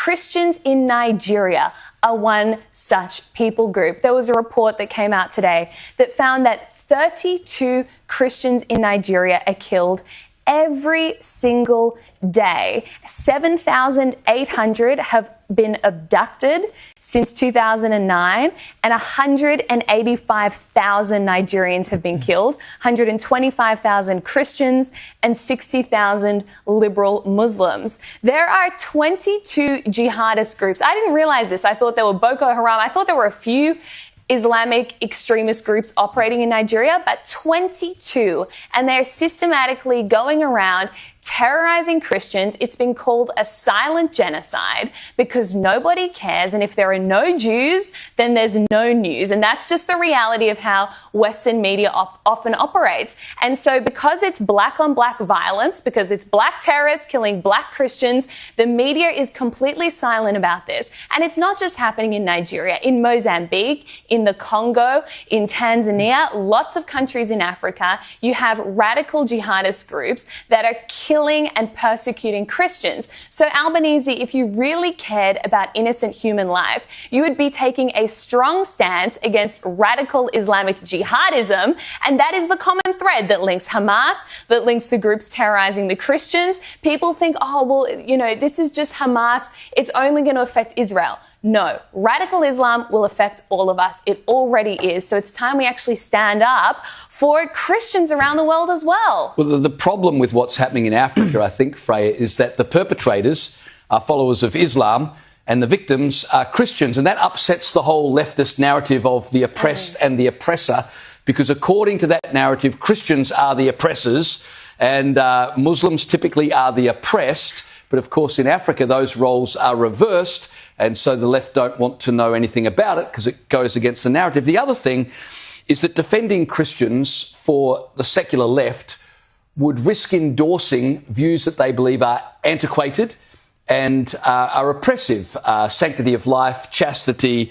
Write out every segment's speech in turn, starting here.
Christians in Nigeria are one such people group. There was a report that came out today that found that 32 Christians in Nigeria are killed every single day. 7,800 have been abducted since 2009, and 185,000 Nigerians have been killed, 125,000 Christians, and 60,000 liberal Muslims. There are 22 jihadist groups. I didn't realize this. I thought there were Boko Haram. I thought there were a few Islamic extremist groups operating in Nigeria, but 22, and they're systematically going around terrorizing Christians. It's been called a silent genocide because nobody cares, and if there are no Jews, then there's no news, and that's just the reality of how Western media often operates. And so because it's black on black violence, because it's black terrorists killing black Christians, the media is completely silent about this. And it's not just happening in Nigeria, in Mozambique, in the Congo, in Tanzania, lots of countries in Africa, you have radical jihadist groups that are killing and persecuting Christians. So Albanese, if you really cared about innocent human life, you would be taking a strong stance against radical Islamic jihadism, and that is the common thread that links Hamas, that links the groups terrorizing the Christians. People think, oh, well, you know, this is just Hamas, it's only going to affect Israel. No, radical Islam will affect all of us. It already is. So it's time we actually stand up for Christians around the world as well. Well, the problem with what's happening in Africa, I think, Freya, is that the perpetrators are followers of Islam and the victims are Christians. And that upsets the whole leftist narrative of the oppressed and the oppressor, because according to that narrative, Christians are the oppressors and Muslims typically are the oppressed. But of course, in Africa, those roles are reversed. And so the left don't want to know anything about it because it goes against the narrative. The other thing is that defending Christians for the secular left would risk endorsing views that they believe are antiquated and are oppressive. Sanctity of life, chastity,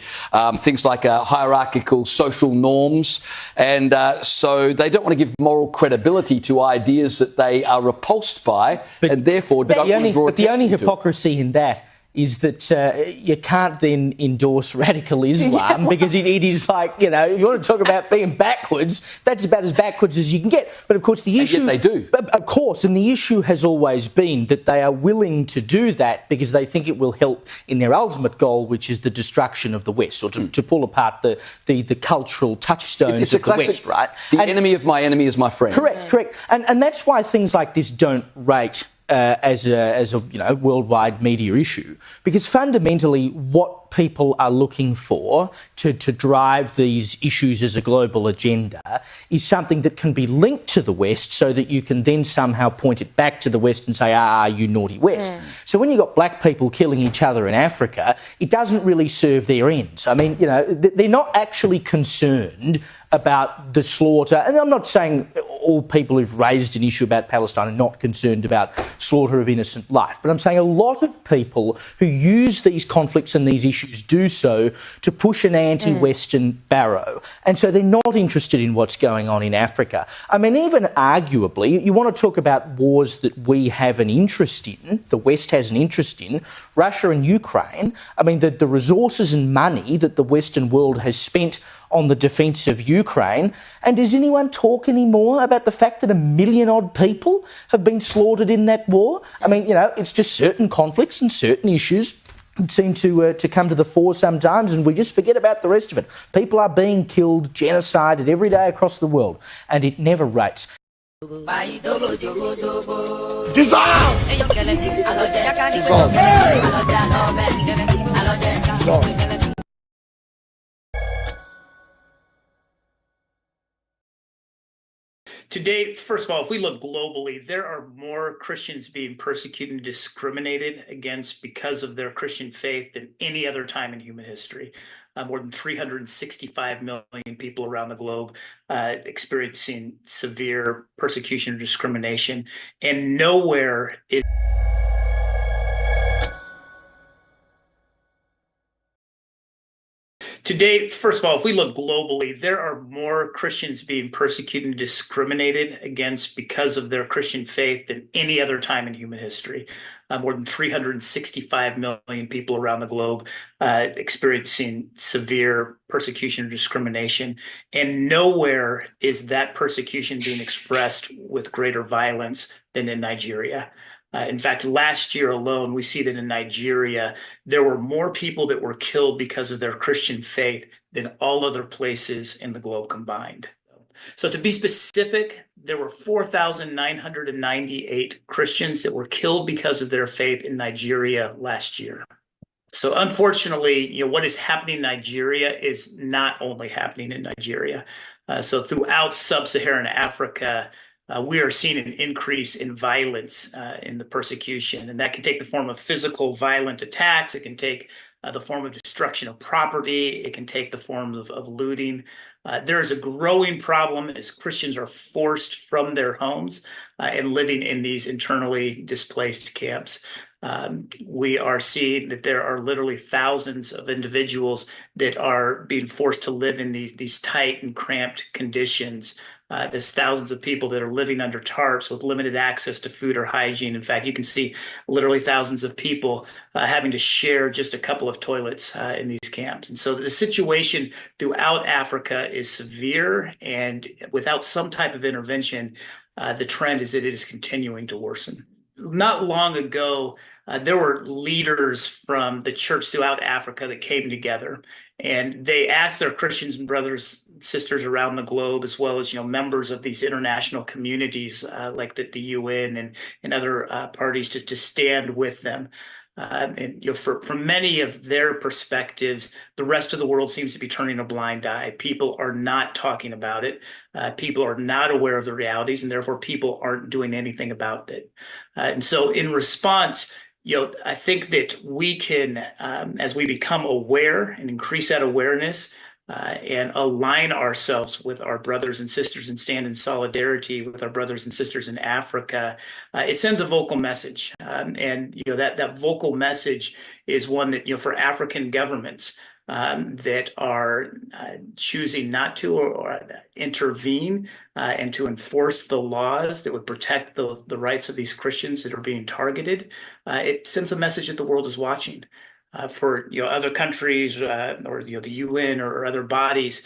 things like hierarchical social norms. And so they don't want to give moral credibility to ideas that they are repulsed by and therefore don't want to draw attention to. The only hypocrisy in that is that you can't then endorse radical Islam because it is like, you know, if you want to talk about being backwards, that's about as backwards as you can get. But of course the issue... And yet they do. Of course, and the issue has always been that they are willing to do that because they think it will help in their ultimate goal, which is the destruction of the West, or to pull apart the cultural touchstones of the West, right? The enemy of my enemy is my friend. Correct. And that's why things like this don't rate as a worldwide media issue, because fundamentally what people are looking for to drive these issues as a global agenda is something that can be linked to the West so that you can then somehow point it back to the West and say, you naughty West. So when you've got black people killing each other in Africa, it doesn't really serve their ends. I mean, you know, they're not actually concerned about the slaughter. And I'm not saying all people who've raised an issue about Palestine are not concerned about slaughter of innocent life, but I'm saying a lot of people who use these conflicts and these issues do so to push an anti-Western barrow. And so they're not interested in what's going on in Africa. I mean, even arguably, you want to talk about wars that we have an interest in, the West has an interest in, Russia and Ukraine. I mean, the resources and money that the Western world has spent on the defence of Ukraine. And does anyone talk anymore about the fact that 1 million odd people have been slaughtered in that war? I mean, you know, it's just certain conflicts and certain issues seem to come to the fore sometimes, and we just forget about the rest of it. People are being killed, genocided every day across the world, and it never rates. Today, first of all, if we look globally, there are more Christians being persecuted and discriminated against because of their Christian faith than any other time in human history. More than 365 million people around the globe experiencing severe persecution or discrimination, and nowhere is Today, first of all, if we look globally, there are more Christians being persecuted and discriminated against because of their Christian faith than any other time in human history. More than 365 million people around the globe experiencing severe persecution or discrimination. And nowhere is that persecution being expressed with greater violence than in Nigeria. In fact, last year alone, we see that in Nigeria, there were more people that were killed because of their Christian faith than all other places in the globe combined. So to be specific, there were 4,998 Christians that were killed because of their faith in Nigeria last year. So unfortunately, what is happening in Nigeria is not only happening in Nigeria. So throughout sub-Saharan Africa, we are seeing an increase in violence in the persecution, and that can take the form of physical violent attacks. It can take the form of destruction of property. It can take the form of looting. There is a growing problem as Christians are forced from their homes and living in these internally displaced camps. We are seeing that there are literally thousands of individuals that are being forced to live in these tight and cramped conditions. There's thousands of people that are living under tarps with limited access to food or hygiene. In fact, you can see literally thousands of people having to share just a couple of toilets in these camps. And so the situation throughout Africa is severe, and without some type of intervention, the trend is that it is continuing to worsen. Not long ago, there were leaders from the church throughout Africa that came together, and they asked their Christians and brothers and sisters around the globe, as well as members of these international communities like the UN and other parties, to stand with them. And from many of their perspectives, the rest of the world seems to be turning a blind eye. People are not talking about it. People are not aware of the realities, and therefore people aren't doing anything about it. And so in response, I think that we can, as we become aware and increase that awareness, and align ourselves with our brothers and sisters and stand in solidarity with our brothers and sisters in Africa, it sends a vocal message. And that vocal message is one that, for African governments that are choosing not to or intervene and to enforce the laws that would protect the rights of these Christians that are being targeted, it sends a message that the world is watching. For other countries or the UN or other bodies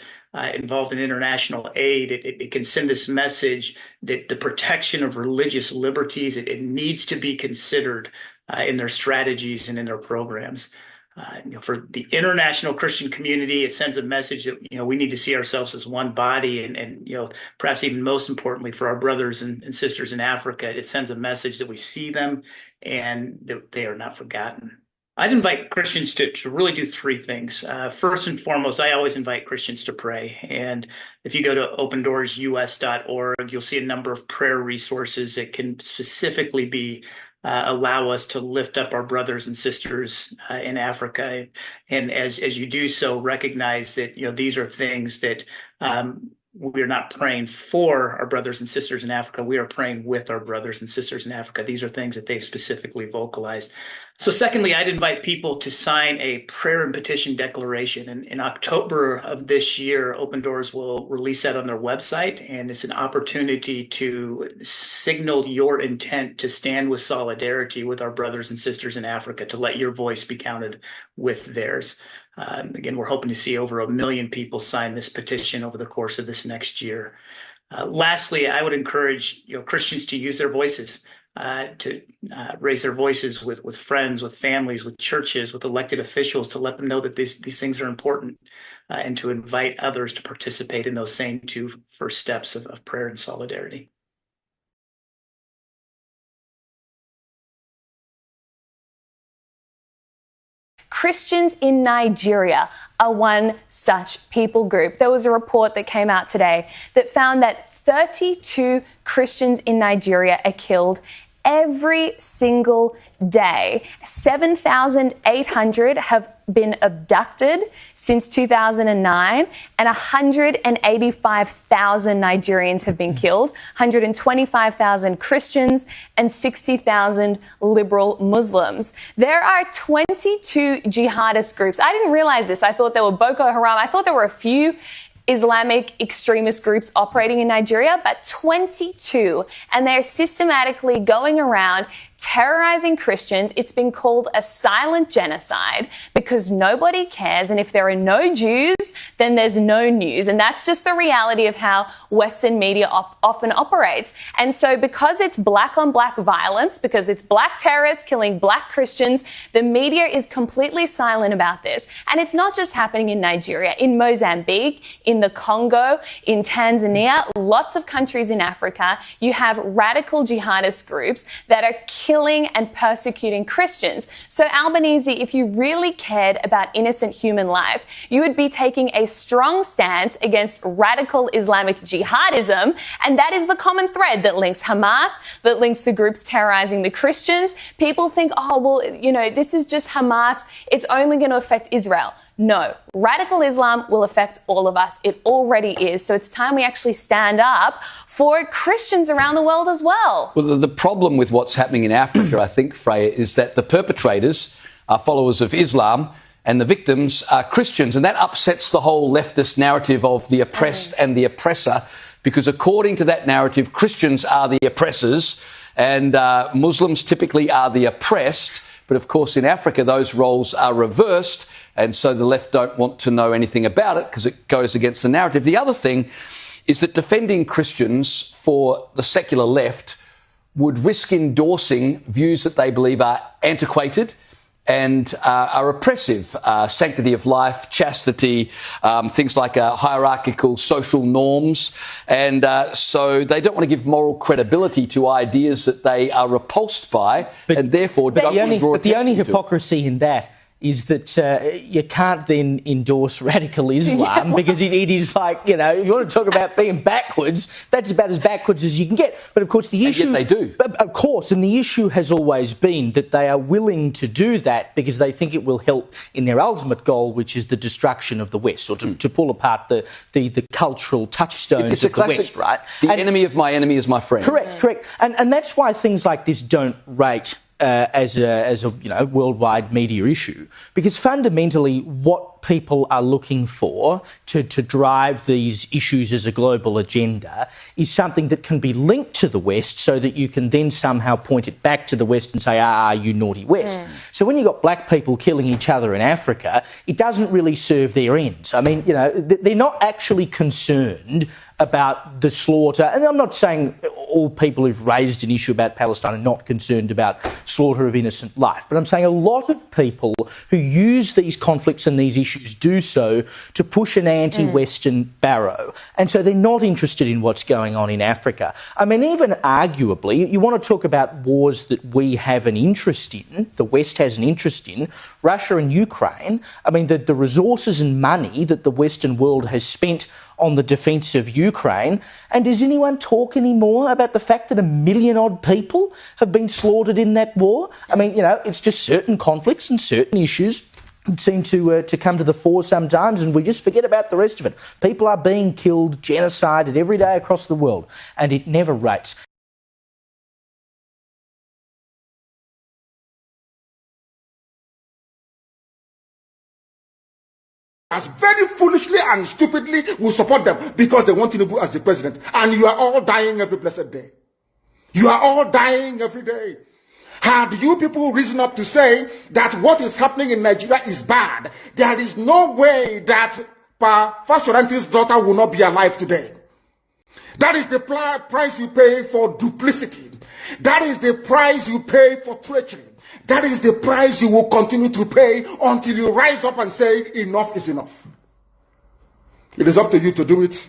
involved in international aid, it can send this message that the protection of religious liberties, it needs to be considered in their strategies and in their programs. For the international Christian community, it sends a message that we need to see ourselves as one body, and perhaps even most importantly for our brothers and sisters in Africa, it sends a message that we see them and that they are not forgotten. I'd invite Christians to really do three things. First and foremost, I always invite Christians to pray. And if you go to opendoorsus.org, you'll see a number of prayer resources that can specifically allow us to lift up our brothers and sisters in Africa. And as you do so, recognize that these are things that we are not praying for our brothers and sisters in Africa. We are praying with our brothers and sisters in Africa. These are things that they specifically vocalized. So secondly, I'd invite people to sign a prayer and petition declaration. And in October of this year, Open Doors will release that on their website. And it's an opportunity to signal your intent to stand with solidarity with our brothers and sisters in Africa, to let your voice be counted with theirs. Again, we're hoping to see over 1 million people sign this petition over the course of this next year. Lastly, I would encourage Christians to use their voices, to raise their voices with friends, with families, with churches, with elected officials, to let them know that these things are important, and to invite others to participate in those same two first steps of prayer and solidarity. Christians in Nigeria are one such people group. There was a report that came out today that found that 32 Christians in Nigeria are killed every single day. 7,800 have been abducted since 2009, and 185,000 Nigerians have been killed, 125,000 Christians, and 60,000 liberal Muslims. There are 22 jihadist groups. I didn't realize this. I thought there were Boko Haram. I thought there were a few Islamic extremist groups operating in Nigeria, but 22, and they're systematically going around terrorizing Christians. It's been called a silent genocide because nobody cares, and if there are no Jews, then there's no news, and that's just the reality of how Western media often operates. And so because it's black on black violence, because it's black terrorists killing black Christians, the media is completely silent about this. And it's not just happening in Nigeria, in Mozambique, in the Congo, in Tanzania, lots of countries in Africa, you have radical jihadist groups that are killing and persecuting Christians. So Albanese, if you really cared about innocent human life, you would be taking a strong stance against radical Islamic jihadism, and that is the common thread that links Hamas, that links the groups terrorizing the Christians. People think, oh, well, you know, this is just Hamas, it's only going to affect Israel. No, radical Islam will affect all of us. It already is. So it's time we actually stand up for Christians around the world as well. Well, the problem with what's happening in Africa, I think, Freya, is that the perpetrators are followers of Islam and the victims are Christians. And that upsets the whole leftist narrative of the oppressed and the oppressor, because according to that narrative, Christians are the oppressors and Muslims typically are the oppressed. But of course, in Africa, those roles are reversed. And so the left don't want to know anything about it because it goes against the narrative. The other thing is that defending Christians for the secular left would risk endorsing views that they believe are antiquated and are oppressive. Sanctity of life, chastity, things like hierarchical social norms. And so they don't want to give moral credibility to ideas that they are repulsed by, and therefore don't want to draw attention to. But the only hypocrisy in that is that you can't then endorse radical Islam because it is like, you know, if you want to talk about being backwards, that's about as backwards as you can get. But of course the issue... And yet they do. Of course, and the issue has always been that they are willing to do that because they think it will help in their ultimate goal, which is the destruction of the West, or to pull apart the cultural touchstones of the West, right? The enemy of my enemy is my friend. Correct. And that's why things like this don't rate as a worldwide media issue, because fundamentally what people are looking for to drive these issues as a global agenda is something that can be linked to the West so that you can then somehow point it back to the West and say, you naughty West. So when you've got black people killing each other in Africa, it doesn't really serve their ends. I mean, you know, they're not actually concerned about the slaughter. And I'm not saying all people who've raised an issue about Palestine are not concerned about slaughter of innocent life. But I'm saying a lot of people who use these conflicts and these issues do so to push an anti-Western barrow. And so they're not interested in what's going on in Africa. I mean, even arguably, you want to talk about wars that we have an interest in, the West has an interest in, Russia and Ukraine. I mean, the resources and money that the Western world has spent on the defence of Ukraine. And does anyone talk anymore about the fact that 1 million odd people have been slaughtered in that war? I mean, you know, it's just certain conflicts and certain issues seem to come to the fore sometimes, and we just forget about the rest of it. People are being killed, genocided every day across the world, and it never rates. As very foolishly and stupidly will support them because they want Tinubu as the president. And you are all dying every blessed day. You are all dying every day. Had you people risen up to say that what is happening in Nigeria is bad, there is no way that Fashoranti's daughter will not be alive today. That is the price you pay for duplicity. That is the price you pay for treachery. That is the price you will continue to pay until you rise up and say, enough is enough. It is up to you to do it.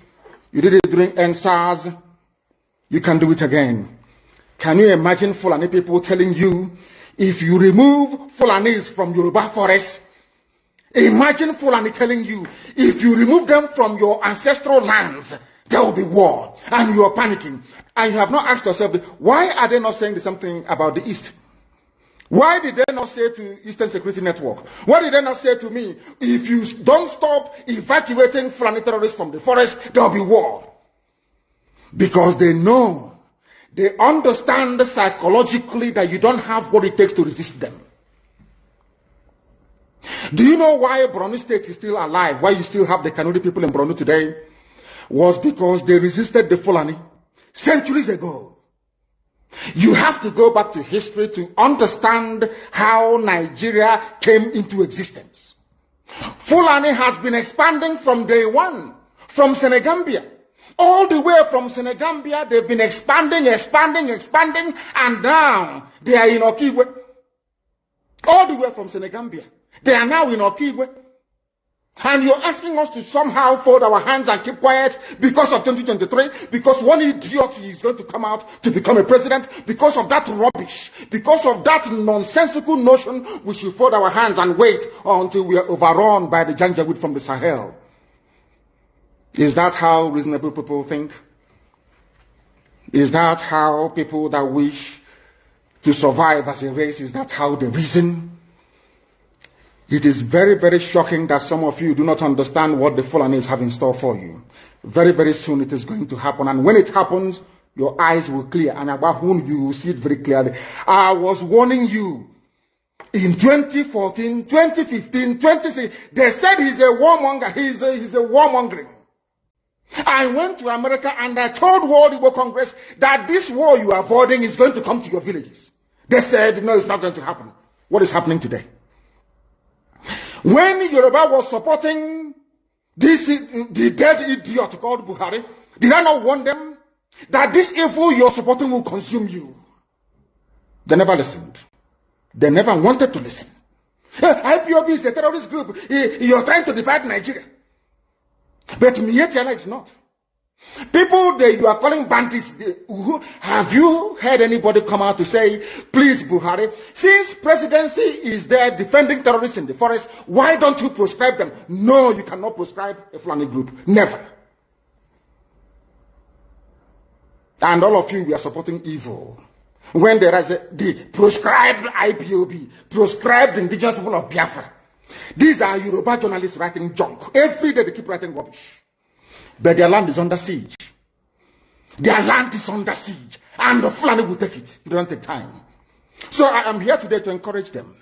You did it during NSAS. You can do it again. Can you imagine Fulani people telling you, if you remove Fulanis from Yoruba forest, imagine Fulani telling you, if you remove them from your ancestral lands, there will be war, and you are panicking. And you have not asked yourself, why are they not saying the same thing about the East? Why did they not say to Eastern Security Network? Why did they not say to me, if you don't stop evacuating Fulani terrorists from the forest, there will be war? Because they know, they understand psychologically that you don't have what it takes to resist them. Do you know why Borno State is still alive? Why you still have the Kanuri people in Borno today? Was because they resisted the Fulani centuries ago. You have to go back to history to understand how Nigeria came into existence. Fulani has been expanding from day one, from Senegambia. All the way from Senegambia, they've been expanding, and now they are in Okigwe. All the way from Senegambia. They are now in Okigwe. And you're asking us to somehow fold our hands and keep quiet because of 2023, because one idiot is going to come out to become a president, because of that rubbish, because of that nonsensical notion, we should fold our hands and wait until we are overrun by the Janjaweed from the Sahel. Is that how reasonable people think? Is that how people that wish to survive as a race, is that how they reason? It is very, very shocking that some of you do not understand what the Fulanis have in store for you. Very, very soon it is going to happen. And when it happens, your eyes will clear. And about whom you will see it very clearly. I was warning you. In 2014, 2015, 2016, they said he's a warmonger. He's a warmongering. I went to America and I told World Igbo Congress that this war you are avoiding is going to come to your villages. They said, no, it's not going to happen. What is happening today? When Yoruba was supporting the dead idiot called Buhari, did I not warn them that this evil you're supporting will consume you? They never listened. They never wanted to listen. IPOB is a terrorist group. You're trying to divide Nigeria. But Mietiala is not. People that you are calling bandits, have you heard anybody come out to say, please Buhari, since presidency is there defending terrorists in the forest, why don't you proscribe them? No, you cannot proscribe a Fulani group. Never. And all of you, we are supporting evil. When there is the proscribed IPOB, proscribed indigenous people of Biafra. These are Yoruba journalists writing junk. Every day they keep writing rubbish. But their land is under siege. Their land is under siege. And the Fulani will take it. It doesn't take time. So I am here today to encourage them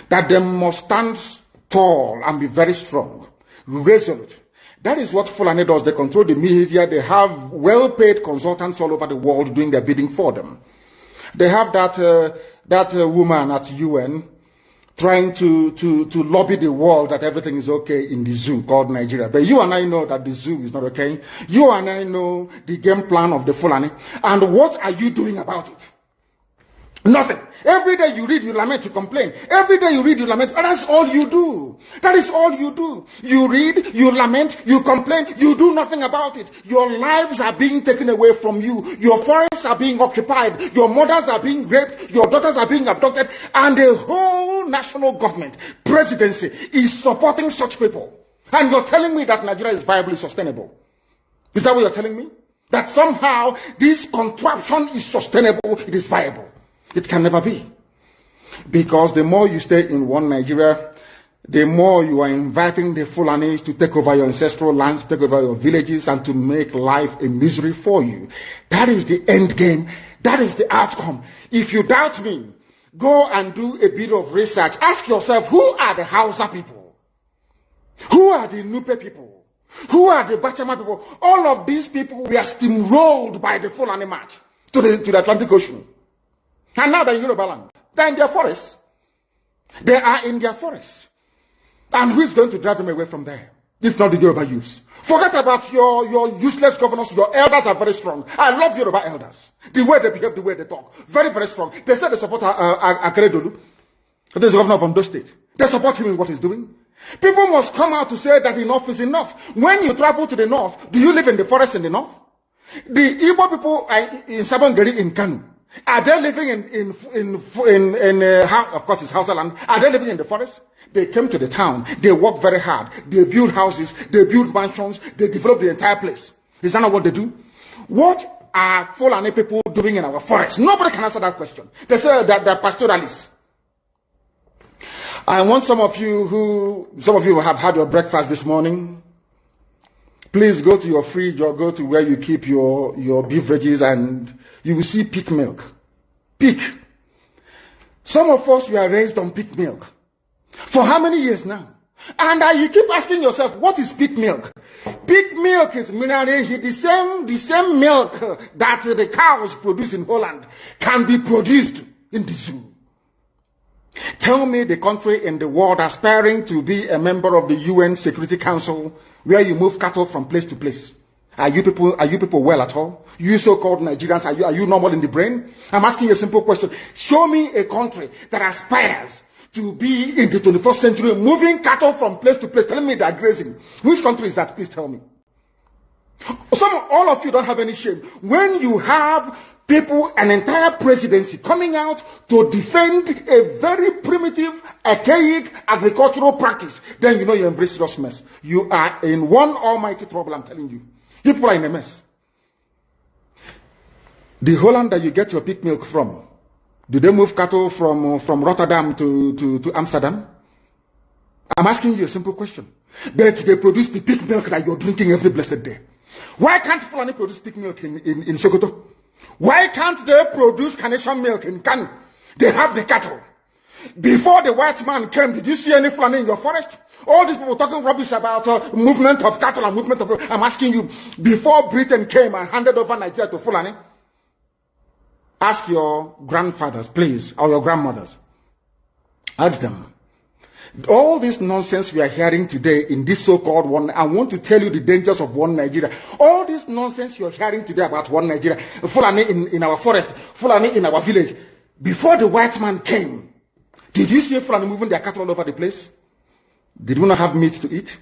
that they must stand tall and be very strong, resolute. That is what Fulani does. They control the media. They have well-paid consultants all over the world doing their bidding for them. They have that woman at UN trying to lobby the world that everything is okay in the zoo called Nigeria. But you and I know that the zoo is not okay. You and I know the game plan of the Fulani. And what are you doing about it? Nothing. Every day you read, you lament, you complain. Every day you read, you lament. And that's all you do. That is all you do. You read, you lament, you complain. You do nothing about it. Your lives are being taken away from you. Your forests are being occupied. Your mothers are being raped. Your daughters are being abducted. And the whole national government, presidency, is supporting such people. And you're telling me that Nigeria is viably sustainable. Is that what you're telling me? That somehow this contraption is sustainable, it is viable. It can never be. Because the more you stay in one Nigeria, the more you are inviting the Fulanis to take over your ancestral lands, take over your villages, and to make life a misery for you. That is the end game. That is the outcome. If you doubt me, go and do a bit of research. Ask yourself, who are the Hausa people? Who are the Nupe people? Who are the Bachama people? All of these people were steamrolled by the Fulani march to the Atlantic Ocean. And now they're in Yoruba land. They're in their forests. They are in their forests. And who is going to drive them away from there? If not the Yoruba youths. Forget about your useless governors. Your elders are very strong. I love Yoruba elders. The way they behave, the way they talk. Very, very strong. They say they support Akeredolu. That is the governor of Ondo State. They support him in what he's doing. People must come out to say that enough is enough. When you travel to the north, do you live in the forest in the north? The Igbo people in Sabongeri in Kanu, are they living of course it's Hausa land, are they living in the forest? They came to the town, they worked very hard, they built houses, they built mansions, they developed the entire place. Is that not what they do? What are Fulani people doing in our forest? Nobody can answer that question. They say that they're pastoralists. I want some of you have had your breakfast this morning. Please go to your fridge or go to where you keep your beverages and you will see pig milk. Pig. Some of us were raised on pig milk. For how many years now? And you keep asking yourself, what is pig milk? Pig milk is the same milk that the cows produce in Holland can be produced in the zoo. Tell me the country in the world aspiring to be a member of the UN Security Council where you move cattle from place to place. Are you people well at all? You so-called Nigerians, are you normal in the brain? I'm asking you a simple question. Show me a country that aspires to be in the 21st century moving cattle from place to place. Tell me they're grazing. Which country is that? Please tell me. All of you don't have any shame. When you have people, an entire presidency coming out to defend a very primitive, archaic agricultural practice, then you know you embrace serious mess. You are in one almighty trouble, I'm telling you. People are in a mess. The Holland that you get your pig milk from, do they move cattle from Rotterdam to Amsterdam? I'm asking you a simple question. But they produce the pig milk that you're drinking every blessed day. Why can't Fulani produce pig milk in Sokoto? Why can't they produce carnation milk in Kanu? They have the cattle. Before the white man came, did you see any Fulani in your forest? All these people talking rubbish about movement of cattle and movement of... I'm asking you, before Britain came and handed over Nigeria to Fulani, ask your grandfathers, please, or your grandmothers. Ask them. All this nonsense we are hearing today in this so-called one, I want to tell you the dangers of one Nigeria. All this nonsense you're hearing today about one Nigeria, Fulani in our forest, Fulani in our village. Before the white man came, did you see Fulani moving their cattle all over the place? Did we not have meat to eat?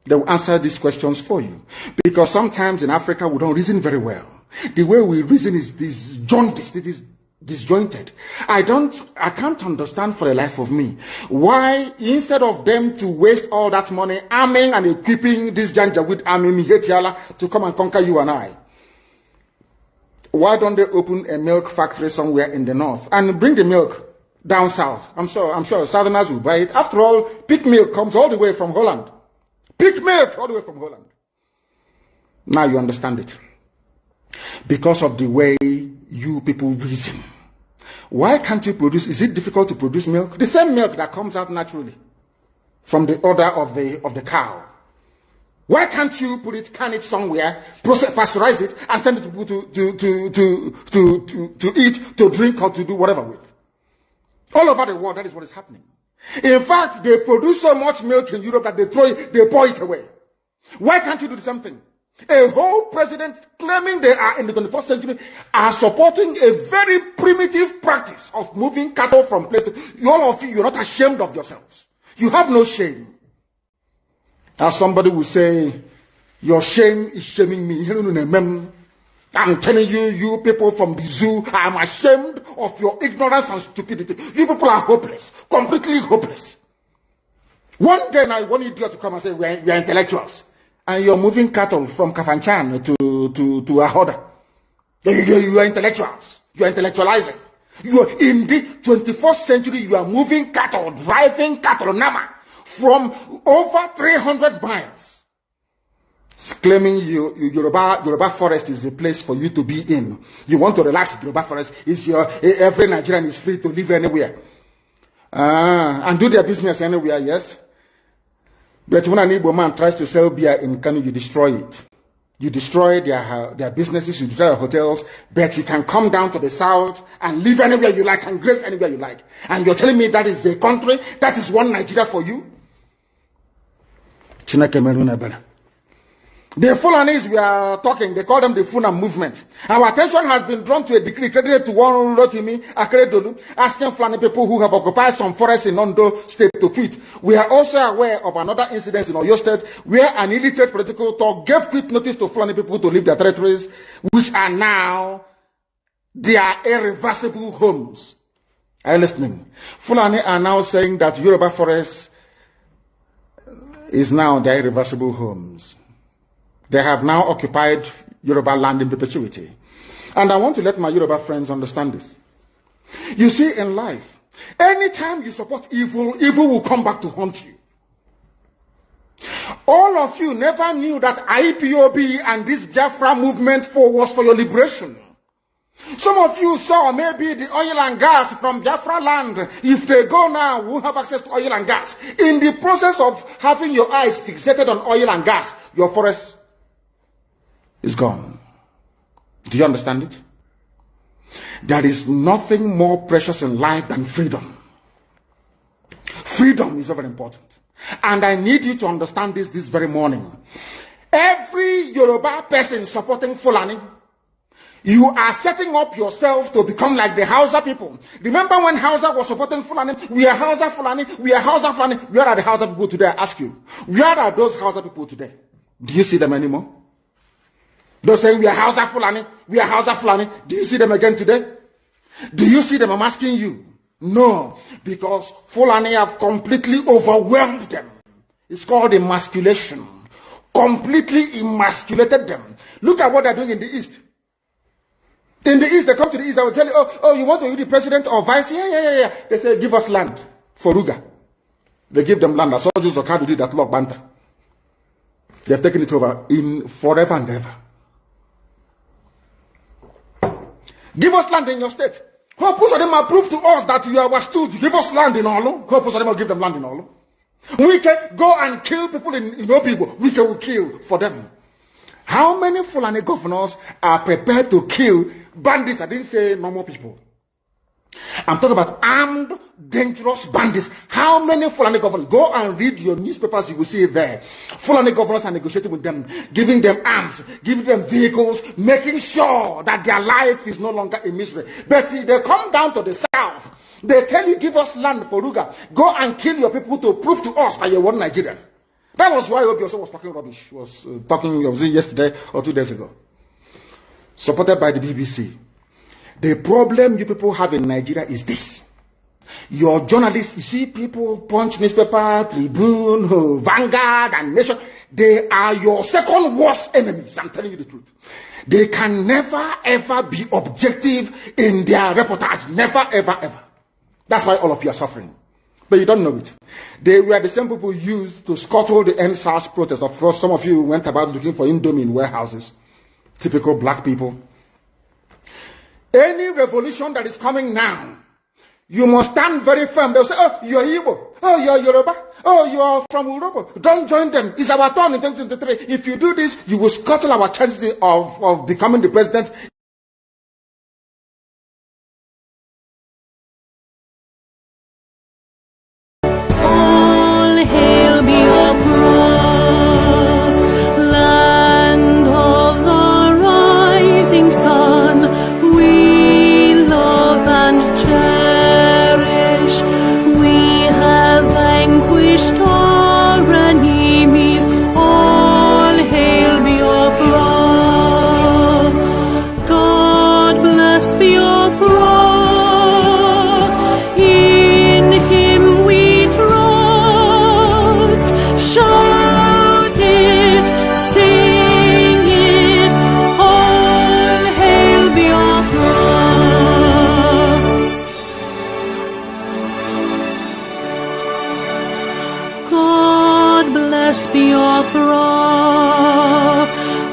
They will answer these questions for you. Because sometimes in Africa we don't reason very well. The way we reason is disjointed. It is disjointed. I can't understand for the life of me why instead of them to waste all that money arming and equipping this Janjaweed army Mihetiala to come and conquer you and I, why don't they open a milk factory somewhere in the north and bring the milk down south? I'm sure Southerners will buy it. After all, pig milk comes all the way from Holland. Pig milk all the way from Holland. Now you understand it. Because of the way you people reason. Why can't you produce? Is it difficult to produce milk? The same milk that comes out naturally from the udder of the cow. Why can't you can it somewhere, pasteurize it, and send it to people to eat, to drink, or to do whatever with? All over the world, that is what is happening. In fact, they produce so much milk in Europe that they pour it away. Why can't you do the same thing? A whole president claiming they are in the 21st century are supporting a very primitive practice of moving cattle from place to place. All of you, you're not ashamed of yourselves. You have no shame. As somebody will say, your shame is shaming me. I'm telling you, you people from the zoo, I'm ashamed of your ignorance and stupidity. You people are hopeless, completely hopeless. One day I want idiot to come and say, we are intellectuals. And you're moving cattle from Kafanchan to Ahoda. You are intellectuals. You are intellectualizing. You are in the 21st century, you are moving cattle, driving cattle, Nama, from over 300 miles. It's claiming Yoruba forest is a place for you to be in. You want to relax, Yoruba forest is every Nigerian is free to live anywhere. And do their business anywhere, yes. But when an Igbo man tries to sell beer in Kanu, you destroy it. You destroy their businesses, you destroy their hotels, but you can come down to the south and live anywhere you like and graze anywhere you like. And you're telling me that is a country, that is one Nigeria for you? The Fulanis we are talking, they call them the Funa movement. Our attention has been drawn to a decree credited to one Rotimi Akeredolu, asking Fulani people who have occupied some forests in Ondo State to quit. We are also aware of another incident in Oyo State where an illiterate political talk gave quit notice to Fulani people to leave their territories, which are now their irreversible homes. Are you listening? Fulani are now saying that Yoruba forest is now their irreversible homes. They have now occupied Yoruba land in perpetuity. And I want to let my Yoruba friends understand this. You see, in life, anytime you support evil, evil will come back to haunt you. All of you never knew that IPOB and this Biafra movement was for your liberation. Some of you saw maybe the oil and gas from Biafra land. If they go now, we'll have access to oil and gas. In the process of having your eyes fixated on oil and gas, your forest is gone. Do you understand it? There is nothing more precious in life than freedom. Freedom is very important. And I need you to understand this very morning. Every Yoruba person supporting Fulani, you are setting up yourself to become like the Hausa people. Remember when Hausa was supporting Fulani? We are Hausa Fulani, we are Hausa Fulani. Where are the Hausa people today? I ask you. Where are those Hausa people today? Do you see them anymore? They're saying we are Hausa Fulani, we are Hausa Fulani. Do you see them again today? Do you see them? I'm asking you. No, because Fulani have completely overwhelmed them. It's called emasculation. Completely emasculated them. Look at what they're doing in the East. In the East, they come to the East, they will tell you, oh, you want to be the president or vice? Yeah. They say, give us land for Ruga. They give them land. I saw Joseph Okadu did that Lord Banta. They have taken it over in forever and ever. Give us land in your state. Hope of them prove to us that you are our stood. Give us land in Olo. Hope of them will give them land in Olo. We can go and kill people in Obibo. We can kill for them. How many Fulani governors are prepared to kill bandits? I didn't say normal people. I'm talking about armed, dangerous bandits. How many Fulani governors? Go and read your newspapers, you will see it there. Fulani governors are negotiating with them, giving them arms, giving them vehicles, making sure that their life is no longer in misery. But they come down to the south. They tell you, give us land for Ruga. Go and kill your people to prove to us that you're one Nigerian. That was why Obi also was talking rubbish. Was yesterday or 2 days ago. Supported by the BBC. The problem you people have in Nigeria is this. Your journalists, you see people, Punch newspaper, Tribune, Vanguard, and Nation, they are your second worst enemies. I'm telling you the truth. They can never ever be objective in their reportage. Never ever. That's why all of you are suffering. But you don't know it. They were the same people used to scuttle the NSAS protest. Of course, some of you went about looking for Indomie in warehouses. Typical black people. Any revolution that is coming now, you must stand very firm. They'll say, oh, you're Igbo. Oh, you're Yoruba. Oh, you are from Europe. Don't join them. It's our turn in 2023. If you do this, you will scuttle our chances of becoming the president.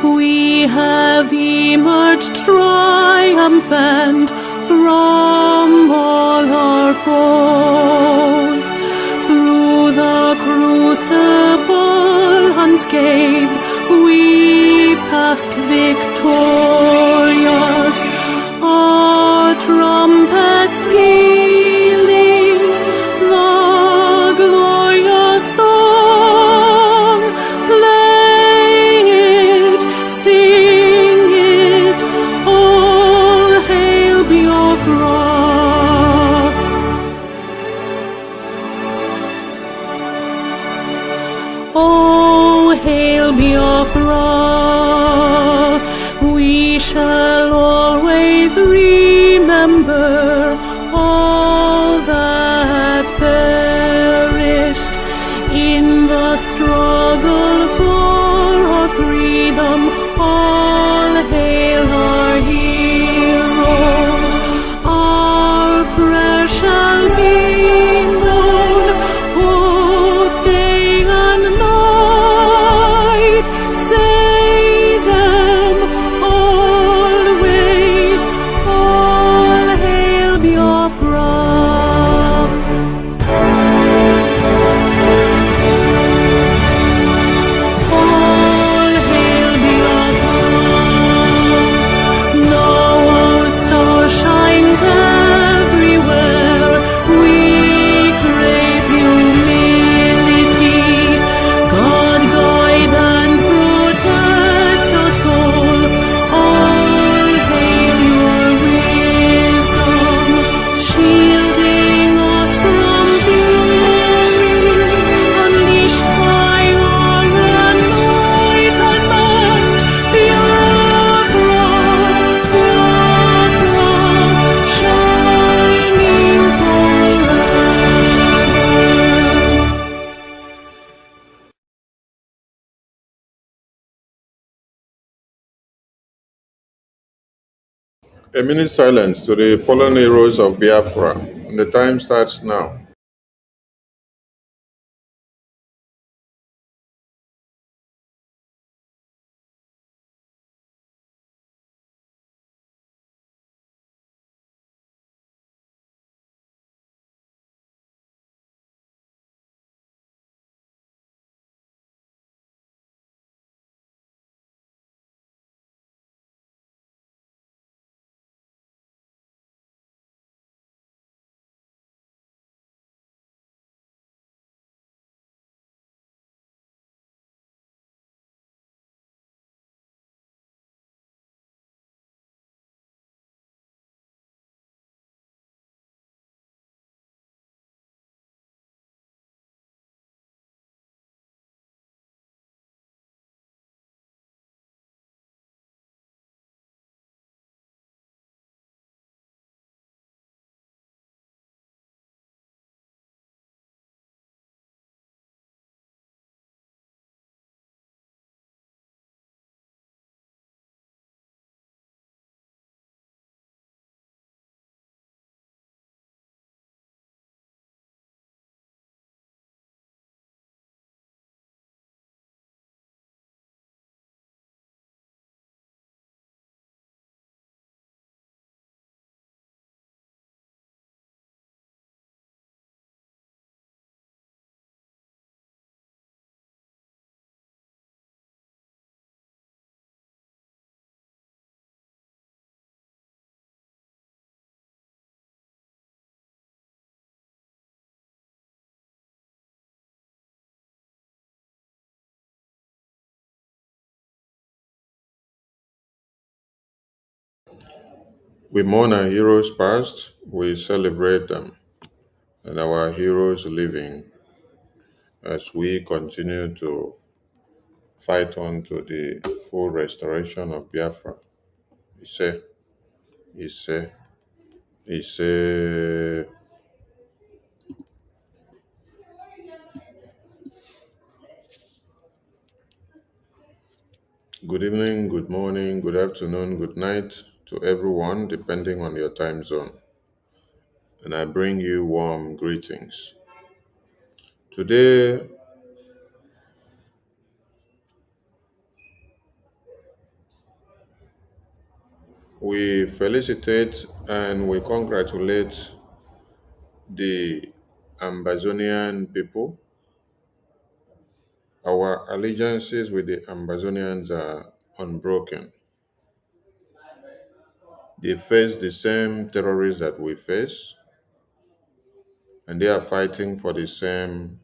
We have emerged triumphant from all our foes. Through the crucible unscathed, we passed victorious. Our trumpets pealing the glorious song. Play it, sing it, all hail Biafra. Oh, hail Biafra. We shall always remember all that perished in the struggle for our freedom. A minute silence to the fallen heroes of Biafra. And the time starts now. We mourn our heroes past, we celebrate them, and our heroes living as we continue to fight on to the full restoration of Biafra. Ise, Ise, Ise. Good evening, good morning, good afternoon, good night to everyone, depending on your time zone. And I bring you warm greetings. Today, we felicitate and we congratulate the Ambazonian people. Our allegiances with the Ambazonians are unbroken. They face the same terrorists that we face, and they are fighting for the same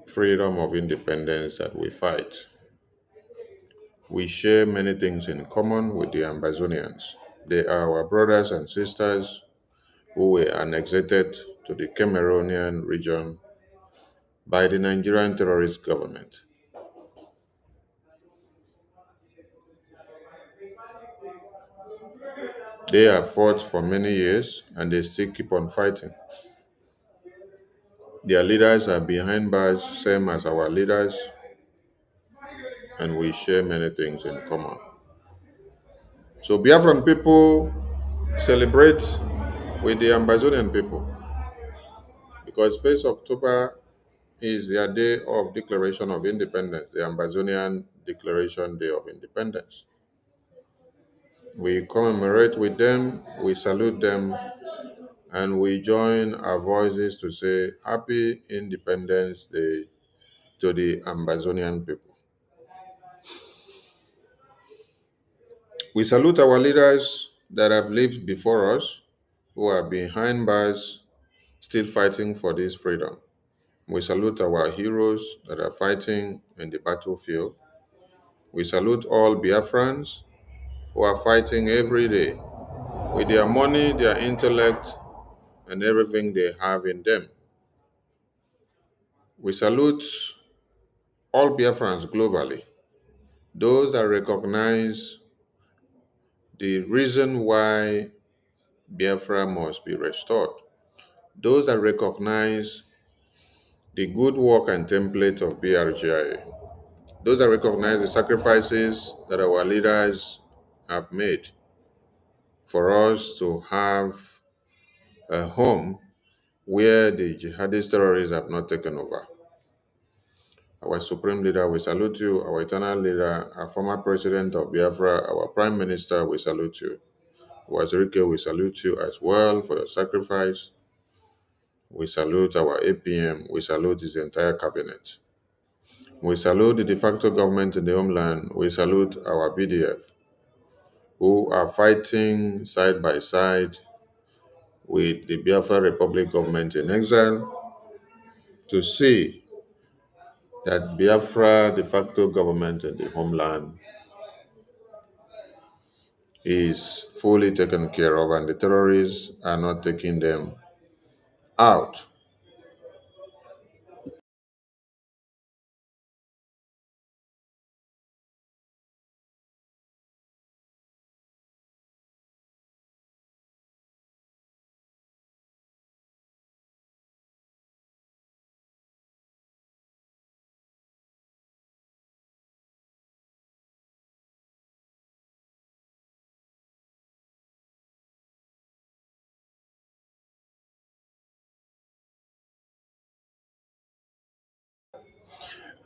freedom of independence that we fight. We share many things in common with the Ambazonians. They are our brothers and sisters who were annexed to the Cameroonian region by the Nigerian terrorist government. They have fought for many years and they still keep on fighting. Their leaders are behind bars, same as our leaders, and we share many things in common. So Biafran people celebrate with the Ambazonian people because 1st October is their day of declaration of independence, the Ambazonian Declaration Day of Independence. We commemorate with them, we salute them, and we join our voices to say Happy Independence Day to the Ambazonian people. We salute our leaders that have lived before us, who are behind bars, still fighting for this freedom. We salute our heroes that are fighting in the battlefield. We salute all Biafrans who are fighting every day with their money, their intellect, and everything they have in them. We salute all Biafrans globally, those that recognize the reason why Biafra must be restored, those that recognize the good work and template of BRGIE, those that recognize the sacrifices that our leaders have made for us to have a home where the jihadist terrorists have not taken over. Our supreme leader, we salute you. Our eternal leader, our former president of Biafra, our prime minister, we salute you. Wazirike, we salute you as well for your sacrifice. We salute our APM. We salute his entire cabinet. We salute the de facto government in the homeland. We salute our BDF, who are fighting side by side with the Biafra Republic government in exile to see that Biafra de facto government in the homeland is fully taken care of and the terrorists are not taking them out.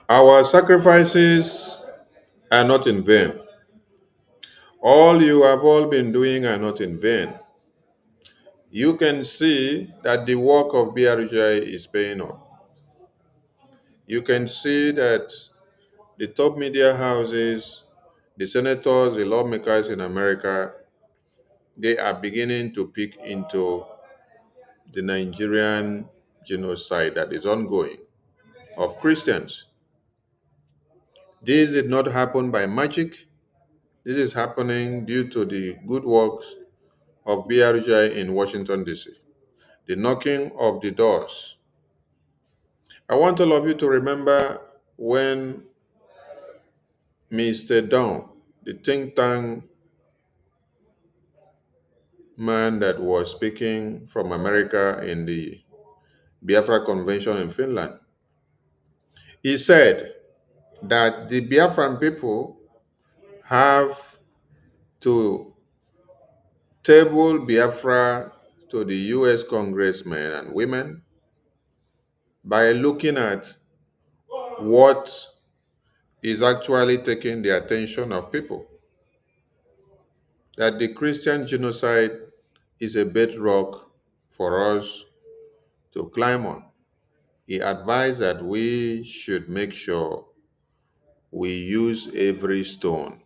Our sacrifices are not in vain. All you have all been doing are not in vain. You can see that the work of BRGIE is paying off. You can see that the top media houses, the senators, the lawmakers in America, they are beginning to peek into the Nigerian genocide that is ongoing of Christians. This did not happen by magic. This is happening due to the good works of BRGI in Washington, D.C., the knocking of the doors. I want all of you to remember when Mr. Dawn, the think tank man that was speaking from America in the Biafra Convention in Finland, he said that the Biafran people have to table Biafra to the US congressmen and women by looking at what is actually taking the attention of people. That the Christian genocide is a bedrock for us to climb on. He advised that we should make sure we use every stone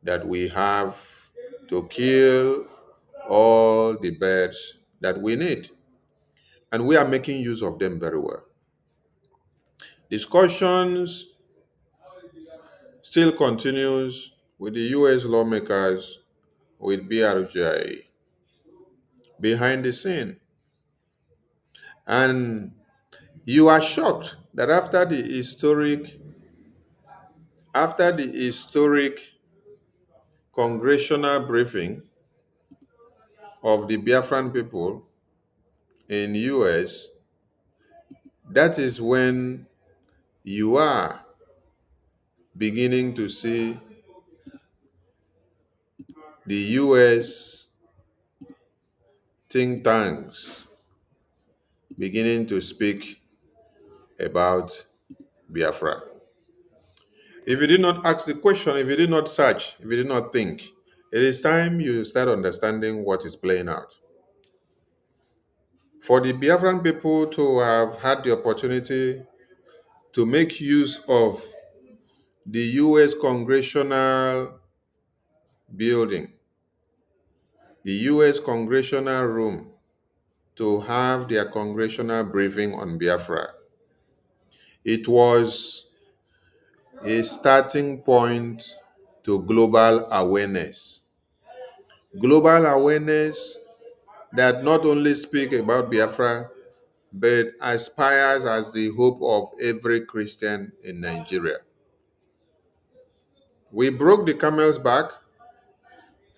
that we have to kill all the birds that we need. And we are making use of them very well. Discussions still continues with the US lawmakers, with BRGIE behind the scene. And you are shocked that after the historic congressional briefing of the Biafran people in US, that is when you are beginning to see the US think tanks beginning to speak about Biafra. If you did not ask the question, if you did not search, if you did not think, it is time you start understanding what is playing out. For the Biafran people to have had the opportunity to make use of the US Congressional building, the US Congressional room, to have their congressional briefing on Biafra, it was a starting point to global awareness. Global awareness that not only speak about Biafra, but aspires as the hope of every Christian in Nigeria. We broke the camel's back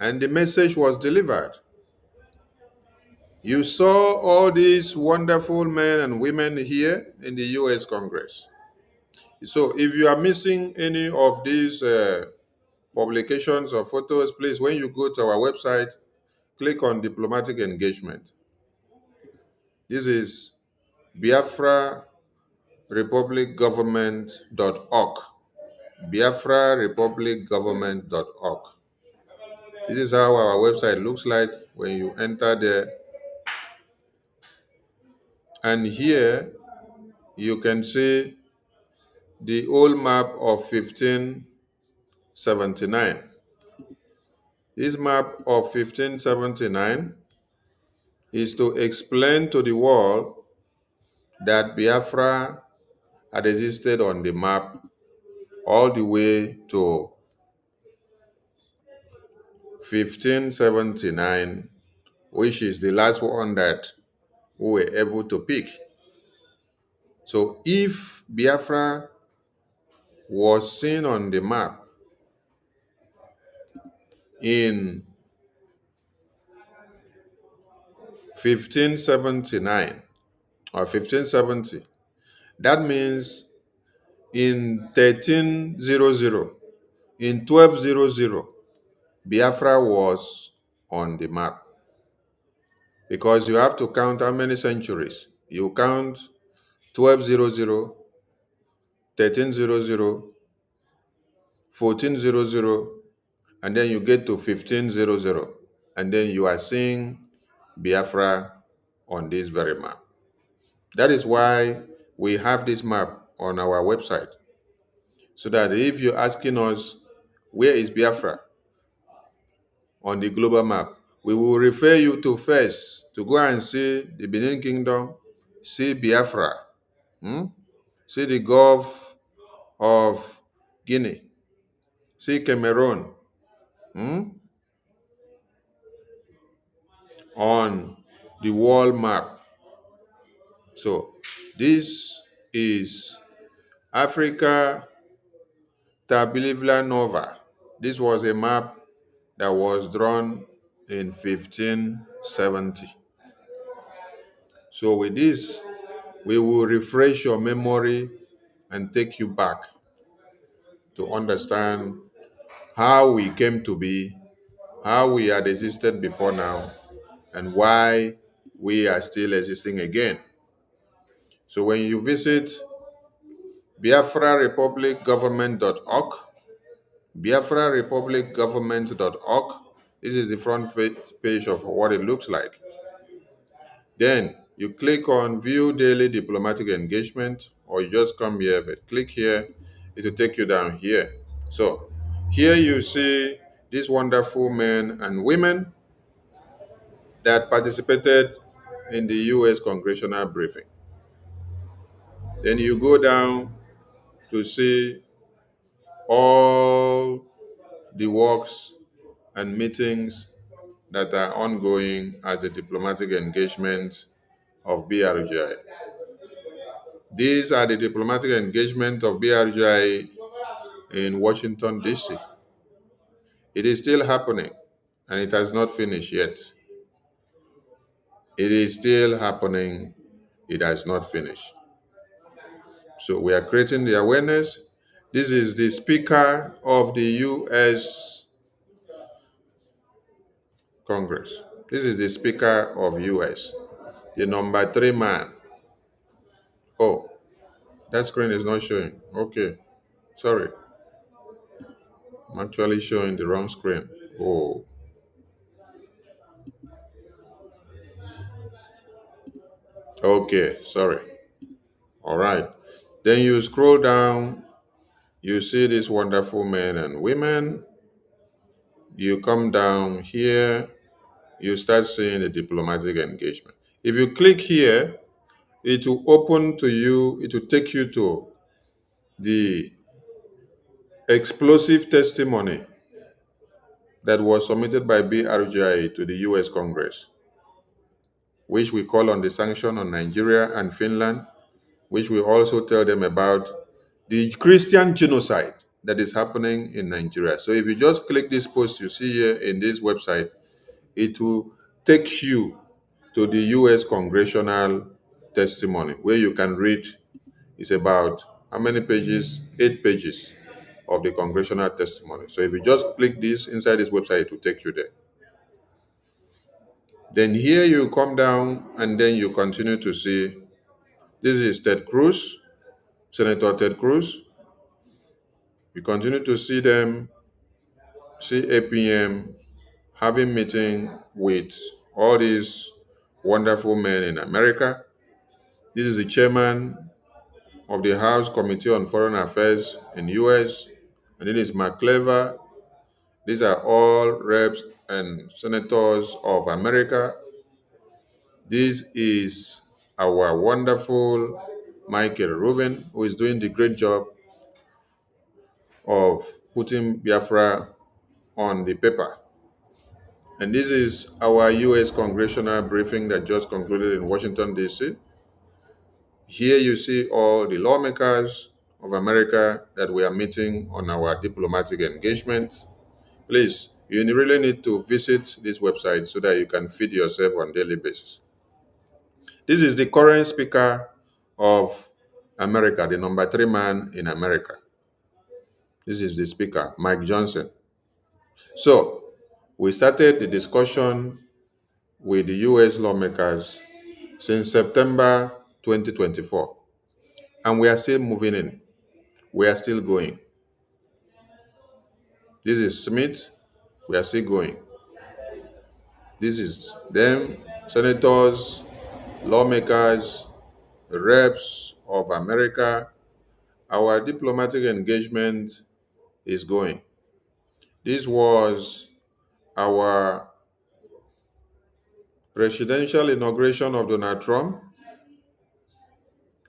and the message was delivered. You saw all these wonderful men and women here in the US Congress. So if you are missing any of these publications or photos, please, when you go to our website, click on diplomatic engagement. This is Biafra Republic Government.org. Biafra Republic Government.org. This is how our website looks like when you enter there. And here you can see the old map of 1579. This map of 1579 is to explain to the world that Biafra had existed on the map all the way to 1579, which is the last one that we were able to pick. So if Biafra was seen on the map in 1579 or 1570, that means in 1300, in 1200, Biafra was on the map. Because you have to count how many centuries. You count 1200, 1300, 1400, and then you get to 1500, and then you are seeing Biafra on this very map. That is why we have this map on our website, so that if you're asking us, where is Biafra on the global map, we will refer you to first to go and see the Benin Kingdom, see Biafra, see the Gulf of Guinea, see Cameroon, on the world map. So this is Africa Tabilivla Nova. This was a map that was drawn in 1570. So with this, we will refresh your memory and take you back to understand how we came to be, how we had existed before now, and why we are still existing again. So when you visit BiafraRepublicGovernment.org, BiafraRepublicGovernment.org, this is the front page of what it looks like. Then you click on View Daily Diplomatic Engagement, or you just come here, but click here, it will take you down here. So here you see these wonderful men and women that participated in the U.S. congressional briefing. Then you go down to see all the works and meetings that are ongoing as a diplomatic engagement of BRGIE. These are the diplomatic engagement of BRGIE in Washington, D.C. It is still happening, and it has not finished yet. It is still happening. It has not finished. So we are creating the awareness. This is the Speaker of the U.S. Congress. This is the Speaker of U.S., the number 3 man. Oh, that screen is not showing. Okay, sorry. I'm actually showing the wrong screen. Oh. Okay, sorry. All right. Then you scroll down, you see these wonderful men and women. You come down here, you start seeing the diplomatic engagement. If you click here, it will open to you, it will take you to the explosive testimony that was submitted by BRGIE to the US Congress, which we call on the sanction on Nigeria and Finland, which we also tell them about the Christian genocide that is happening in Nigeria. So if you just click this post you see here in this website, it will take you to the US congressional testimony, where you can read. It's about how many pages? 8 pages of the congressional testimony. So if you just click this inside this website, it will take you there. Then here you come down and then you continue to see this is Ted Cruz, Senator Ted Cruz. You continue to see them, see APM having meeting with all these wonderful men in America. This is the chairman of the House Committee on Foreign Affairs in US, and it is McClever. These are all reps and senators of America. This is our wonderful Michael Rubin, who is doing the great job of putting Biafra on the paper. And this is our US congressional briefing that just concluded in Washington, D.C. Here you see all the lawmakers of America that we are meeting on our diplomatic engagement. Please, you really need to visit this website so that you can feed yourself on a daily basis. This is the current speaker of America, the number 3 man in America. This is the speaker, Mike Johnson. So, we started the discussion with the US lawmakers since September 2024, and we are still moving in. We are still going. This is Smith. We are still going. This is them, senators, lawmakers, reps of America. Our diplomatic engagement is going. This was our presidential inauguration of Donald Trump,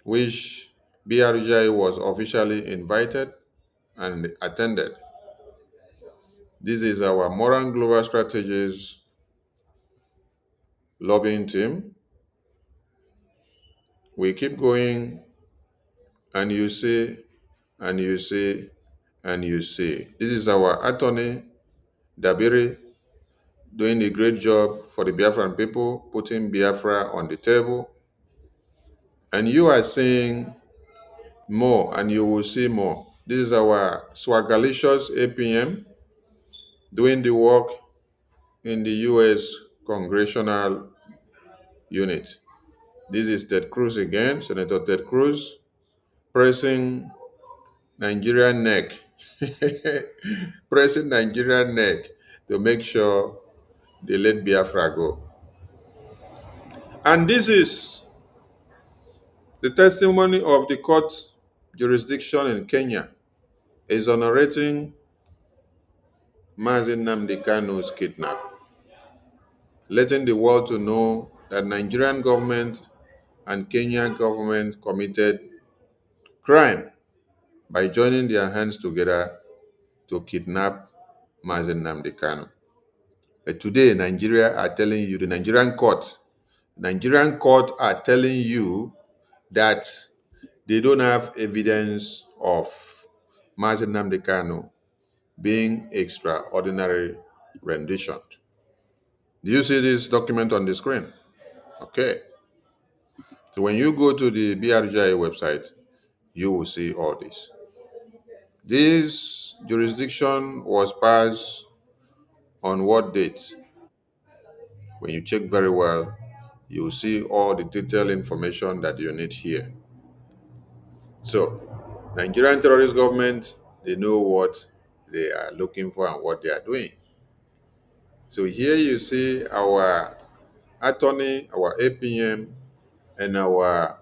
which BRGIE was officially invited and attended. This is our Moran Global Strategies lobbying team. We keep going, and you see, and you see, and you see. This is our attorney, Dabiri, doing a great job for the Biafran people, putting Biafra on the table. And you are seeing more, and you will see more. This is our Swagalicious APM doing the work in the US Congressional Unit. This is Ted Cruz again, Senator Ted Cruz, pressing Nigerian neck, pressing Nigerian neck to make sure they let Biafra go. And this is the testimony of the court jurisdiction in Kenya exonerating Mazi Nnamdi Kanu's kidnap, letting the world to know that Nigerian government and Kenyan government committed crime by joining their hands together to kidnap Mazi Nnamdi Kanu. Today, Nigeria are telling you, the Nigerian court are telling you that they don't have evidence of Mazi Nnamdi Kanu being extraordinary rendition. Do you see this document on the screen? Okay. So when you go to the BRGIE website, you will see all this. This jurisdiction was passed on what date? When you check very well, you will see all the detailed information that you need here. So, Nigerian terrorist government, they know what they are looking for and what they are doing. So here you see our attorney, our APM, and our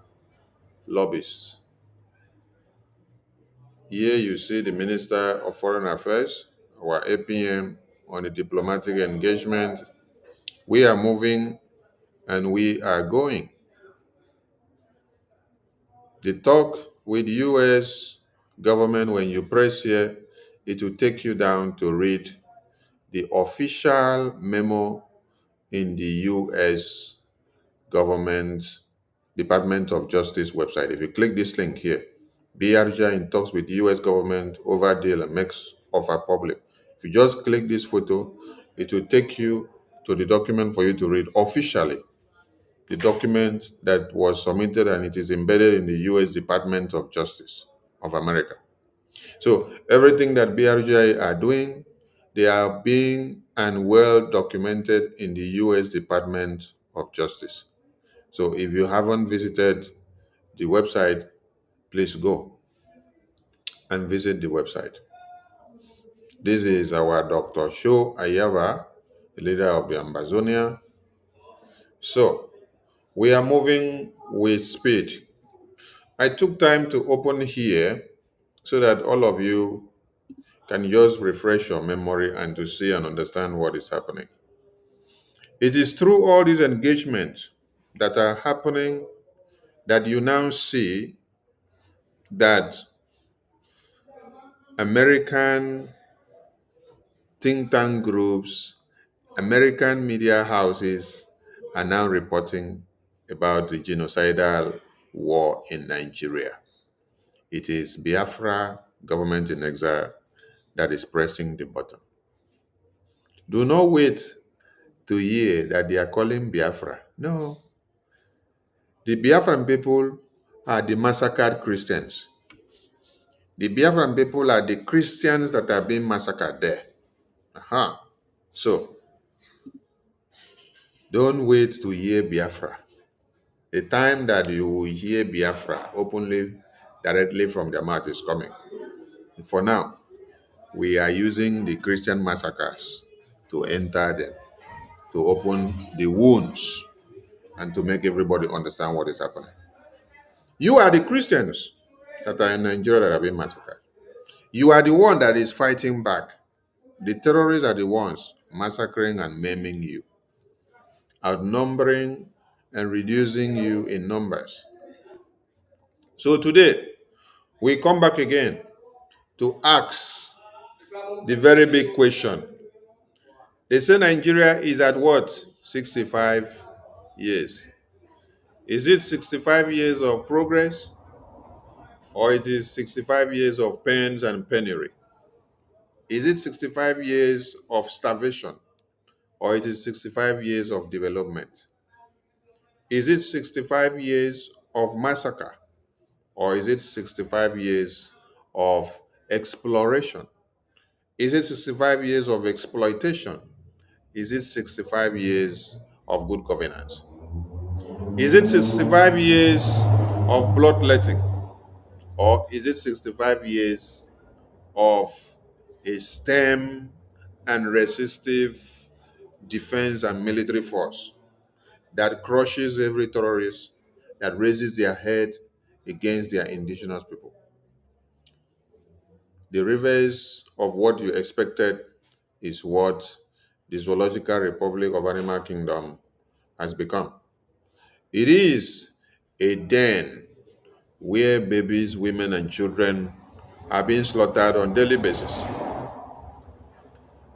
lobbyists. Here you see the Minister of Foreign Affairs, our APM on the diplomatic engagement. We are moving and we are going. The talk with US government, when you press here, it will take you down to read the official memo in the US government Department of Justice website. If you click this link here, BRGIE in talks with US government over deal and makes offer public. If you just click this photo, it will take you to the document for you to read officially. The document that was submitted and it is embedded in the US Department of Justice of America. So everything that BRGIE are doing, They are being and well documented in the US Department of Justice. So if you haven't visited the website, please go and visit the website. This is our Dr. Sho Ayara, the leader of the Ambazonia. So we are moving with speed. I took time to open here so that all of you can just refresh your memory and to see and understand what is happening. It is through all these engagements that are happening that you now see that American think tank groups, American media houses are now reporting about the genocidal war in Nigeria. It is Biafra government in exile that is pressing the button. Do not wait to hear that they are calling Biafra. No. The Biafran people are the massacred Christians. The Biafran people are the Christians that are being massacred there. So, don't wait to hear Biafra. The time that you will hear Biafra openly, directly from their mouth is coming. For now, we are using the Christian massacres to enter them, to open the wounds, and to make everybody understand what is happening. You are the Christians that are in Nigeria that are being massacred. You are the one that is fighting back. The terrorists are the ones massacring and maiming you, outnumbering and reducing you in numbers. So today, we come back again to ask the very big question. They say Nigeria is at what? 65 years. Is it 65 years of progress, or it is 65 years of pains and penury? Is it 65 years of starvation, or it is 65 years of development? Is it 65 years of massacre, or is it 65 years of exploration? Is it 65 years of exploitation? Is it 65 years of good governance? Is it 65 years of bloodletting? Or is it 65 years of a STEM and resistive defense and military force that crushes every terrorist that raises their head against their indigenous people? The reverse of what you expected is what the Zoological Republic of Animal Kingdom has become. It is a den where babies, women, and children are being slaughtered on a daily basis.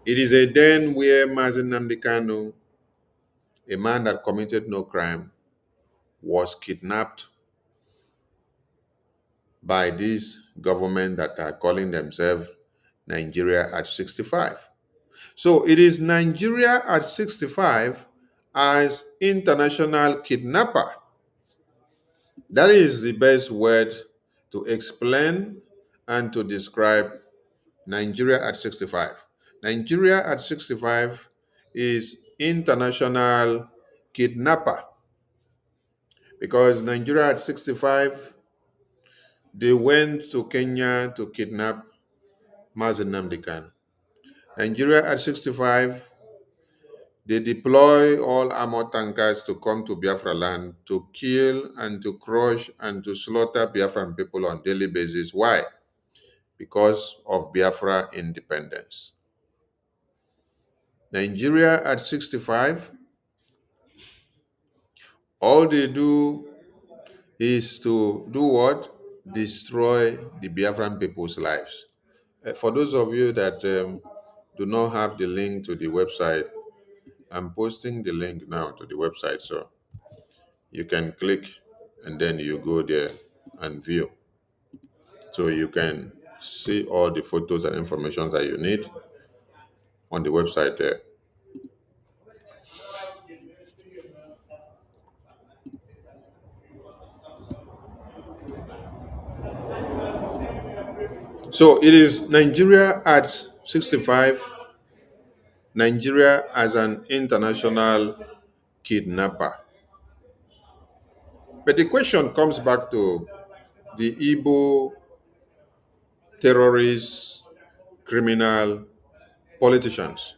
It is a den where Nnamdi Kanu, a man that committed no crime, was kidnapped by this government that are calling themselves Nigeria at 65. So it is Nigeria at 65 as international kidnapper. That is the best word to explain and to describe Nigeria at 65. Nigeria at 65 is international kidnapper, because Nigeria at 65, they went to Kenya to kidnap Nnamdi Kanu. Nigeria at 65, they deploy all armored tankers to come to Biafra land to kill and to crush and to slaughter Biafran people on a daily basis. Why? Because of Biafra independence. Nigeria at 65, all they do is to do what? Destroy the Biafran people's lives. For those of you that do not have the link to the website, I'm posting the link now to the website, so you can click and then you go there and view. So you can see all the photos and information that you need on the website there. So it is Nigeria at 65 Nigeria as an international kidnapper. But the question comes back to the Igbo terrorists, criminal politicians.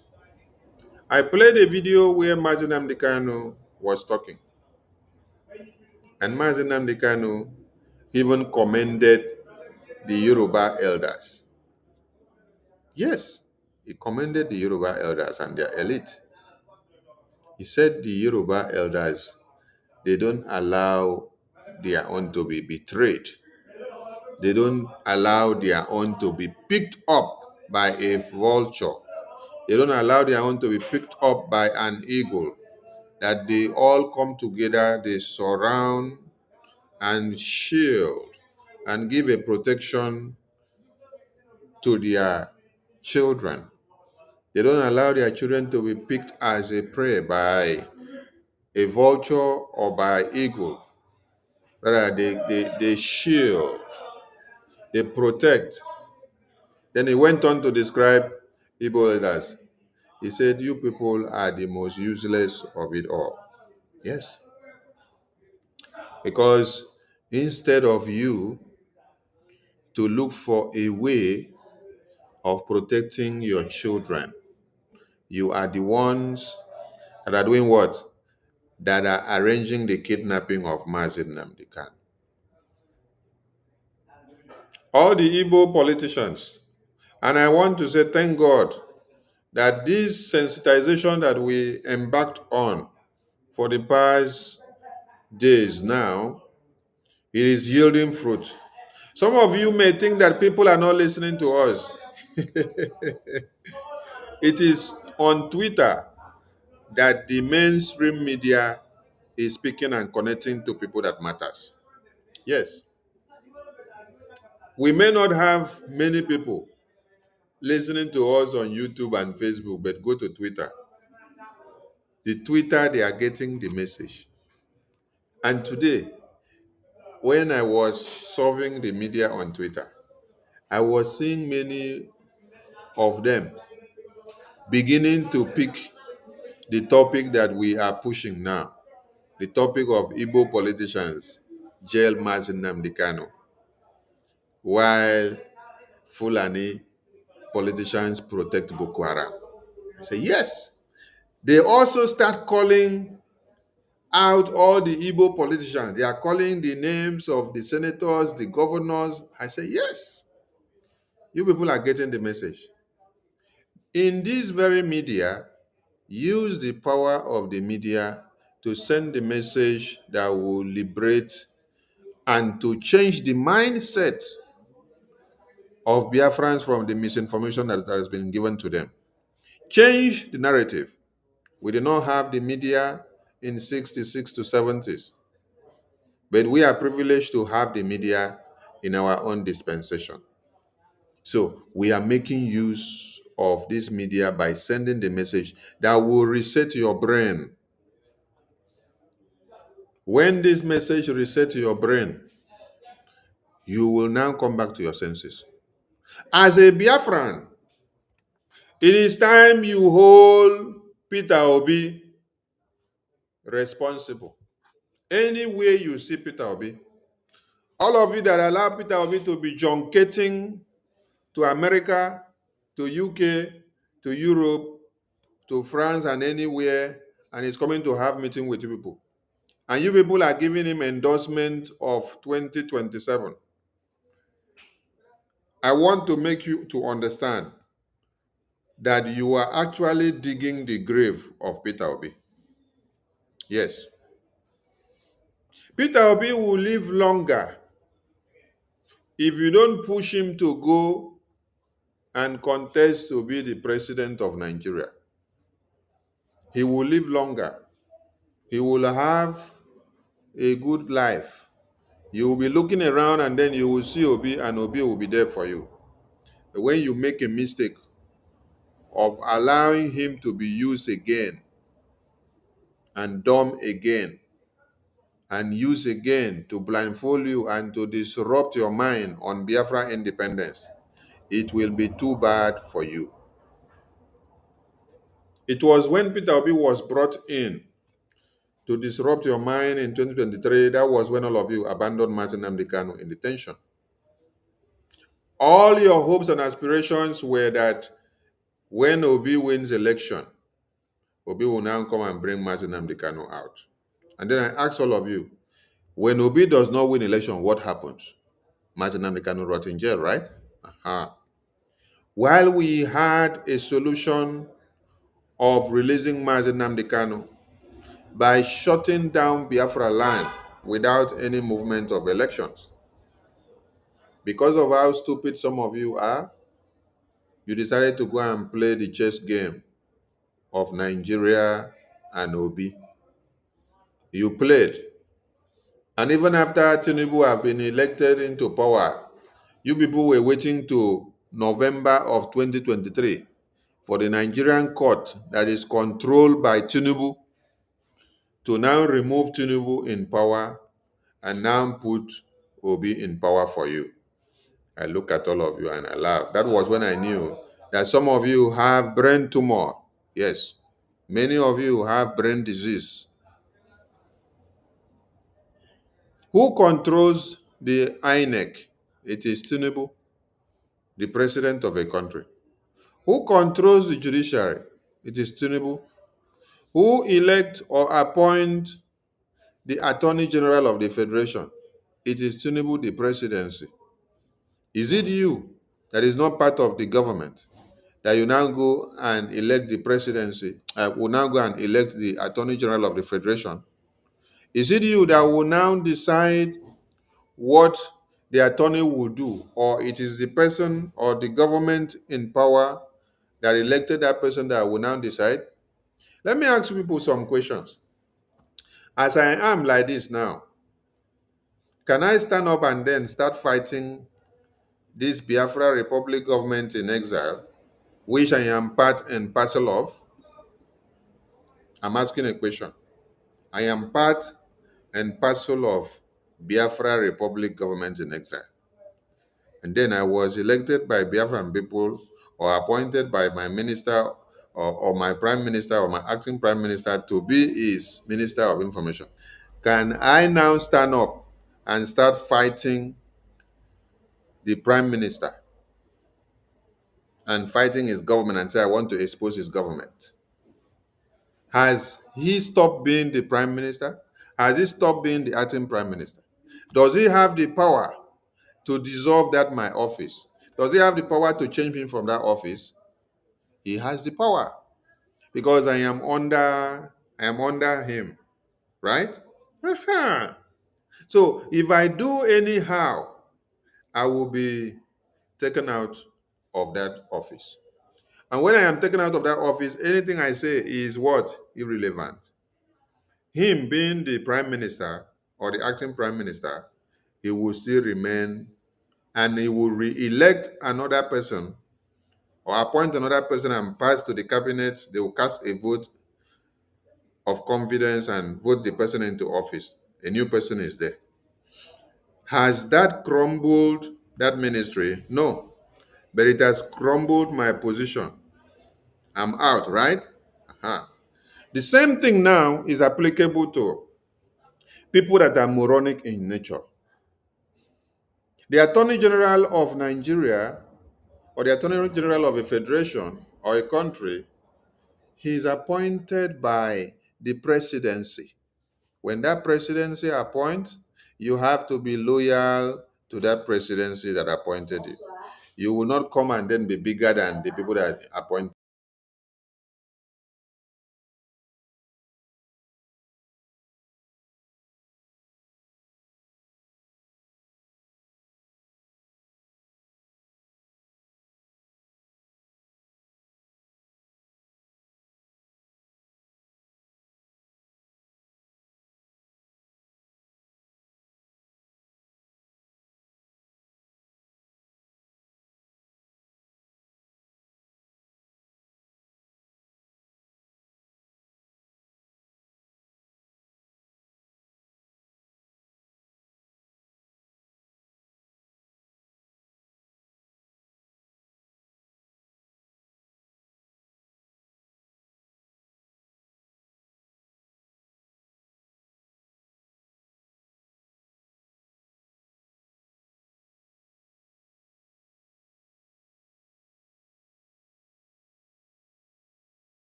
I played a video where Nnamdi Kanu was talking. And Nnamdi Kanu even commended the Yoruba elders. Yes, he commended the Yoruba elders and their elite. He said the Yoruba elders, they don't allow their own to be betrayed. They don't allow their own to be picked up by a vulture. They don't allow their own to be picked up by an eagle. That they all come together, they surround and shield and give a protection to their children. They don't allow their children to be picked as a prey by a vulture or by eagle. Rather, they shield, they protect. Then he went on to describe Igbo elders. He said, you people are the most useless of it all. Yes. Because instead of you to look for a way of protecting your children, you are the ones that are doing what? That are arranging the kidnapping of Nnamdi Kanu. All the Igbo politicians, and I want to say thank God that this sensitization that we embarked on for the past days now, it is yielding fruit. Some of you may think that people are not listening to us. It is on Twitter that the mainstream media is speaking and connecting to people that matters. Yes. We may not have many people listening to us on YouTube and Facebook, but go to Twitter. The Twitter, they are getting the message. And today, when I was solving the media on Twitter, I was seeing many of them beginning to pick the topic that we are pushing now, the topic of Igbo politicians jail Nnamdi Kanu, while Fulani politicians protect Boko Haram. I say, yes. They also start calling out all the Igbo politicians. They are calling the names of the senators, the governors. I say, yes. You people are getting the message. In this very media, use the power of the media to send the message that will liberate and to change the mindset of Biafrans from the misinformation that has been given to them. Change the narrative. We did not have the media in 66 to 70s, but we are privileged to have the media in our own dispensation. So we are making use of this media by sending the message that will reset your brain. When this message resets your brain, you will now come back to your senses. As a Biafran, it is time you hold Peter Obi responsible. Anywhere you see Peter Obi, all of you that allow Peter Obi to be junketing to America, to UK, to Europe, to France and anywhere, and he's coming to have meeting with you people. And you people are giving him endorsement of 2027. I want to make you to understand that you are actually digging the grave of Peter Obi. Yes. Peter Obi will live longer if you don't push him to go and contest to be the president of Nigeria. He will live longer. He will have a good life. You will be looking around and then you will see Obi and Obi will be there for you. But when you make a mistake of allowing him to be used again and dumb again and used again to blindfold you and to disrupt your mind on Biafra independence, it will be too bad for you. It was when Peter Obi was brought in to disrupt your mind in 2023, that was when all of you abandoned Martin Nnamdi Kanu in detention. All your hopes and aspirations were that when Obi wins election, Obi will now come and bring Martin Nnamdi Kanu out. And then I ask all of you, when Obi does not win election, what happens? Martin Nnamdi Kanu rot in jail, right? While we had a solution of releasing Martin Nnamdi Kanu by shutting down Biafra land without any movement of elections. Because of how stupid some of you are, you decided to go and play the chess game of Nigeria and Obi. You played. And even after Tinubu have been elected into power, you people were waiting to November of 2023 for the Nigerian court that is controlled by Tinubu to now remove Tinubu in power and now put Obi in power for you. I look at all of you and I laugh. That was when I knew that some of you have brain tumor. Yes, many of you have brain disease. Who controls the INEC? It is Tinubu, the president of a country. Who controls the judiciary? It is Tinubu. Who elect or appoint the Attorney General of the Federation? It is Tinubu, the presidency. Is it you that is not part of the government that you now go and elect the presidency, will now go and elect the Attorney General of the Federation? Is it you that will now decide what the attorney will do, or it is the person or the government in power that elected that person that will now decide? Let me ask people some questions. As I am like this now, can I stand up and then start fighting this Biafra Republic government in exile, which I am part and parcel of? I'm asking a question. I am part and parcel of Biafra Republic government in exile. And then I was elected by Biafran people or appointed by my minister or my prime minister or my acting prime minister to be his minister of information. Can I now stand up and start fighting the prime minister and fighting his government and say I want to expose his government? Has he stopped being the prime minister? Has he stopped being the acting prime minister? Does he have the power to dissolve that my office? Does he have the power to change me from that office? He has the power because I am under him, right? Uh-huh. So if I do anyhow, I will be taken out of that office. And when I am taken out of that office, anything I say is what? Irrelevant. Him being the prime minister or the acting prime minister, he will still remain and he will re-elect another person or appoint another person and pass to the cabinet. They will cast a vote of confidence and vote the person into office. A new person is there. Has that crumbled that ministry? No. But it has crumbled my position. I'm out, right? Uh-huh. The same thing now is applicable to people that are moronic in nature. The Attorney General of Nigeria or the Attorney General of a federation or a country, he is appointed by the presidency. When that presidency appoints, you have to be loyal to that presidency that appointed you. You will not come and then be bigger than the people that appointed.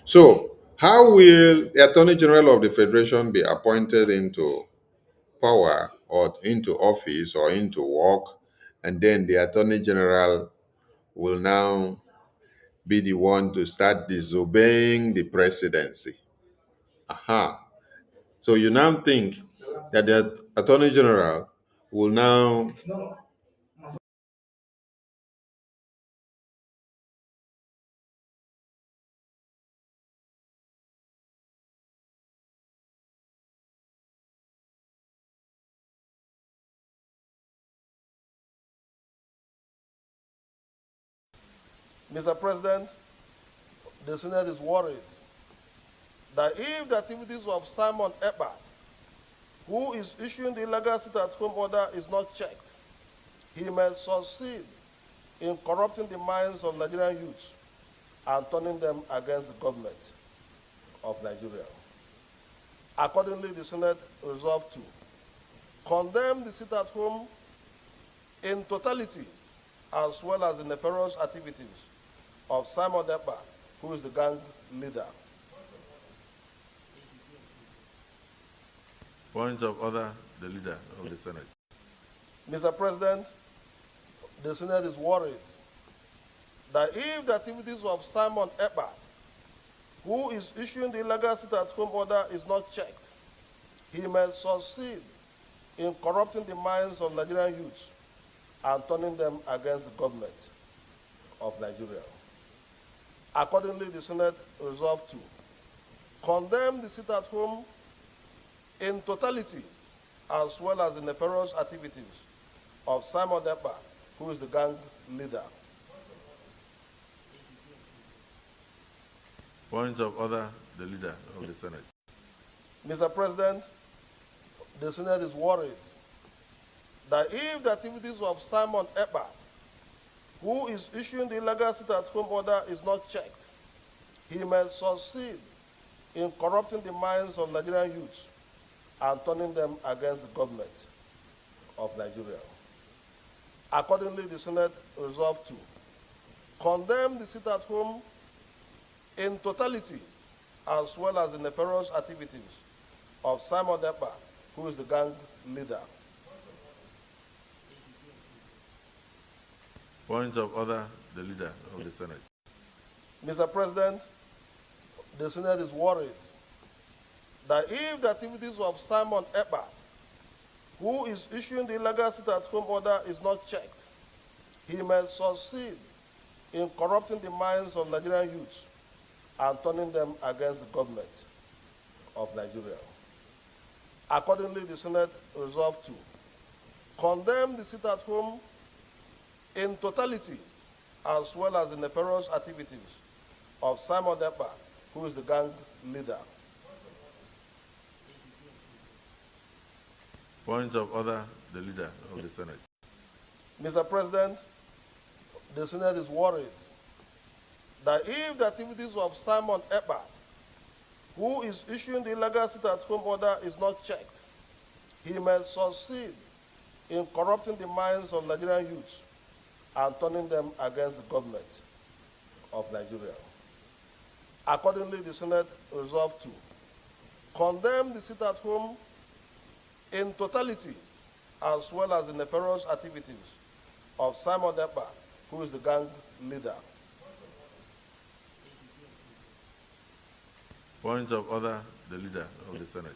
So, how will the Attorney General of the Federation be appointed into power or into office or into work, and then the Attorney General will now be the one to start disobeying the presidency? Aha. So you now think that the Attorney General will now Mr. President, the Senate is worried that if the activities of Simon Ekpa, who is issuing the illegal sit-at-home order, is not checked, he may succeed in corrupting the minds of Nigerian youths and turning them against the government of Nigeria. Accordingly, the Senate resolved to condemn the sit-at-home in totality, as well as the nefarious activities of Simon Ekpa, who is the gang leader. Point of order, the leader of the Senate. Mr. President, the Senate is worried that if the activities of Simon Ekpa, who is issuing the illegal sit-at-home order, is not checked, he may succeed in corrupting the minds of Nigerian youths and turning them against the government of Nigeria. Accordingly, the Senate resolved to condemn the sit-at-home in totality, as well as the nefarious activities of Simon Ekpa, who is the gang leader. Point of order, the leader of the Senate. Mr. President, the Senate is worried that if the activities of Simon Ekpa, who is issuing the illegal sit-at-home order, is not checked, he may succeed in corrupting the minds of Nigerian youths and turning them against the government of Nigeria. Accordingly, the Senate resolved to condemn the sit-at-home in totality, as well as the nefarious activities of Simon Ekpa, who is the gang leader. Point of order, the leader of the Senate. Mr. President, the Senate is worried that if the activities of Simon Ekpa, who is issuing the illegal sit-at-home order, is not checked, he may succeed in corrupting the minds of Nigerian youths and turning them against the government of Nigeria. Accordingly, the Senate resolved to condemn the sit-at-home in totality, as well as the nefarious activities of Simon Ekpa, who is the gang leader. Point of order, the leader of the Senate. Mr. President, the Senate is worried that if the activities of Simon Ekpa, who is issuing the illegal sit-at-home order, is not checked, he may succeed in corrupting the minds of Nigerian youths and turning them against the government of Nigeria. Accordingly, the Senate resolved to condemn the sit-at-home in totality, as well as the nefarious activities of Simon Ekpa, who is the gang leader. Point of order, the leader of the Senate.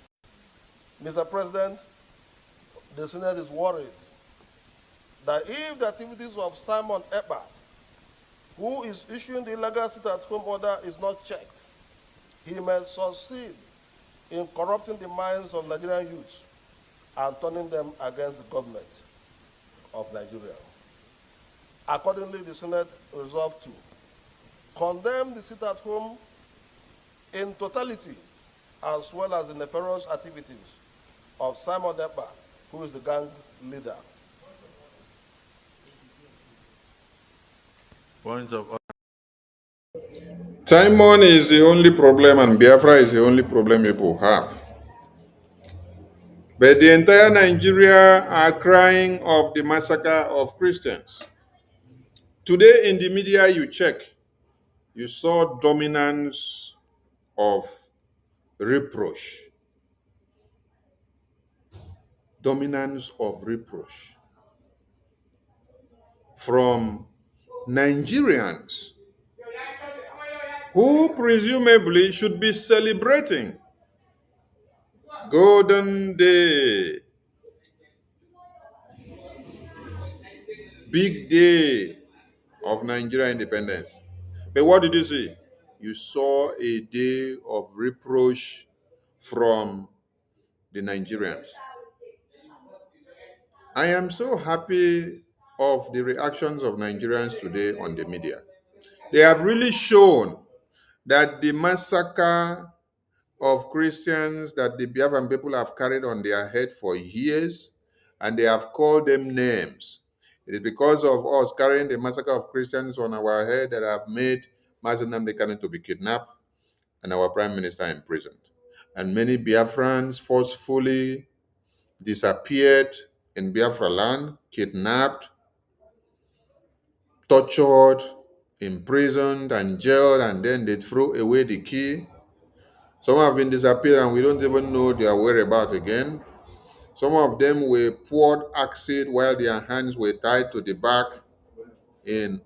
Mr. President, the Senate is worried that if the activities of Simon Ekpa, who is issuing the illegal sit-at-home order, is not checked, he may succeed in corrupting the minds of Nigerian youths and turning them against the government of Nigeria. Accordingly, the Senate resolved to condemn the sit-at-home in totality, as well as the nefarious activities of Simon Ekpa, who is the gang leader. Point of order. Simon is the only problem and Biafra is the only problem people have. But the entire Nigeria are crying of the massacre of Christians. Today in the media you check, you saw dominance of reproach. Dominance of reproach from Nigerians who presumably should be celebrating Golden Day, big day of Nigeria independence. But what did you see? You saw a day of reproach from the Nigerians. I am so happy of the reactions of Nigerians today on the media. They have really shown that the massacre of Christians that the Biafran people have carried on their head for years, and they have called them names. It is because of us carrying the massacre of Christians on our head that have made Mazi Nnamdi Kanu to be kidnapped and our prime minister imprisoned. And many Biafrans forcefully disappeared in Biafra land, kidnapped, tortured, imprisoned, and jailed, and then they threw away the key. Some have been disappeared and we don't even know their whereabouts again. Some of them were poured acid while their hands were tied to the back in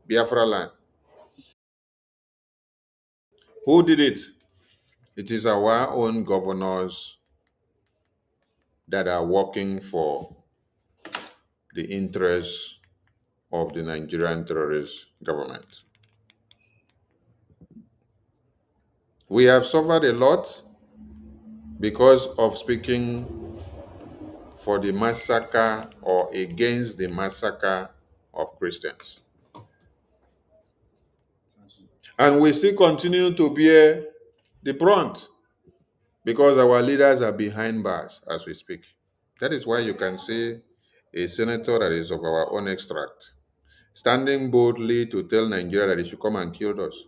Biafra land. Who did it? It is our own governors that are working for the interests of the Nigerian terrorist government. We have suffered a lot because of speaking for the massacre or against the massacre of Christians. And we still continue to bear the brunt because our leaders are behind bars as we speak. That is why you can see a senator that is of our own extract standing boldly to tell Nigeria that he should come and kill us.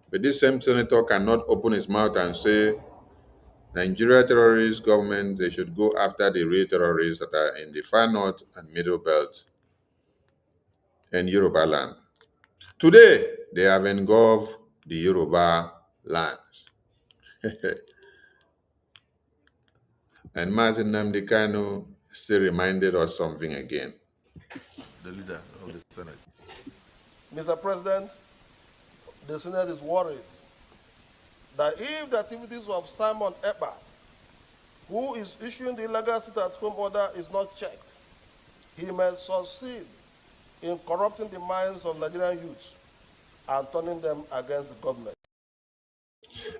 But this same senator cannot open his mouth and say, Nigeria terrorist government, they should go after the real terrorists that are in the far north and middle belt and Yoruba land. Today, they have engulfed the Yoruba lands. And Mazi Nnamdi Kanu still reminded us something again. The leader of the Senate. Mr. President, the Senate is worried that if the activities of Simon Ekpa, who is issuing the illegal sit-at-home order, is not checked, he may succeed in corrupting the minds of Nigerian youths and turning them against the government.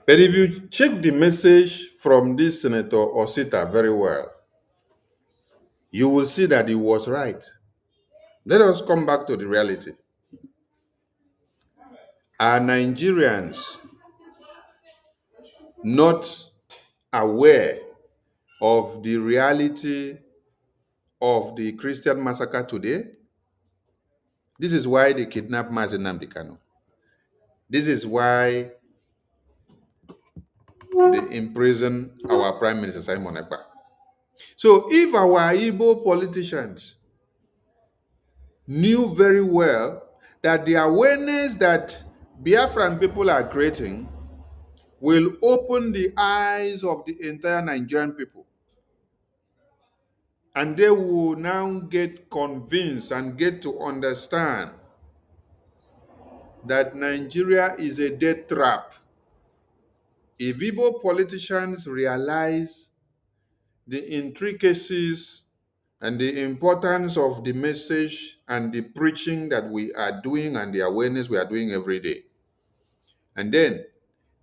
But if you check the message from this Senator Osita very well, you will see that he was right. Let us come back to the reality. Are Nigerians not aware of the reality of the Christian massacre today? This is why they kidnapped Mazi Nnamdi Kanu. This is why they imprison our Prime Minister Simon Ekpa. So if our Igbo politicians knew very well that the awareness that Biafran people are creating will open the eyes of the entire Nigerian people, and they will now get convinced and get to understand that Nigeria is a death trap. If Igbo politicians realize the intricacies and the importance of the message and the preaching that we are doing and the awareness we are doing every day, and then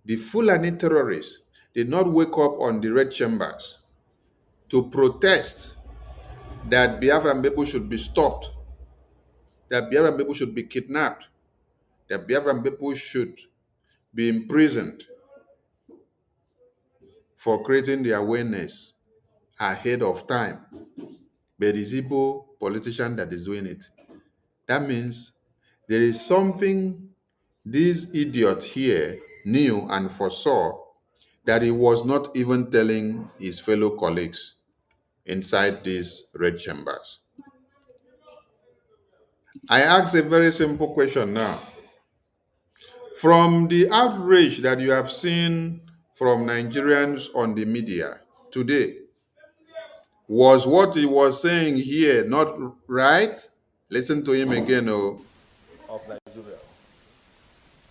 the Fulani terrorists did not wake up on the red chambers to protest that Biafran people should be stopped, that Biafran people should be kidnapped, that Biafran people should be imprisoned for creating the awareness ahead of time. But it's Igbo politician that is doing it. That means there is something this idiot here knew and foresaw that he was not even telling his fellow colleagues inside these red chambers. I ask a very simple question now. From the outrage that you have seen from Nigerians on the media today, was what he was saying here not right? Listen to him again, oh. Of Nigeria.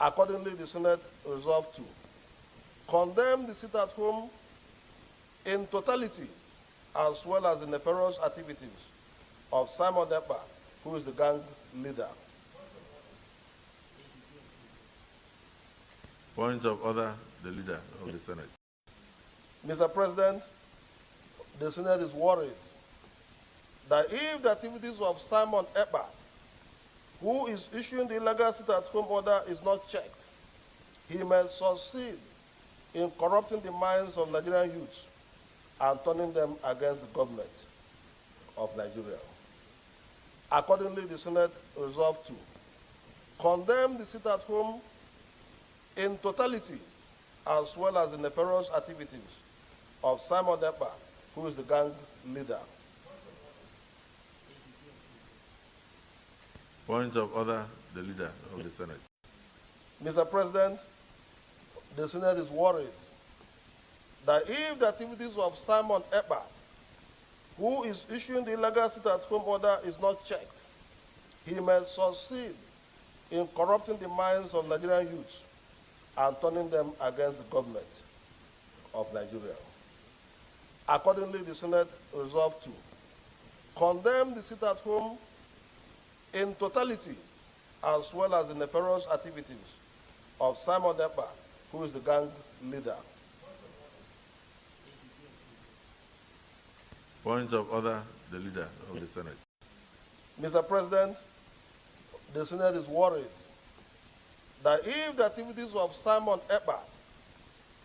Accordingly, the Senate resolved to condemn the sit-at-home in totality, as well as the nefarious activities of Simon Ekpa, who is the gang leader. Point of order, the leader of the Senate. Mr. President, the Senate is worried that if the activities of Simon Ekpa, who is issuing the illegal sit-at-home order, is not checked, he may succeed in corrupting the minds of Nigerian youths and turning them against the government of Nigeria. Accordingly, the Senate resolved to condemn the sit-at-home in totality, as well as the nefarious activities of Simon Ekpa, who is the gang leader. Point of order, the leader of the Senate. Mr. President, the Senate is worried that if the activities of Simon Ekpa, who is issuing the illegal sit-at-home order, is not checked, he may succeed in corrupting the minds of Nigerian youths and turning them against the government of Nigeria. Accordingly, the Senate resolved to condemn the sit-at-home in totality, as well as the nefarious activities of Simon Ekpa, who is the gang leader. Point of order, the leader of the Senate. Mr. President, the Senate is worried that if the activities of Simon Ekpa,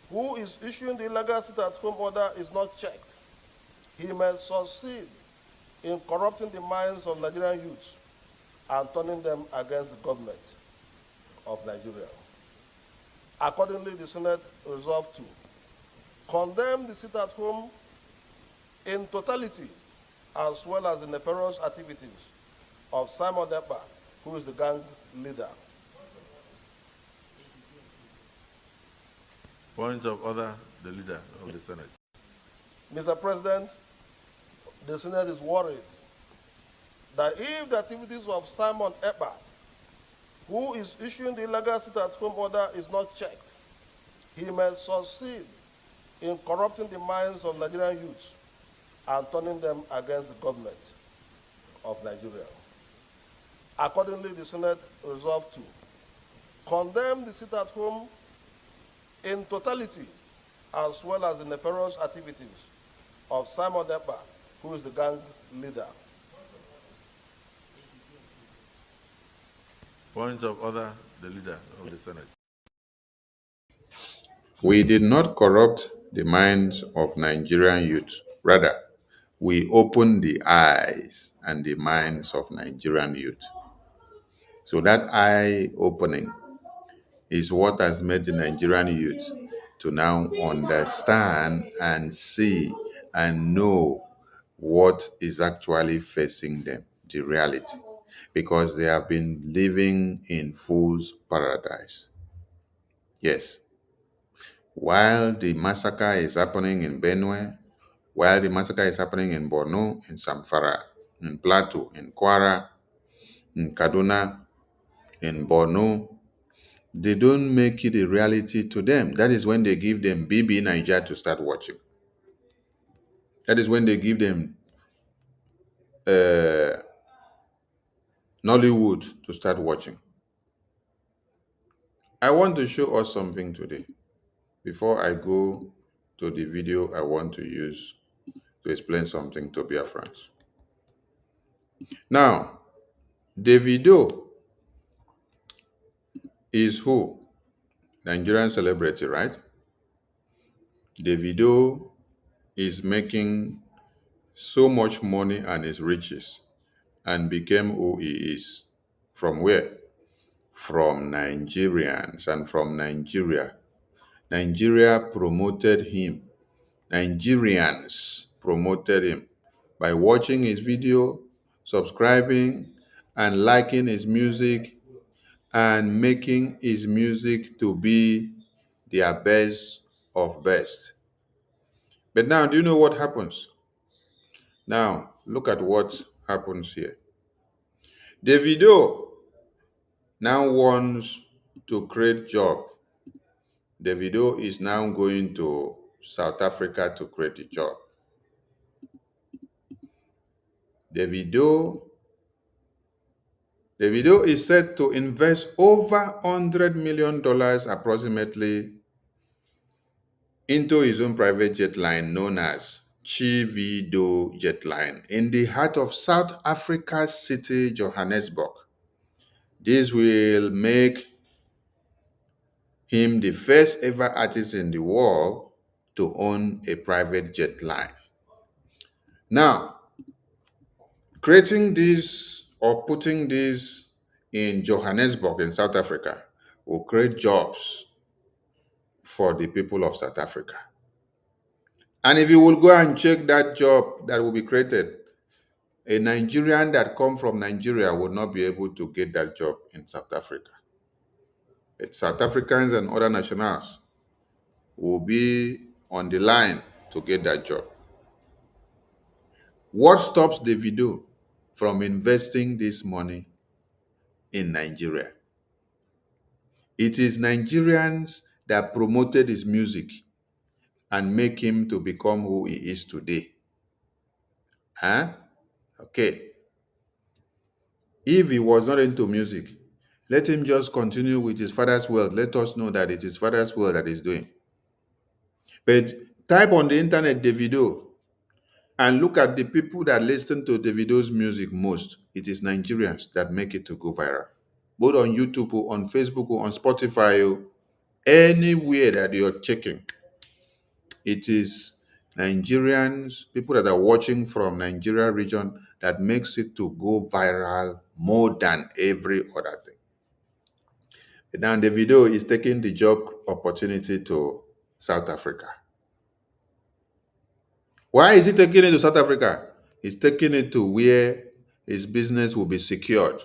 who is issuing the illegal sit-at-home order, is not checked, he may succeed in corrupting the minds of Nigerian youths and turning them against the government of Nigeria. Accordingly, the Senate resolved to condemn the sit-at-home in totality, as well as the nefarious activities of Simon Ekpa, who is the gang leader. Point of order, the leader of the Senate. Mr. President, the Senate is worried that if the activities of Simon Ekpa, who is issuing the illegal sit-at-home order, is not checked, he may succeed in corrupting the minds of Nigerian youths and turning them against the government of Nigeria. Accordingly, the Senate resolved to condemn the sit-at-home in totality, as well as the nefarious activities of Simon Ekpa, who is the gang leader. Point of order, the leader of the Senate. We did not corrupt the minds of Nigerian youth. Rather, we opened the eyes and the minds of Nigerian youth. So that eye opening is what has made the Nigerian youth to now understand and see and know what is actually facing them, the reality, because they have been living in fool's paradise. Yes. While the massacre is happening in Benue, while the massacre is happening in Borno, in Zamfara, in Plateau, in Kwara, in Kaduna, in Borno, they don't make it a reality to them. That is when they give them BB Niger to start watching. That is when they give them Nollywood to start watching. I want to show us something today. Before I go to the video I want to use to explain something to Biafrans. Now, Davido is who? Nigerian celebrity, right? Davido is making so much money and is riches and became who he is. From where? From Nigerians and from Nigeria. Nigeria promoted him. Nigerians promoted him by watching his video, subscribing, and liking his music, and making his music to be their best of best. But now, do you know what happens? Now, look at what happens here. Davido now wants to create job. Davido is now going to South Africa to create a job. Davido is set to invest over $100 million approximately into his own private jet line known as Chivido Jet Line in the heart of South Africa's city, Johannesburg. This will make him the first ever artist in the world to own a private jet line. Now, creating this or putting this in Johannesburg in South Africa will create jobs for the people of South Africa. And if you will go and check that job that will be created, a Nigerian that come from Nigeria will not be able to get that job in South Africa. But South Africans and other nationals will be on the line to get that job. What stops Davido from investing this money in Nigeria? It is Nigerians that promoted his music and make him to become who he is today. Huh? Okay. If he was not into music, let him just continue with his father's wealth. Let us know that it is father's wealth that he's doing. But type on the internet Davido and look at the people that listen to Davido's music most. It is Nigerians that make it to go viral. Both on YouTube or on Facebook or on Spotify or anywhere that you're checking. It is Nigerians, people that are watching from Nigeria region that makes it to go viral more than every other thing. Now Davido is taking the job opportunity to South Africa. Why is he taking it to South Africa? He's taking it to where his business will be secured.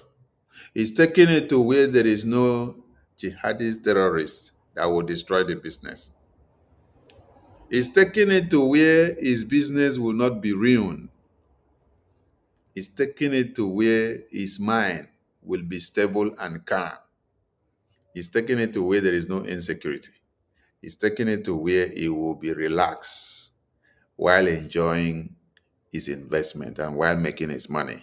He's taking it to where there is no jihadist terrorist that will destroy the business. He's taking it to where his business will not be ruined. He's taking it to where his mind will be stable and calm. He's taking it to where there is no insecurity. He's taking it to where he will be relaxed while enjoying his investment and while making his money.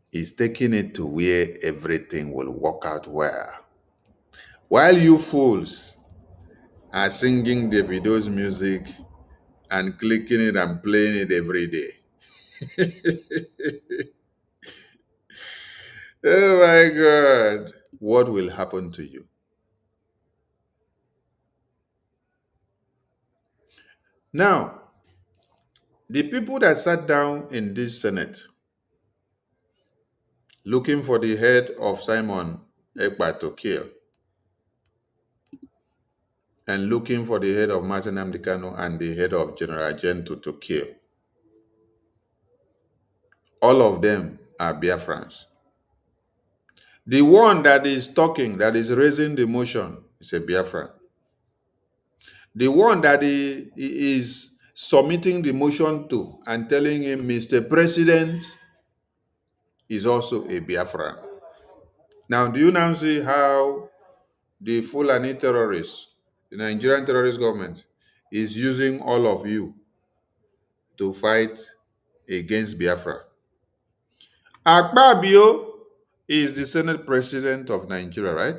He's taking it to where everything will work out well. While you fools are singing Davido's music and clicking it and playing it every day. Oh my God. What will happen to you? Now, the people that sat down in this Senate looking for the head of Simon Ekpa to kill and looking for the head of Nnamdi Kanu and the head of General Gento to kill, all of them are Biafrans. The one that is talking, that is raising the motion, is a Biafran. The one that he is submitting the motion to and telling him, Mr. President, is also a Biafran. Now, do you now see how the Fulani terrorists, the Nigerian terrorist government, is using all of you to fight against Biafra? Akpabio is the Senate President of Nigeria, right?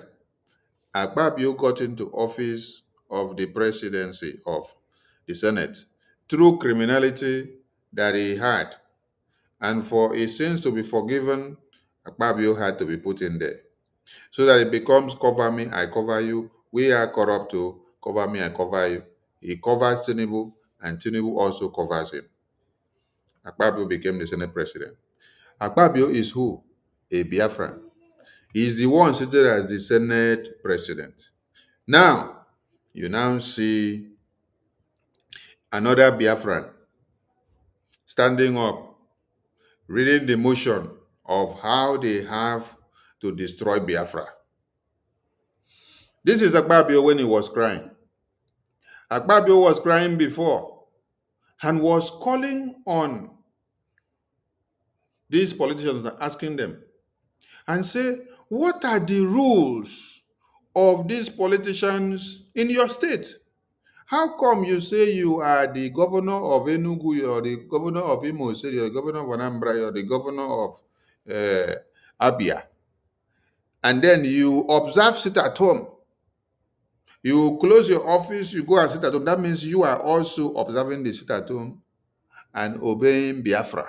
Akpabio got into office of the presidency of the Senate through criminality that he had. And for his sins to be forgiven, Akpabio had to be put in there. So that it becomes cover me, I cover you. We are corrupt too. Cover me, I cover you. He covers Tinubu, and Tinubu also covers him. Akpabio became the Senate President. Akpabio is who? A Biafran. He is the one seated as the Senate President. Now, you now see another Biafran standing up, reading the motion of how they have to destroy Biafra. This is Akpabio when he was crying. Akpabio was crying before and was calling on these politicians and asking them and say, what are the rules of these politicians in your state? How come you say you are the governor of Enugu, or the governor of Imo State, or the governor of Anambra, or the governor of Abia, and then you observe sit at home? You close your office, you go and sit at home. That means you are also observing the sit at home and obeying Biafra.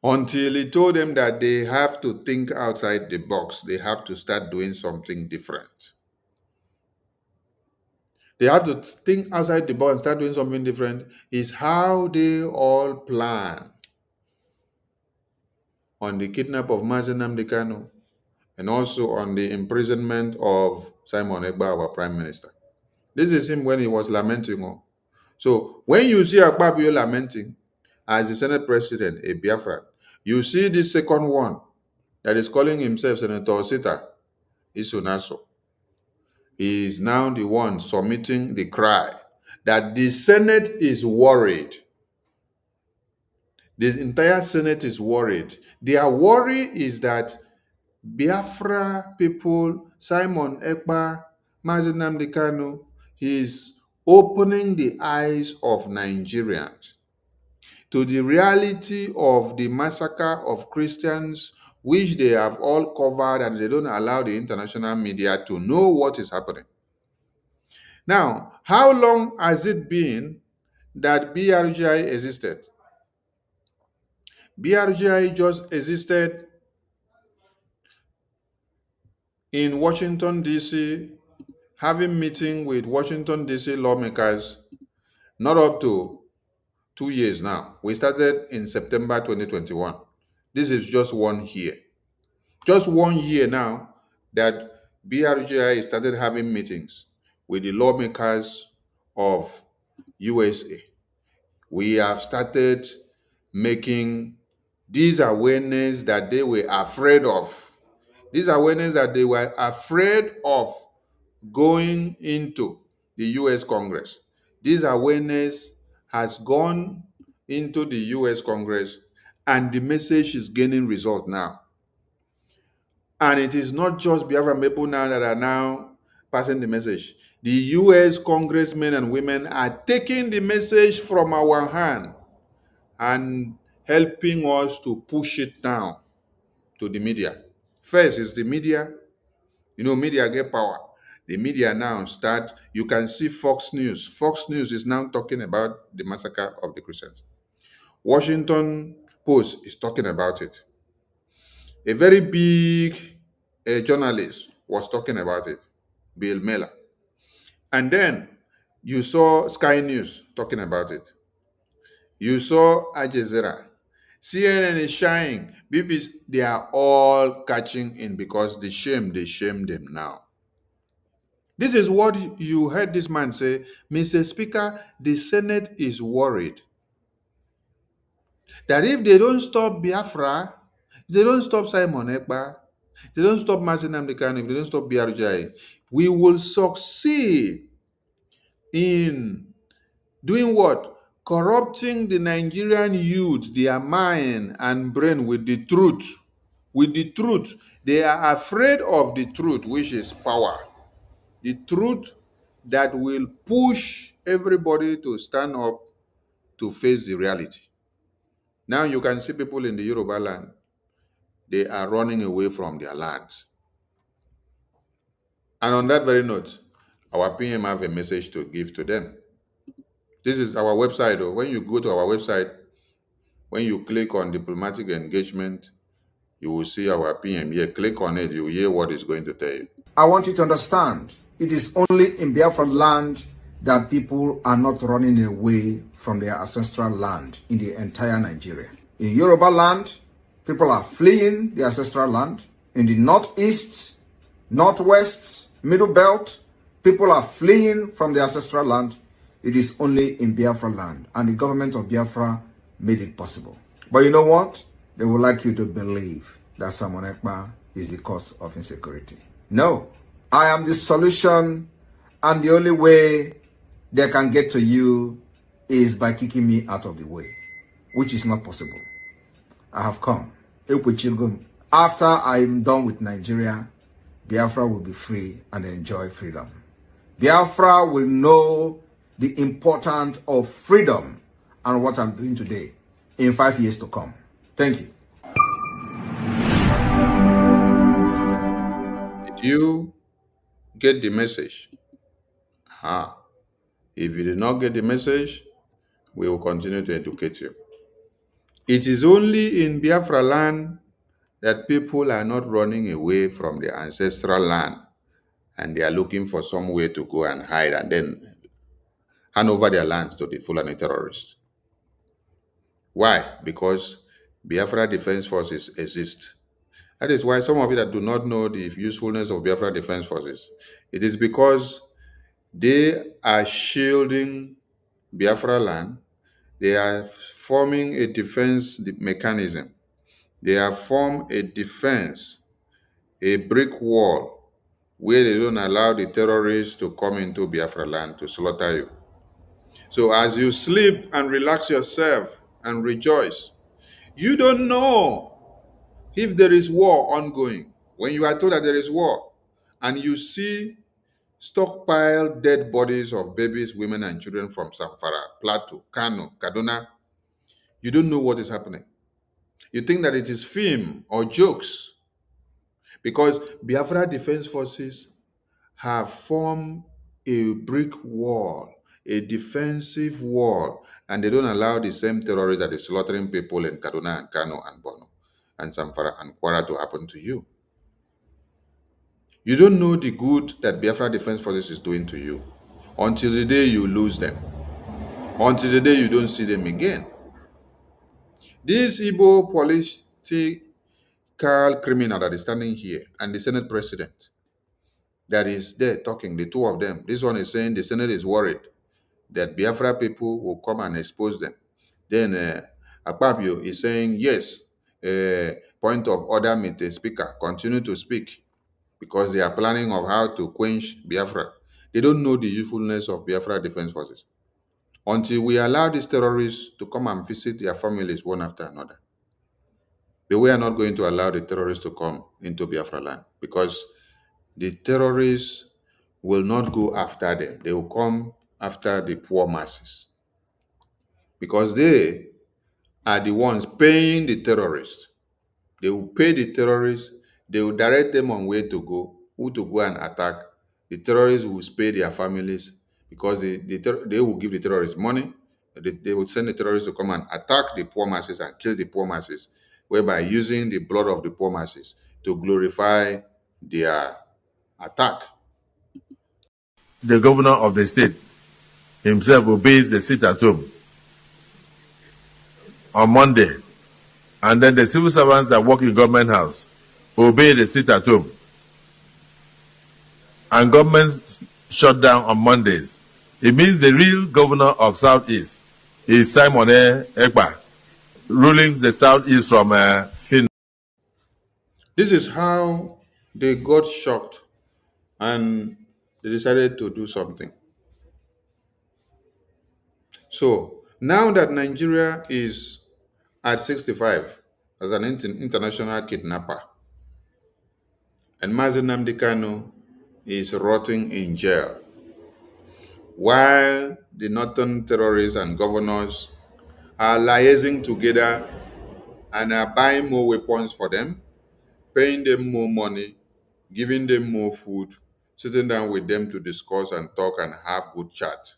Until he told them that they have to think outside the box. They have to start doing something different. They have to think outside the box and start doing something different. Is how they all plan on the kidnap of Nnamdi Kanu and also on the imprisonment of Simon Ekpa, our prime minister. This is him when he was lamenting. So when you see Akpabio lamenting as the Senate president, a Biafra, you see this second one that is calling himself Senator Osita Isunaso. He is now the one submitting the cry that the Senate is worried. The entire Senate is worried. Their worry is that Biafra people, Simon Ekpa, Nnamdi Kanu, is opening the eyes of Nigerians to the reality of the massacre of Christians, which they have all covered, and they don't allow the international media to know what is happening. Now, how long has it been that BRGIE existed? BRGIE just existed in Washington, D.C., having meeting with Washington, D.C. lawmakers, not up to 2 years now. We started in September 2021. This is just 1 year. Just 1 year now that BRGIE started having meetings with the lawmakers of USA. We have started making these awareness that they were afraid of. These awareness that they were afraid of going into the US Congress. This awareness has gone into the US Congress, and the message is gaining result now. And it is not just Biafran people now that are now passing the message. The US congressmen and women are taking the message from our hand and helping us to push it down to the media. First is the media. You know, media get power. The media now start, you can see Fox News. Fox News is now talking about the massacre of the Christians. Washington Post is talking about it. A very big journalist was talking about it, Bill Miller. And then you saw Sky News talking about it. You saw Al Jazeera. CNN is shining. BBC, they are all catching in because they shame them now. This is what you heard this man say. Mr. Speaker, the Senate is worried that if they don't stop Biafra, they don't stop Simon Ekpa, they don't stop Nnamdi Kanu, if they don't stop BRGIE, we will succeed in doing what? Corrupting the Nigerian youth, their mind and brain with the truth. With the truth. They are afraid of the truth, which is power. The truth that will push everybody to stand up to face the reality. Now you can see people in the Yoruba land, they are running away from their lands. And on that very note, our PM have a message to give to them. This is our website. When you go to our website, when you click on diplomatic engagement, you will see our PM here. Click on it, you will hear what it's going to tell you. I want you to understand, it is only in Biafran land that people are not running away from their ancestral land in the entire Nigeria. In Yoruba land, people are fleeing the ancestral land. In the northeast, northwest, middle belt, people are fleeing from the ancestral land. It is only in Biafra land, and the government of Biafra made it possible. But you know what? They would like you to believe that Simon Ekpa is the cause of insecurity. No, I am the solution, and the only way they can get to you is by kicking me out of the way, which is not possible. I have come. After I'm done with Nigeria, Biafra will be free and enjoy freedom. Biafra will know the importance of freedom and what I'm doing today in 5 years to come. Thank you. Did you get the message? If you did not get the message, we will continue to educate you. It is only in Biafra land that people are not running away from their ancestral land and they are looking for some way to go and hide and then hand over their lands to the Fulani terrorists. Why? Because Biafra Defense Forces exist. That is why some of you that do not know the usefulness of Biafra Defense Forces, it is because they are shielding Biafra land. They are forming a defense mechanism. They have formed a defense, a brick wall, where they don't allow the terrorists to come into Biafra land to slaughter you. So as you sleep and relax yourself and rejoice, you don't know if there is war ongoing. When you are told that there is war and you see stockpiled dead bodies of babies, women, and children from Zamfara, Plateau, Kano, Kaduna, you don't know what is happening. You think that it is film or jokes because Biafra Defense Forces have formed a brick wall, a defensive wall, and they don't allow the same terrorists that is slaughtering people in Kaduna and Kano and Borno and Zamfara and Kwara to happen to you. You don't know the good that Biafra Defense Forces is doing to you until the day you lose them, until the day you don't see them again. This Igbo political criminal that is standing here and the Senate president that is there talking, the two of them, this one is saying the Senate is worried that Biafra people will come and expose them. Then Akpabio is saying, yes, point of order, Mr. Speaker, continue to speak because they are planning of how to quench Biafra. They don't know the usefulness of Biafra Defense Forces until we allow these terrorists to come and visit their families one after another. But we are not going to allow the terrorists to come into Biafra land because the terrorists will not go after them. They will come after the poor masses because they are the ones paying the terrorists. They will pay the terrorists. They will direct them on where to go, who to go and attack. The terrorists will pay their families because they will give the terrorists money. They will send the terrorists to come and attack the poor masses and kill the poor masses, whereby using the blood of the poor masses to glorify their attack. The governor of the state himself obeys the sit at home on Monday. And then the civil servants that work in government house obey the sit at home. And government shut down on Mondays. It means the real governor of Southeast is Simon Ekpa, ruling the Southeast from Finland. This is how they got shocked and they decided to do something. So now that Nigeria is at 65 as an international kidnapper, and Nnamdi Kanu is rotting in jail, while the northern terrorists and governors are liaising together and are buying more weapons for them, paying them more money, giving them more food, sitting down with them to discuss and talk and have good chat.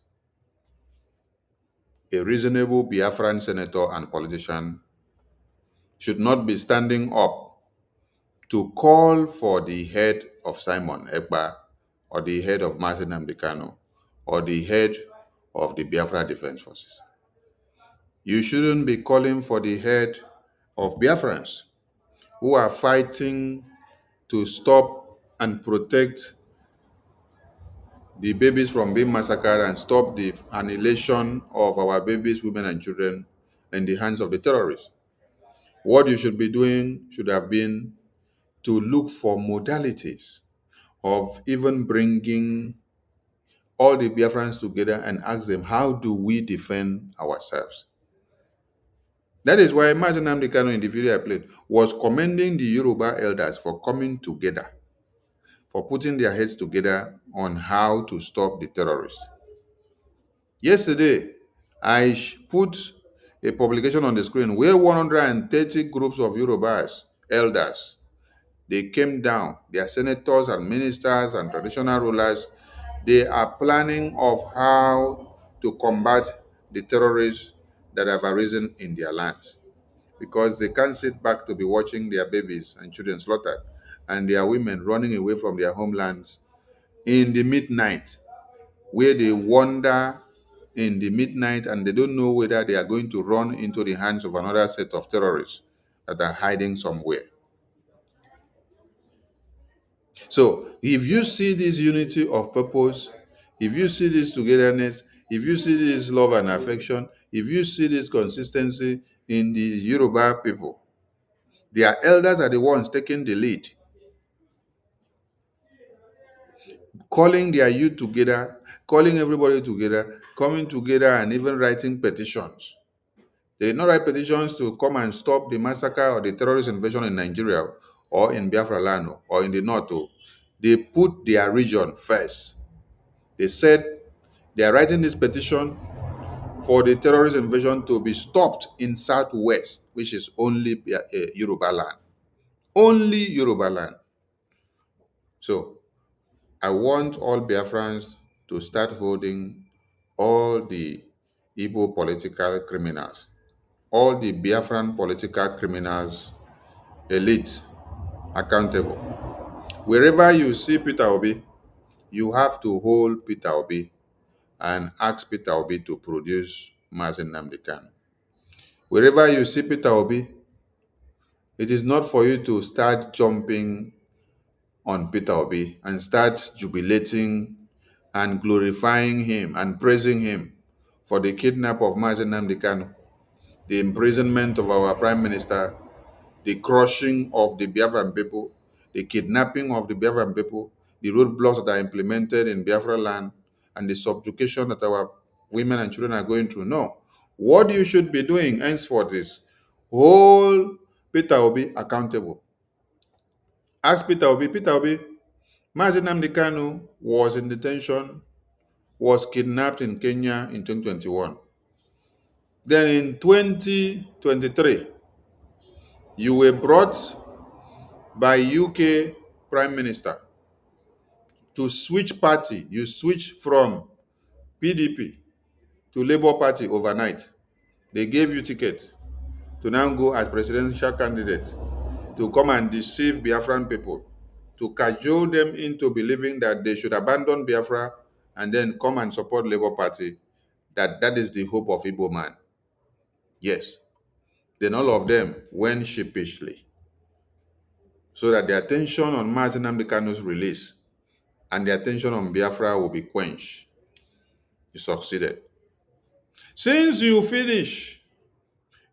A reasonable Biafran senator and politician should not be standing up to call for the head of Simon Ekpa or the head of Nnamdi Kanu or the head of the Biafra Defense Forces. You shouldn't be calling for the head of Biafrans who are fighting to stop and protect the babies from being massacred and stop the annihilation of our babies, women, and children in the hands of the terrorists. What you should be doing should have been to look for modalities of even bringing all the Biafrans together and ask them, how do we defend ourselves? That is why Mazi Nnamdi Kanu in the video I played was commending the Yoruba elders for coming together, for putting their heads together on how to stop the terrorists. Yesterday, I put a publication on the screen where 130 groups of Yorubas, elders, they came down, their senators and ministers and traditional rulers. They are planning of how to combat the terrorists that have arisen in their lands, because they can't sit back to be watching their babies and children slaughtered and their women running away from their homelands in the midnight, where they wander in the midnight and they don't know whether they are going to run into the hands of another set of terrorists that are hiding somewhere. So if you see this unity of purpose, if you see this togetherness, if you see this love and affection, if you see this consistency in the Yoruba people, their elders are the ones taking the lead, calling their youth together, calling everybody together, coming together and even writing petitions. They did not write petitions to come and stop the massacre or the terrorist invasion in Nigeria or in Biafra land or in the north. They put their region first. They said they are writing this petition for the terrorist invasion to be stopped in southwest, which is only Yoruba land. Only Yoruba land. So I want all Biafrans to start holding all the Igbo political criminals, all the Biafran political criminals, elite, accountable. Wherever you see Peter Obi, you have to hold Peter Obi and ask Peter Obi to produce Mazi Nnamdi Kanu. Wherever you see Peter Obi, it is not for you to start jumping on Peter Obi and start jubilating and glorifying him and praising him for the kidnap of Mazi Nnamdi Kanu, the imprisonment of our Prime Minister, the crushing of the Biafran people, the kidnapping of the Biafran people, the roadblocks that are implemented in Biafra land, and the subjugation that our women and children are going through. No. What you should be doing henceforth is hold Peter Obi accountable. Ask Peter Obi, Mazi Nnamdi Kanu was in detention, was kidnapped in Kenya in 2021. Then in 2023, you were brought by UK Prime Minister to switch party. You switch from PDP to Labour Party overnight. They gave you ticket to now go as presidential candidate to come and deceive Biafran people, to cajole them into believing that they should abandon Biafra and then come and support Labour Party, that is the hope of Igbo man. Yes. Then all of them went sheepishly, so that the attention on Mazi Nnamdi Kanu's release and the attention on Biafra will be quenched. You succeeded. Since you finish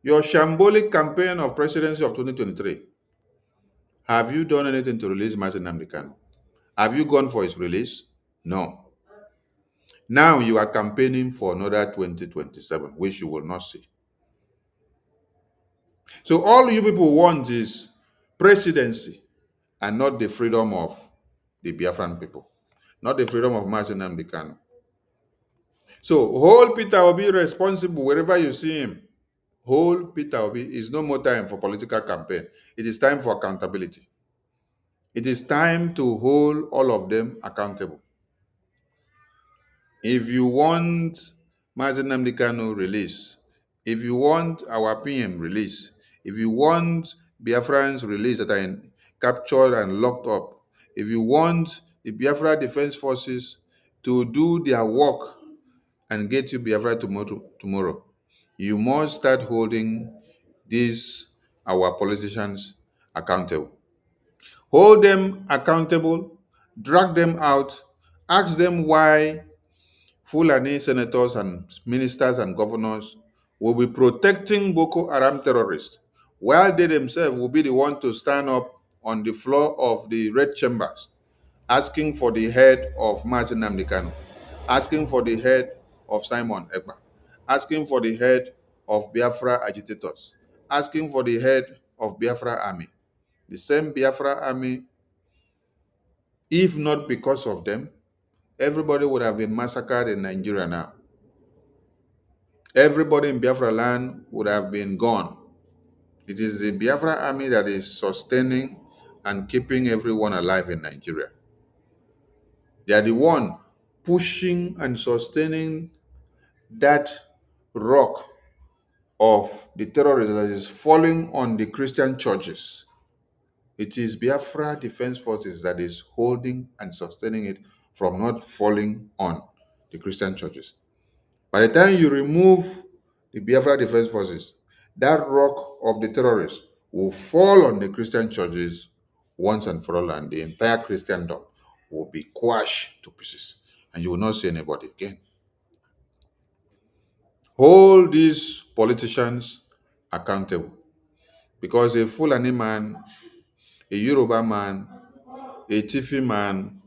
your shambolic campaign of presidency of 2023, have you done anything to release Mazi Nnamdi Kanu? Have you gone for his release? No. Now you are campaigning for another 2027, which you will not see. So all you people want is presidency and not the freedom of the Biafran people, not the freedom of Mazi Nnamdi Kanu. So hold Peter Obi responsible wherever you see him. Hold Peter Obi. Is no more time for political campaign. It is time for accountability. It is time to hold all of them accountable. If you want Mazi Nnamdi Kanu release, if you want our PM release, if you want Biafrans release that are captured and locked up, if you want the Biafra Defense Forces to do their work and get you Biafra tomorrow, you must start holding these, our politicians, accountable. Hold them accountable, drag them out, ask them why Fulani senators and ministers and governors will be protecting Boko Haram terrorists while they themselves will be the one to stand up on the floor of the red chambers, asking for the head of Nnamdi Kanu, asking for the head of Simon Ekpa, asking for the head of Biafra agitators, asking for the head of Biafra army. The same Biafra army, if not because of them, everybody would have been massacred in Nigeria now. Everybody in Biafra land would have been gone. It is the Biafra army that is sustaining and keeping everyone alive in Nigeria. They are the one pushing and sustaining that rock of the terrorism that is falling on the Christian churches. It is Biafra Defense Forces that is holding and sustaining it from not falling on the Christian churches. By the time you remove the Biafra Defense Forces, that rock of the terrorists will fall on the Christian churches once and for all, and the entire Christendom will be quashed to pieces, and you will not see anybody again. Hold these politicians accountable, because a Fulani man, a Yoruba man, a Tifi man,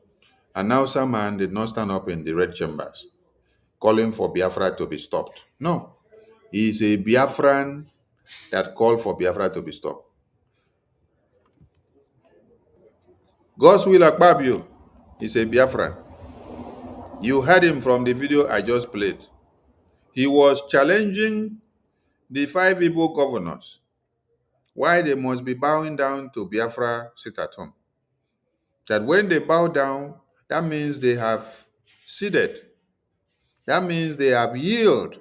an Hausa man did not stand up in the red chambers calling for Biafra to be stopped. No, he is a Biafran that called for Biafra to be stopped. Godswill Akpabio is a Biafran. You heard him from the video I just played. He was challenging the 5 Igbo governors why they must be bowing down to Biafra sit at home. That when they bow down, that means they have ceded. That means they have yielded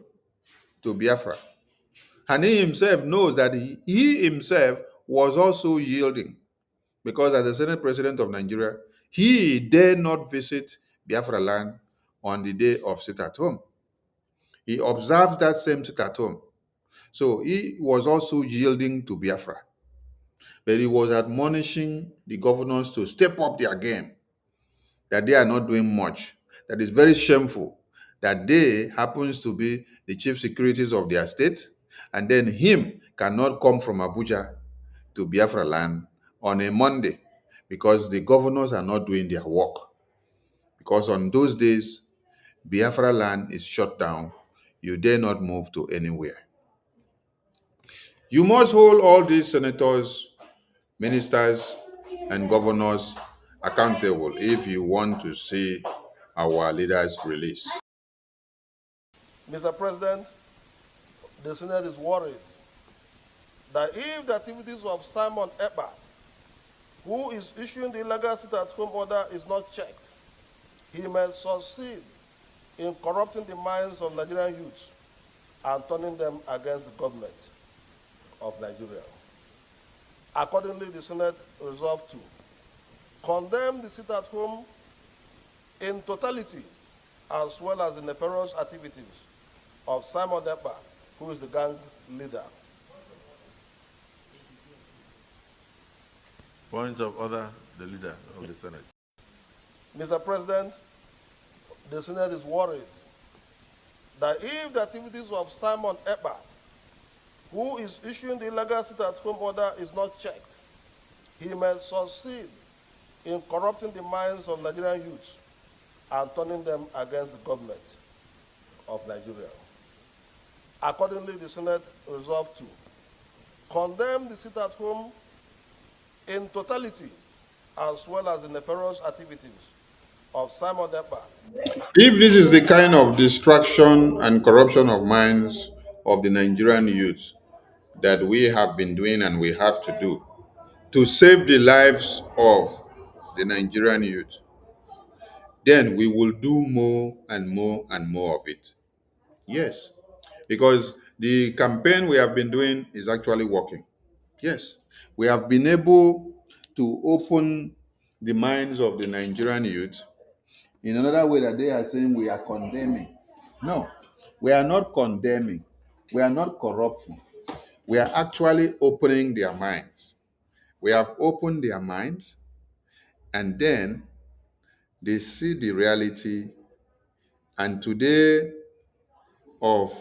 to Biafra. And he himself knows that he himself was also yielding, because as the Senate President of Nigeria, he dare not visit Biafra land on the day of sit at home. He observed that same sit at home. So he was also yielding to Biafra. But he was admonishing the governors to step up their game, that they are not doing much, that is very shameful, that they happens to be the chief securities of their state, and then him cannot come from Abuja to Biafra land on a Monday because the governors are not doing their work. Because on those days, Biafra land is shut down. You dare not move to anywhere. You must hold all these senators, ministers, and governors accountable if you want to see our leaders released. Mr. President, the Senate is worried that if the activities of Simon Ekpa, who is issuing the illegal sit-at-home order, is not checked, he may succeed in corrupting the minds of Nigerian youths and turning them against the government of Nigeria. Accordingly, the Senate resolved to condemn the sit-at-home in totality, as well as the nefarious activities of Simon Ekpa, who is the gang leader. Point of order, the leader of the Senate. Mr. President, the Senate is worried that if the activities of Simon Ekpa, who is issuing the illegal sit-at-home order, is not checked, he may succeed in corrupting the minds of Nigerian youths and turning them against the government of Nigeria. Accordingly, the Senate resolved to condemn the sit-at-home in totality, as well as the nefarious activities of Simon Ekpa. If this is the kind of distraction and corruption of minds of the Nigerian youth that we have been doing and we have to do to save the lives of the Nigerian youth, then we will do more and more and more of it. Yes, because the campaign we have been doing is actually working. Yes, we have been able to open the minds of the Nigerian youth in another way that they are saying we are condemning. No, we are not condemning. We are not corrupting. We are actually opening their minds. We have opened their minds, and then they see the reality. And today of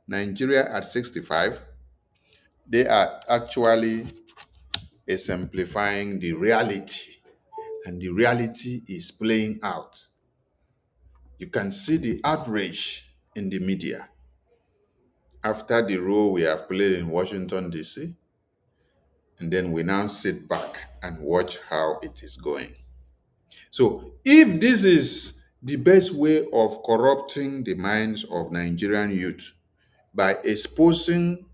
Nigeria at 65, they are actually exemplifying the reality, and the reality is playing out. You can see the outrage in the media after the role we have played in Washington, D.C., and then we now sit back and watch how it is going. So, if this is the best way of corrupting the minds of Nigerian youth by exposing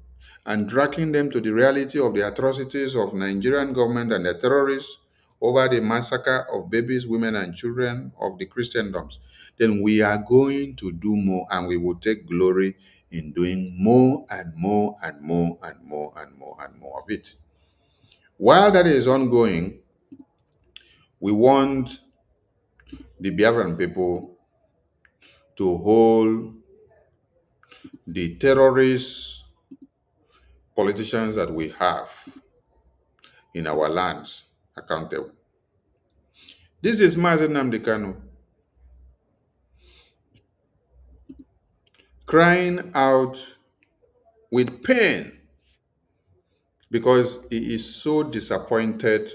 and dragging them to the reality of the atrocities of Nigerian government and the terrorists over the massacre of babies, women, and children of the Christendoms, then we are going to do more, and we will take glory in doing more and more and more and more and more and more of it. While that is ongoing, we want the Biafran people to hold the terrorist politicians that we have in our lands accountable. This is Nnamdi Kanu crying out with pain because he is so disappointed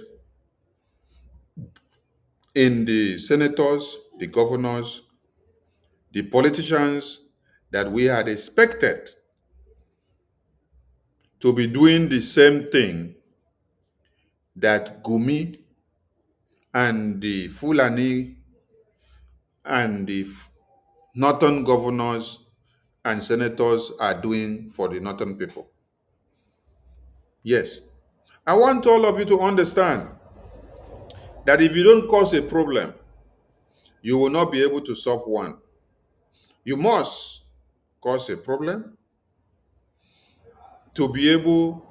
in the senators, the governors, the politicians that we had expected to be doing the same thing that Gumi and the Fulani and the northern governors and senators are doing for the northern people. Yes, I want all of you to understand that if you don't cause a problem, you will not be able to solve one. You must cause a problem to be able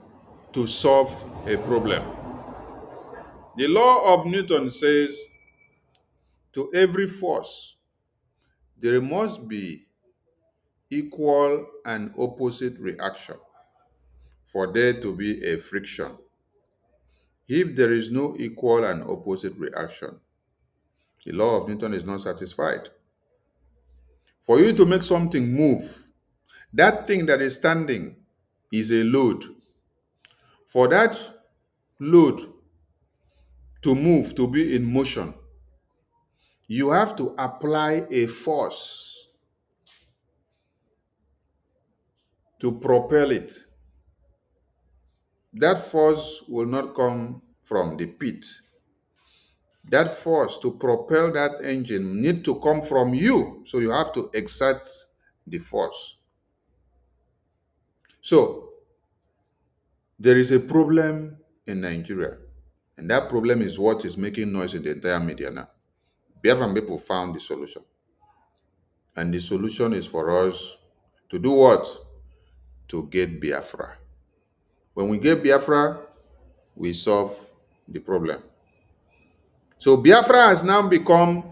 to solve a problem. The law of Newton says, to every force, there must be equal and opposite reaction for there to be a friction. If there is no equal and opposite reaction, the law of Newton is not satisfied. For you to make something move, that thing that is standing is a load. For that load to move, to be in motion, you have to apply a force to propel it. That force will not come from the pit. That force to propel that engine need to come from you. So you have to exert the force. So there is a problem in Nigeria, and that problem is what is making noise in the entire media now. Biafran people found the solution. And the solution is for us to do what? To get Biafra. When we get Biafra, we solve the problem. So Biafra has now become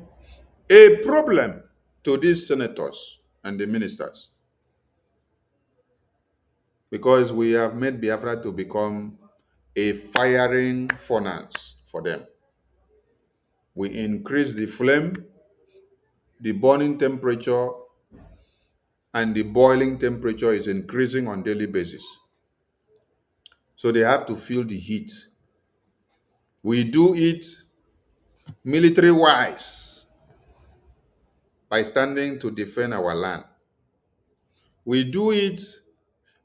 a problem to these senators and the ministers, because we have made Biafra to become a firing furnace for them. We increase the flame, the burning temperature, and the boiling temperature is increasing on a daily basis. So they have to feel the heat. We do it military-wise by standing to defend our land. We do it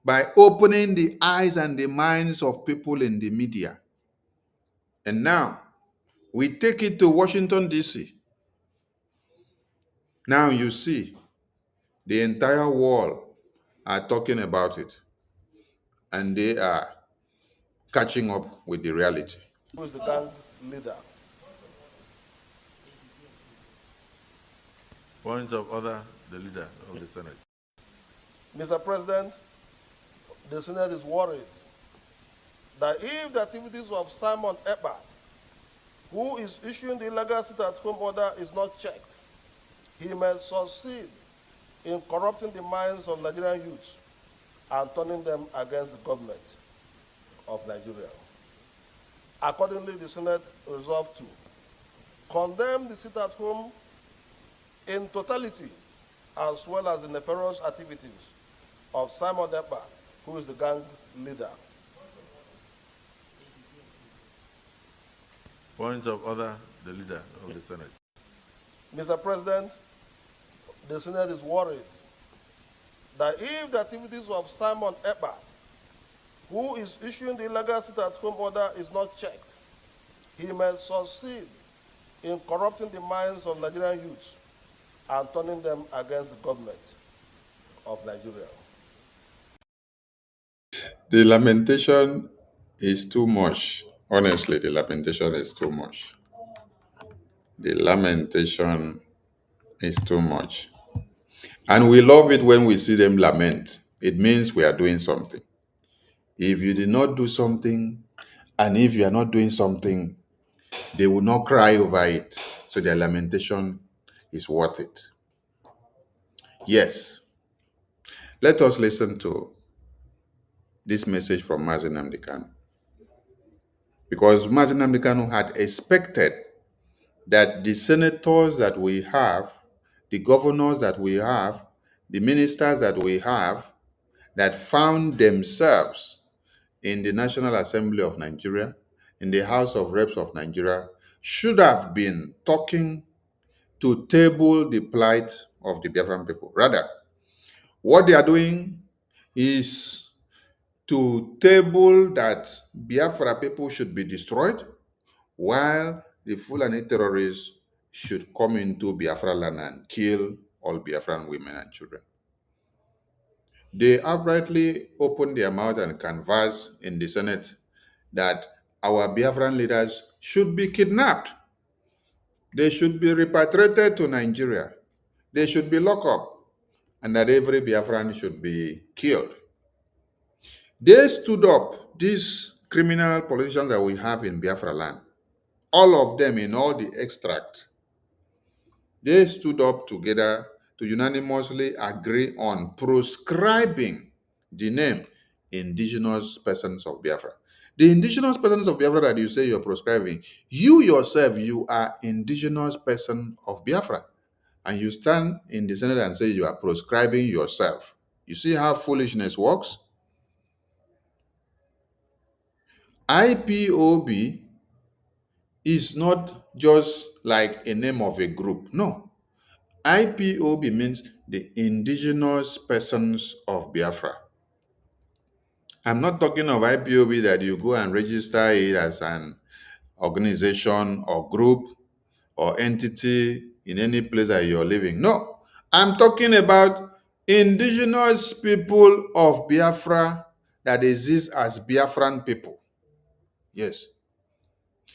by opening the eyes and the minds of people in the media. And now, we take it to Washington, D.C. Now you see, the entire world are talking about it, and they are catching up with the reality. Who is the gang leader? Point of order, the leader of the Senate. Mr. President, the Senate is worried that if the activities of Simon Ekpa, who is issuing the illegal sit-at-home order, is not checked, he may succeed in corrupting the minds of Nigerian youths and turning them against the government of Nigeria. Accordingly, the Senate resolved to condemn the sit-at-home in totality, as well as the nefarious activities of Simon Ekpa, who is the gang leader. Point of order, the leader of the Senate. Mr. President, the Senate is worried that if the activities of Simon Ekpa, who is issuing the illegal sit-at-home order, is not checked, he may succeed in corrupting the minds of Nigerian youths and turning them against the government of Nigeria. The lamentation is too much. Honestly, the lamentation is too much. The lamentation is too much. And we love it when we see them lament. It means we are doing something. If you did not do something, and if you are not doing something, they will not cry over it. So their lamentation is worth it. Yes. Let us listen to this message from Nnamdi Kanu. Because Nnamdi Kanu had expected that the senators that we have, the governors that we have, the ministers that we have, that found themselves in the National Assembly of Nigeria, in the House of Reps of Nigeria, should have been talking to table the plight of the Biafran people. Rather, what they are doing is to table that Biafra people should be destroyed, while the Fulani terrorists should come into Biafra land and kill all Biafran women and children. They outrightly opened their mouth and canvassed in the Senate that our Biafran leaders should be kidnapped. They should be repatriated to Nigeria. They should be locked up, and that every Biafran should be killed. They stood up, these criminal politicians that we have in Biafra land, all of them in all the extracts, they stood up together to unanimously agree on proscribing the name indigenous persons of Biafra. The indigenous persons of Biafra that you say you're proscribing, you yourself, you are indigenous person of Biafra. And you stand in the Senate and say you are proscribing yourself. You see how foolishness works? IPOB is not just like a name of a group. No. IPOB means the indigenous persons of Biafra. I'm not talking of IPOB that you go and register it as an organization or group or entity in any place that you're living. No, I'm talking about indigenous people of Biafra that exist as Biafran people. Yes.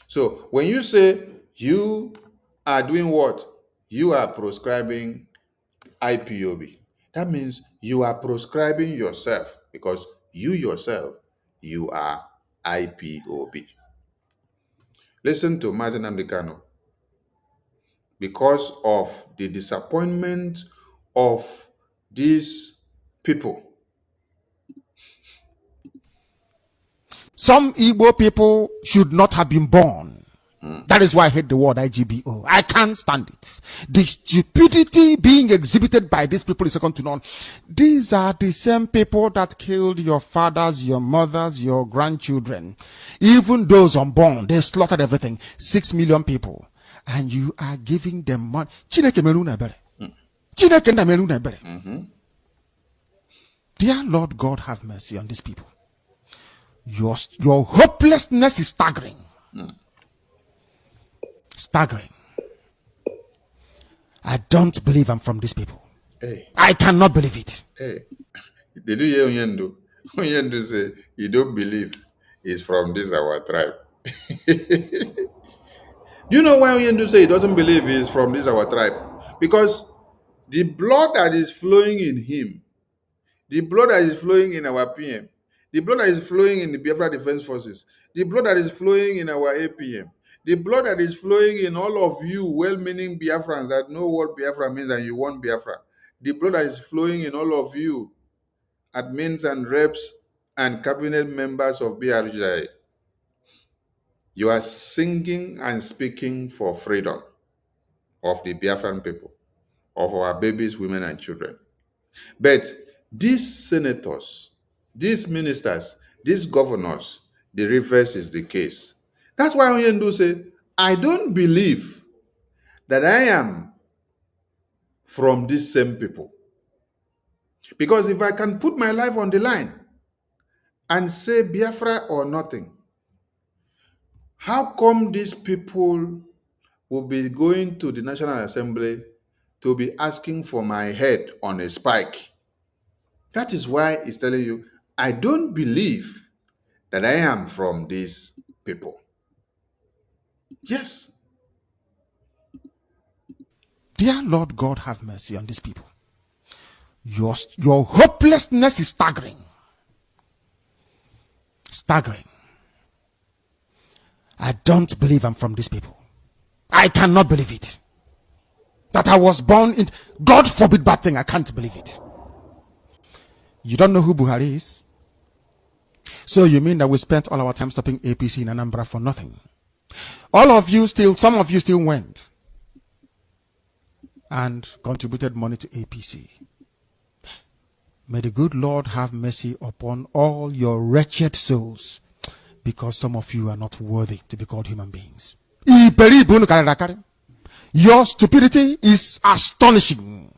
So when you say you are doing what? You are proscribing IPOB. That means you are proscribing yourself, because you yourself, you are IPOB. Listen to Nnamdi Kanu. Because of the disappointment of these people. Some Igbo people should not have been born. That is why I hate the word IGBO. I can't stand it. The stupidity being exhibited by these people is second to none. These are the same people that killed your fathers, your mothers, your grandchildren. Even those unborn, they slaughtered everything. 6 million people. And you are giving them money. Chineke melu na ebere. Chineke na melu na ebere. Dear Lord God, have mercy on these people. Your hopelessness is staggering. Staggering. I don't believe I'm from these people. Hey. I cannot believe it. Hey, did you hear Onyendu? Onyendu say, you don't believe he's from this our tribe. Do you know why Onyendu say he doesn't believe he's from this our tribe? Because the blood that is flowing in him, the blood that is flowing in our PM, the blood that is flowing in the Biafra Defense Forces, the blood that is flowing in our APM, the blood that is flowing in all of you well-meaning Biafrans that know what Biafra means and you want Biafra, the blood that is flowing in all of you admins and reps and cabinet members of BRGIE, you are singing and speaking for freedom of the Biafran people, of our babies, women, and children. But these senators, these ministers, these governors, the reverse is the case. That's why Onyendu say, I don't believe that I am from these same people. Because if I can put my life on the line and say Biafra or nothing, how come these people will be going to the National Assembly to be asking for my head on a spike? That is why it's telling you, I don't believe that I am from these people. Yes. Dear Lord God, have mercy on these people. Your hopelessness is staggering. Staggering. I don't believe I'm from these people. I cannot believe it. That I was born in, God forbid bad thing, I can't believe it. You don't know who Buhari is? So you mean that we spent all our time stopping APC in Anambra for nothing? Some of you still went and contributed money to APC. May the good Lord have mercy upon all your wretched souls, because some of you are not worthy to be called human beings. Your stupidity is astonishing.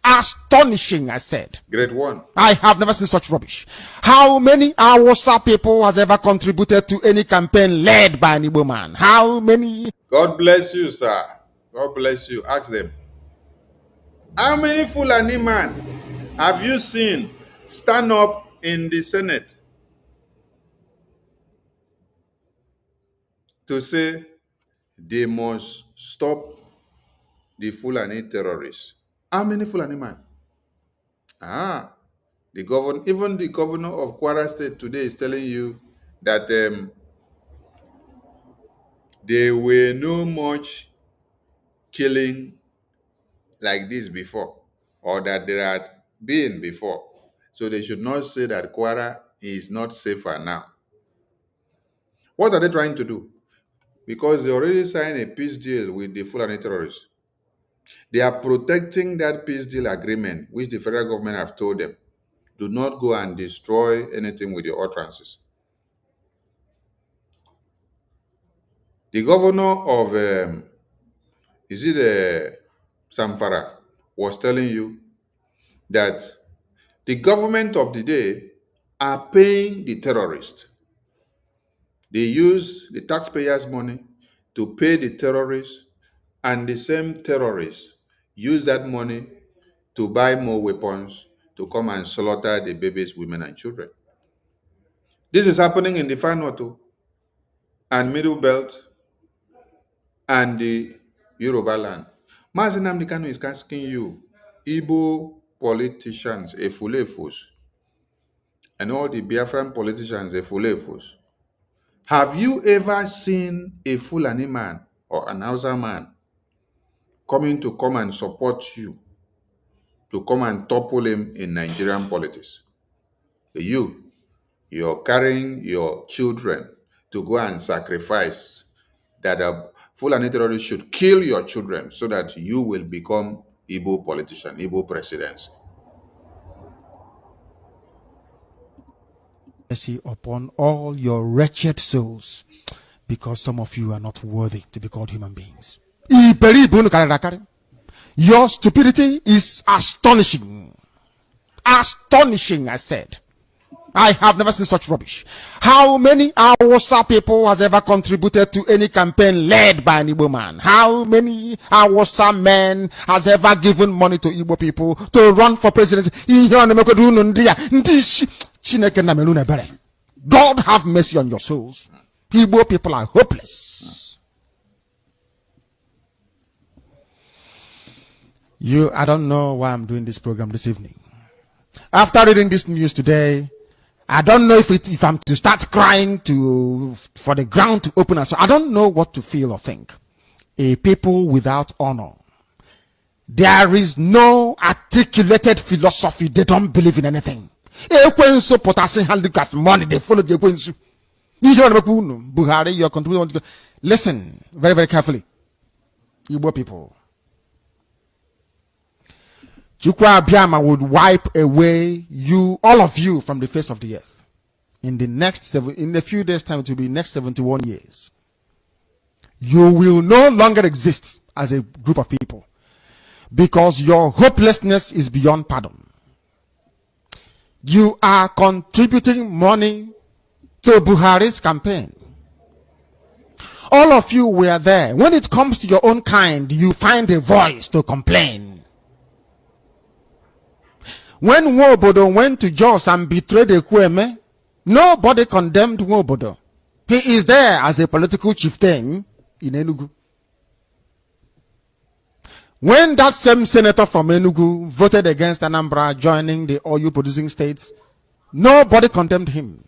Astonishing, I said. Great one. I have never seen such rubbish. How many Awasa people has ever contributed to any campaign led by an Igbo man? How many? God bless you, sir. God bless you. Ask them. How many Fulani man have you seen stand up in the Senate to say they must stop the Fulani terrorists? How many Fulani man? Even the governor of Kwara State today is telling you that there were no much killing like this before, or that there had been before. So they should not say that Kwara is not safer now. What are they trying to do? Because they already signed a peace deal with the Fulani terrorists. They are protecting that peace deal agreement, which the federal government have told them, do not go and destroy anything with your utterances. The governor of, Samfara, was telling you that the government of the day are paying the terrorists. They use the taxpayers' money to pay the terrorists, and the same terrorists use that money to buy more weapons to come and slaughter the babies, women, and children. This is happening in the Far North and Middle Belt and the Yoruba land. Mazi Nnamdi Kanu is asking you, Igbo politicians, Efulefus, and all the Biafran politicians, Efulefus, have you ever seen a Fulani man or an Hausa man come and support you, to come and topple him in Nigerian politics? You're carrying your children to go and sacrifice that a Fulani terrorist should kill your children so that you will become Igbo politician, Igbo presidency. Mercy upon all your wretched souls, because some of you are not worthy to be called human beings. Your stupidity is astonishing. Astonishing, I said. I have never seen such rubbish. How many Awasa people has ever contributed to any campaign led by an Igbo man? How many Awasa men has ever given money to Igbo people to run for presidency? God have mercy on your souls. Igbo people are hopeless. I don't know why I'm doing this program this evening. After reading this news today, I don't know if I'm to start crying for the ground to open us. I don't know what to feel or think. A people without honor. There is no articulated philosophy. They don't believe in anything. Money, they follow the Ekwensu. Buhari, you're contributing. Listen very, very carefully. Igbo people. Chukwa Abiyama would wipe away all of you from the face of the earth. In a few days' time, it will be next 71 years. You will no longer exist as a group of people because your hopelessness is beyond pardon. You are contributing money to Buhari's campaign. All of you were there. When it comes to your own kind, you find a voice to complain. When Nwobodo went to Jos and betrayed Ekweme, nobody condemned Nwobodo. He is there as a political chieftain in Enugu. When that same senator from Enugu voted against Anambra joining the oil producing states, nobody condemned him.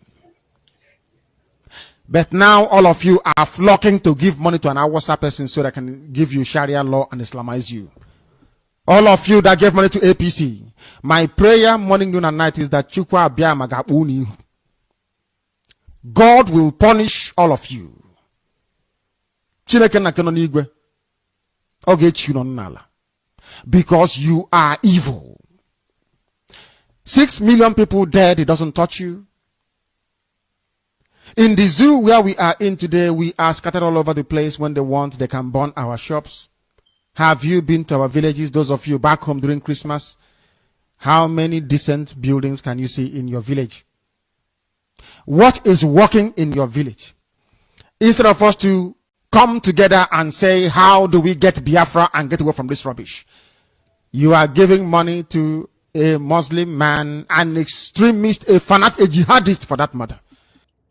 But now all of you are flocking to give money to an Awasa person so they can give you Sharia law and Islamize you. All of you that gave money to APC, my prayer morning, noon, and night is that Chukwa Abia Magabuni. God will punish all of you. Because you are evil. 6 million people dead, it doesn't touch you. In the zoo where we are in today, we are scattered all over the place. When they want, they can burn our shops. Have you been to our villages, those of you back home during Christmas? How many decent buildings can you see in your village? What is working in your village? Instead of us to come together and say, how do we get Biafra and get away from this rubbish? You are giving money to a Muslim man, an extremist, a fanatic, a jihadist for that matter.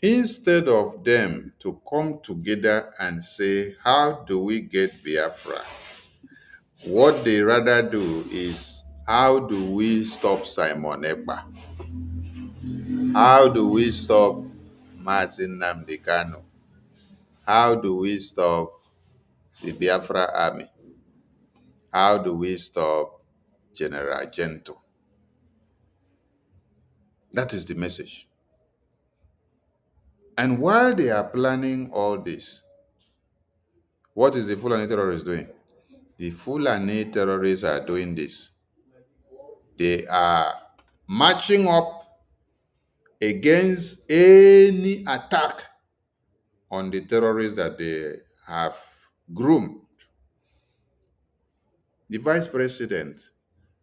Instead of them to come together and say, how do we get Biafra? What they rather do is, how do we stop Simon Ekpa? How do we stop Nnamdi Kanu? How do we stop the Biafra army? How do we stop General Gento? That is the message. And while they are planning all this, what is the Fulani terrorists doing? The Fulani terrorists are doing this. They are marching up against any attack on the terrorists that they have groomed. The vice president,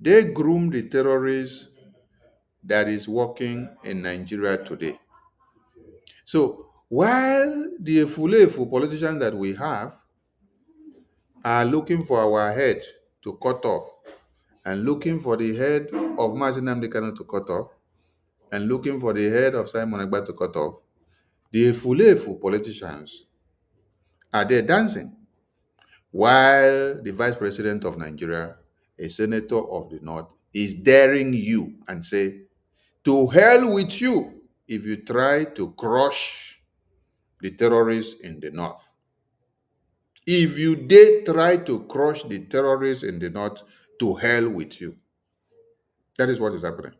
they groomed the terrorists that is working in Nigeria today. So while the Efulefu politicians that we have are looking for our head to cut off, and looking for the head of Nnamdi Kanu to cut off, and looking for the head of Simon Ekpa to cut off, the Efulefu politicians are there dancing, while the vice president of Nigeria, a senator of the North, is daring you and say, to hell with you if you try to crush the terrorists in the North. If you dare try to crush the terrorists in the North, to hell with you. That is what is happening.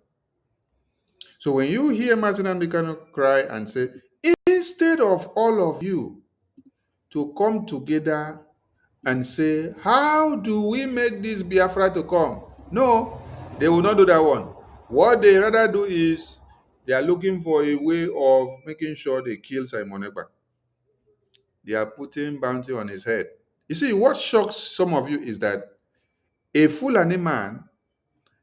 So when you hear Nnamdi Kanu cry and say, instead of all of you to come together and say, how do we make this Biafra to come? No, they will not do that one. What they rather do is, they are looking for a way of making sure they kill Simon Ekpa. They are putting bounty on his head. You see, what shocks some of you is that a Fulani man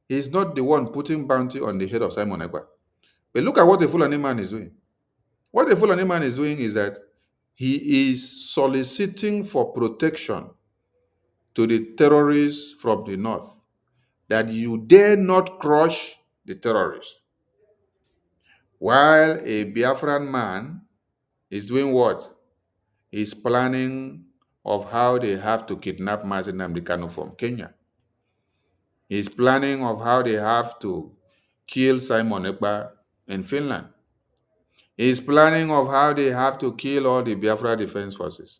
is not the one putting bounty on the head of Simon Ekpa. But look at what a Fulani man is doing. What a Fulani man is doing is that he is soliciting for protection to the terrorists from the North, that you dare not crush the terrorists. While a Biafran man is doing what? He's planning of how they have to kidnap Nnamdi Kanu from Kenya. He's planning of how they have to kill Simon Ekpa in Finland. He's planning of how they have to kill all the Biafra Defense Forces.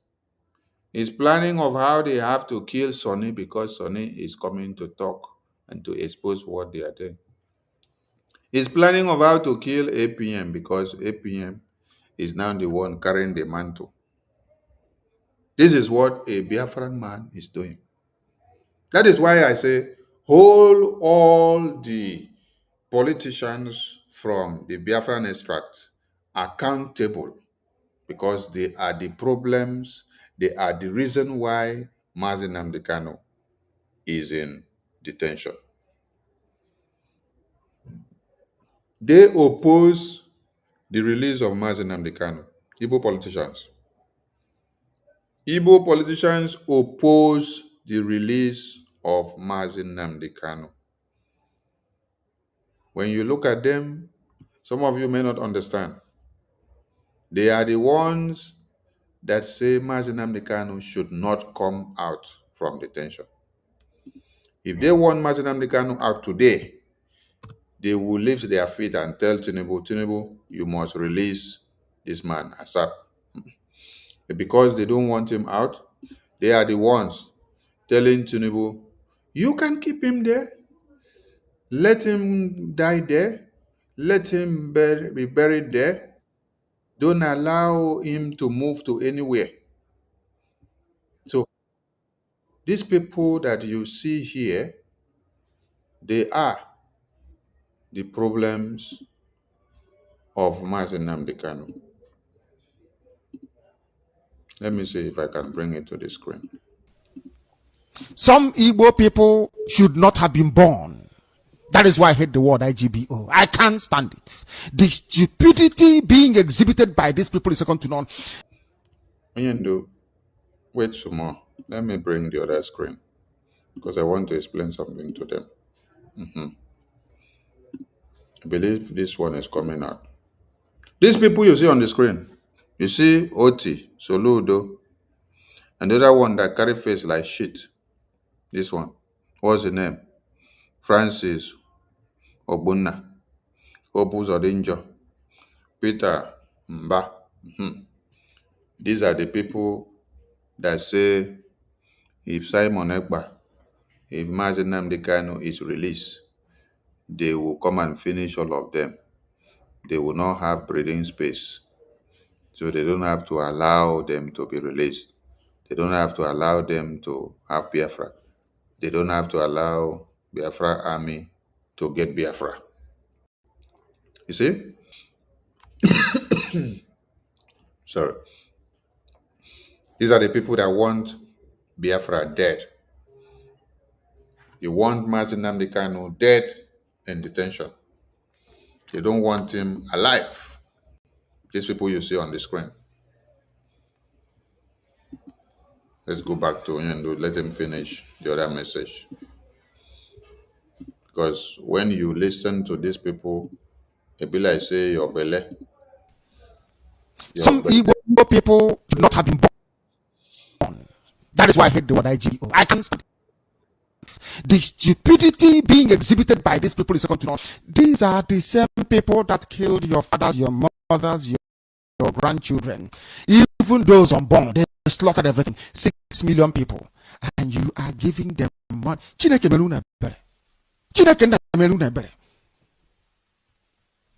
He's planning of how they have to kill Sonny because Sonny is coming to talk and to expose what they are doing. He's planning of how to kill APM because APM is now the one carrying the mantle. This is what a Biafran man is doing. That is why I say, hold all the politicians from the Biafran extract accountable, because they are the problems They are the reason why Nnamdi Kanu is in detention. They oppose the release of Nnamdi Kanu. Igbo politicians. Igbo politicians oppose the release of Nnamdi Kanu. When you look at them, some of you may not understand. They are the ones that say Nnamdi Kanu should not come out from detention. If they want Nnamdi Kanu out today, they will lift their feet and tell Tinubu, you must release this man ASAP. Because they don't want him out, they are the ones telling Tinubu, you can keep him there. Let him die there. Let him be buried there. Don't allow him to move to anywhere. So these people that you see here, they are the problems of Nnamdi Kanu. Let me see if I can bring it to the screen. Some Igbo people should not have been born. That is why I hate the word IGBO. I can't stand it. The stupidity being exhibited by these people is second to none. Onyendo, wait some more. Let me bring the other screen because I want to explain something to them. I believe this one is coming out. These people you see on the screen, you see Oti, Soludo, and the other one that carry face like shit. This one, what's the name? Francis Obunna, Opus Odinjo, Peter Mba. These are the people that say if Simon Ekpa, if Nnamdi Kanu is released, they will come and finish all of them. They will not have breathing space. So they don't have to allow them to be released. They don't have to allow them to have Biafra. They don't have to allow Biafra army to get Biafra. You see? Sorry. These are the people that want Biafra dead. They want Nnamdi Kanu dead in detention. They don't want him alive. These people you see on the screen. Let's go back to Onyendo. Let him finish the other message. Because when you listen to these people, it be like say your belly. Some Igbo people should not have been born. That is why I hate the word IGBO. I can't stand it. The stupidity being exhibited by these people is second to none. These are the same people that killed your fathers, your mothers, your grandchildren. Even those unborn, they slaughtered everything. 6 million people. And you are giving them money. Chineke meluna bere. Chineke na meluna bere.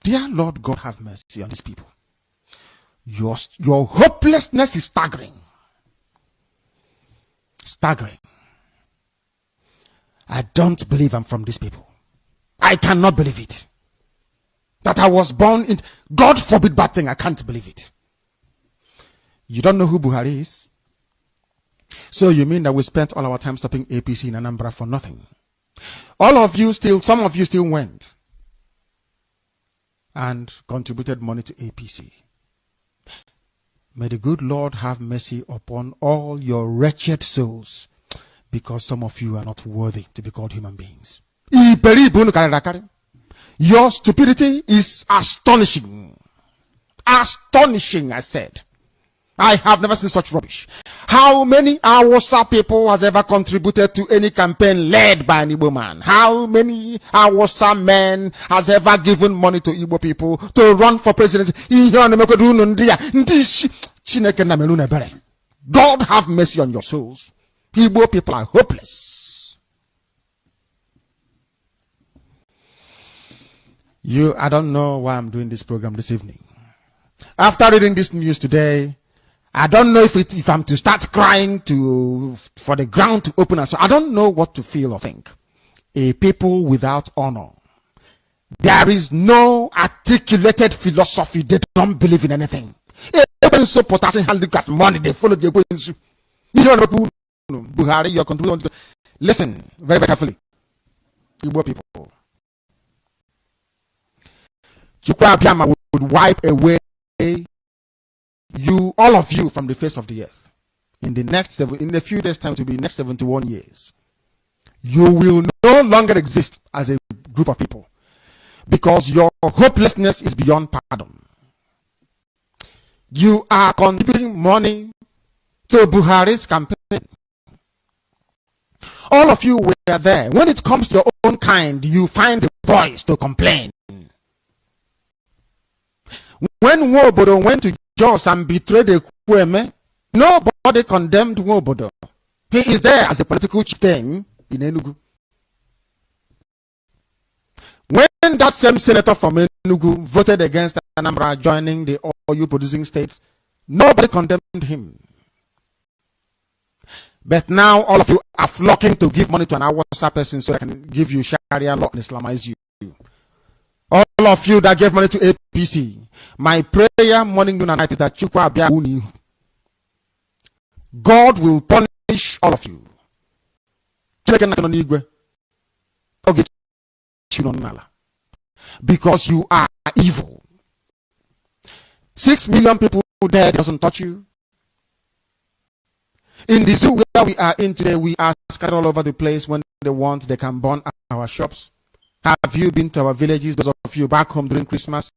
Dear Lord God, have mercy on these people. Your hopelessness is staggering. Staggering. I don't believe I'm from these people. I cannot believe it. That I was born in, God forbid bad thing, I can't believe it. You don't know who Buhari is? So you mean that we spent all our time stopping APC in Anambra for nothing? Some of you still went and contributed money to APC. May the good Lord have mercy upon all your wretched souls, because some of you are not worthy to be called human beings. Your stupidity is astonishing. Astonishing, I said. I have never seen such rubbish. How many Awasa people has ever contributed to any campaign led by an Igbo man? How many Awasa men has ever given money to Igbo people to run for presidency? God have mercy on your souls. Igbo people are hopeless. I don't know why I'm doing this program this evening. After reading this news today, I don't know if I'm to start crying for the ground to open us. I don't know what to feel or think. A people without honor. There is no articulated philosophy. They don't believe in anything. A Ekwensu potassium handicrafts money, they follow the Ekwensu. You don't know who Buhari, your control. Listen very, very carefully. Igbo people. Chukwu Abiyama would wipe away you, all of you, from the face of the earth. In a few days' time, to be next 71 years. You will no longer exist as a group of people because your hopelessness is beyond pardon. You are contributing money to Buhari's campaign. All of you were there. When it comes to your own kind, you find the voice to complain. When Nwobodo went to Jos and betrayed Ekwueme, nobody condemned Nwobodo. He is there as a political chieftain in Enugu. When that same senator from Enugu voted against Anambra joining the oil producing states, nobody condemned him. But now all of you are flocking to give money to an Awasa person so they can give you Sharia law and Islamize you. All of you that gave money to APC, my prayer morning, noon, and night is that God will punish all of you. Because you are evil. 6 million people dead, it doesn't touch you. In the zoo where we are in today, we are scattered all over the place. When they want, they can burn our shops. Have you been to our villages? Those of you back home during Christmas,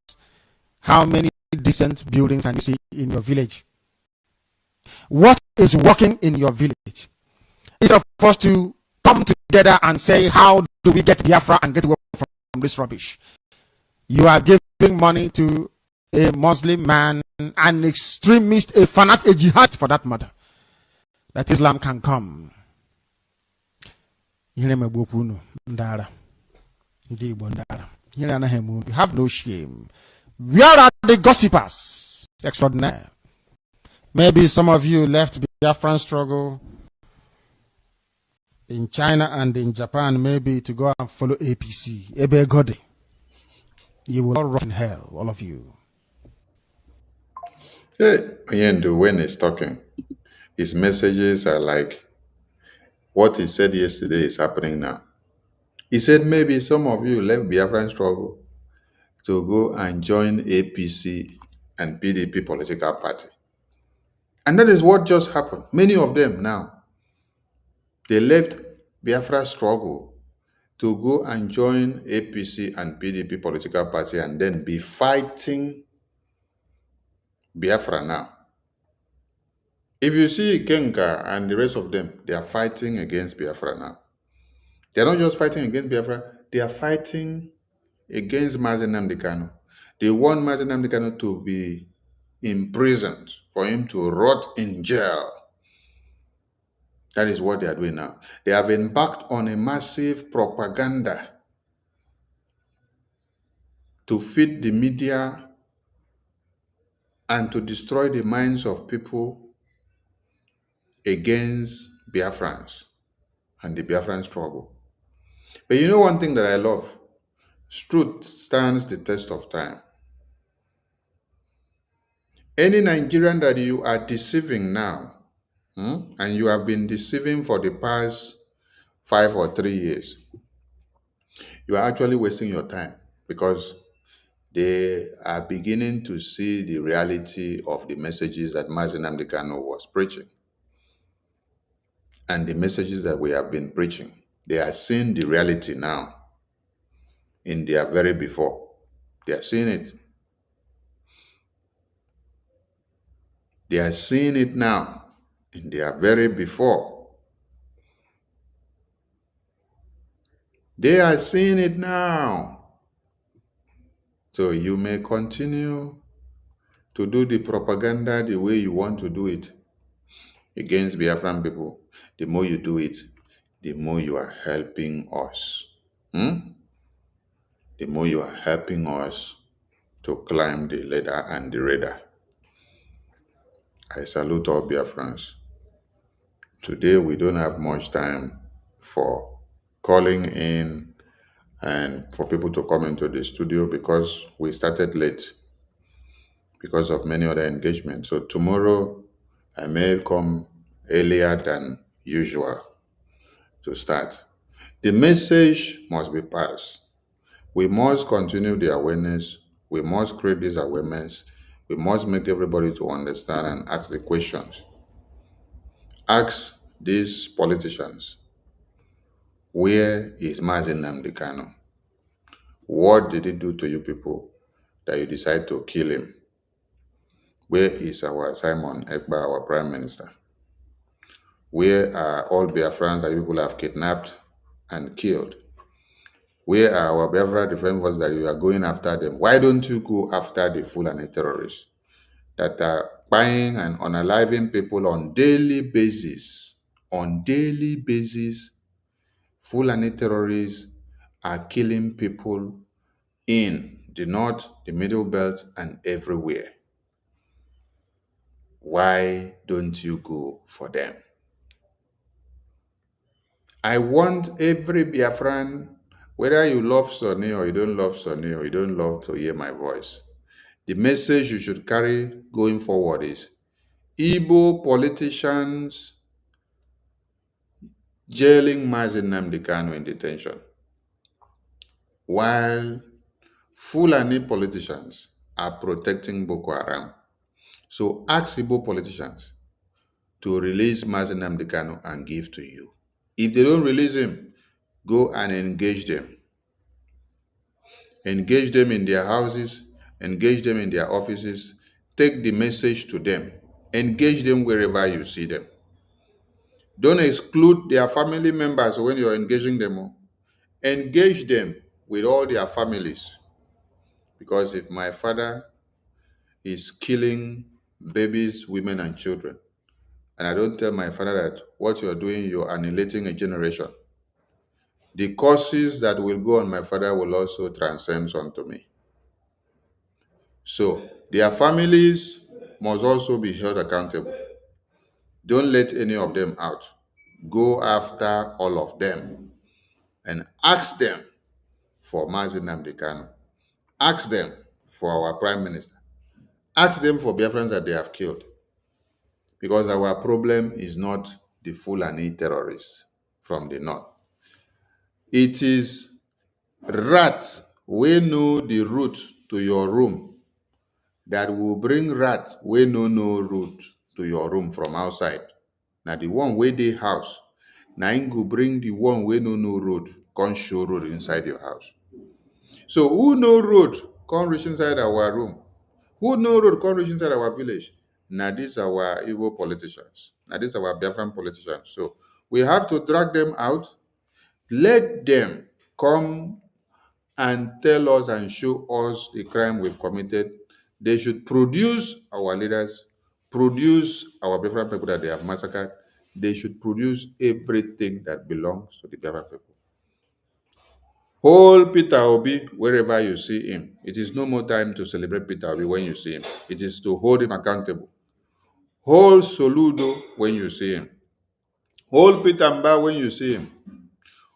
how many decent buildings can you see in your village? What is working in your village? Instead of us to come together and say, how do we get Biafra and get away from this rubbish? You are giving money to a Muslim man, an extremist, a fanatic, a jihadist for that matter, that Islam can come. You have no shame. Where are the gossipers? Extraordinary. Maybe some of you left the Biafran struggle in China and in Japan, maybe to go and follow APC. Ebe Gode. You will all rot in hell, all of you. Hey, Yendo, when he's talking, his messages are like what he said yesterday is happening now. He said maybe some of you left Biafran struggle to go and join APC and PDP political party. And that is what just happened. Many of them now, they left Biafra struggle to go and join APC and PDP political party and then be fighting Biafra now. If you see Kenka and the rest of them, they are fighting against Biafra now. They are not just fighting against Biafra, they are fighting against Nnamdi Kanu. They want Nnamdi Kanu to be imprisoned, for him to rot in jail. That is what they are doing now. They have embarked on a massive propaganda to feed the media and to destroy the minds of people against Biafrans and the Biafran struggle. But you know one thing that I love? Truth stands the test of time. Any Nigerian that you are deceiving now, and you have been deceiving for the past 5 or 3 years, you are actually wasting your time because they are beginning to see the reality of the messages that Nnamdi Kanu was preaching and the messages that we have been preaching. They are seeing the reality now in their very before. They are seeing it. They are seeing it now in their very before. They are seeing it now. So you may continue to do the propaganda the way you want to do it against Biafran people. The more you do it, the more you are helping us. The more you are helping us to climb the ladder and the radar. I salute all Biafrans. Today we don't have much time for calling in and for people to come into the studio because we started late. because of many other engagements. So tomorrow I may come earlier than usual to start. The message must be passed. We must continue the awareness. We must create this awareness. We must make everybody to understand and ask the questions. Ask these politicians, where is Nnamdi Kanu? What did he do to you people that you decide to kill him? Where is our Simon Ekpa, our Prime Minister? Where are all Biafrans that people have kidnapped and killed? Where are our Biafra defense forces that you are going after them? Why don't you go after the Fulani terrorists that are buying and unaliving people on daily basis? On daily basis, Fulani terrorists are killing people in the north, the middle belt, and everywhere. Why don't you go for them? I want every Biafran, whether you love Sonny or you don't love Sonny or you don't love to hear my voice, the message you should carry going forward is Igbo politicians jailing Nnamdi Kanu in detention, while Fulani politicians are protecting Boko Haram. So ask Igbo politicians to release Nnamdi Kanu and give to you. If they don't release him, go and engage them. Engage them in their houses, engage them in their offices, take the message to them, engage them wherever you see them. Don't exclude their family members when you're engaging them. Engage them with all their families. Because if my father is killing babies, women, and children, and I don't tell my father that what you're doing, you're annihilating a generation, the curses that will go on my father will also transcend onto me. So their families must also be held accountable. Don't let any of them out. Go after all of them and ask them for Nnamdi Kanu. Ask them for our Prime Minister. Ask them for Biafrans that they have killed. Because our problem is not the Fulani terrorists from the north. It is rat we know the route to your room that will bring rat we no route to your room from outside. Now the one wey dey house, na im go bring the one wey no road, come show road inside your house. So who know road come reach inside our room? Who know road come reach inside our village? Now these are our Igbo politicians. Now these are our Biafran politicians. So we have to drag them out. Let them come and tell us and show us the crime we've committed. They should produce our leaders, produce our Biafran people that they have massacred. They should produce everything that belongs to the Biafran people. Hold Peter Obi wherever you see him. It is no more time to celebrate Peter Obi when you see him. It is to hold him accountable. Hold Soludo when you see him. Hold Peter Mba when you see him.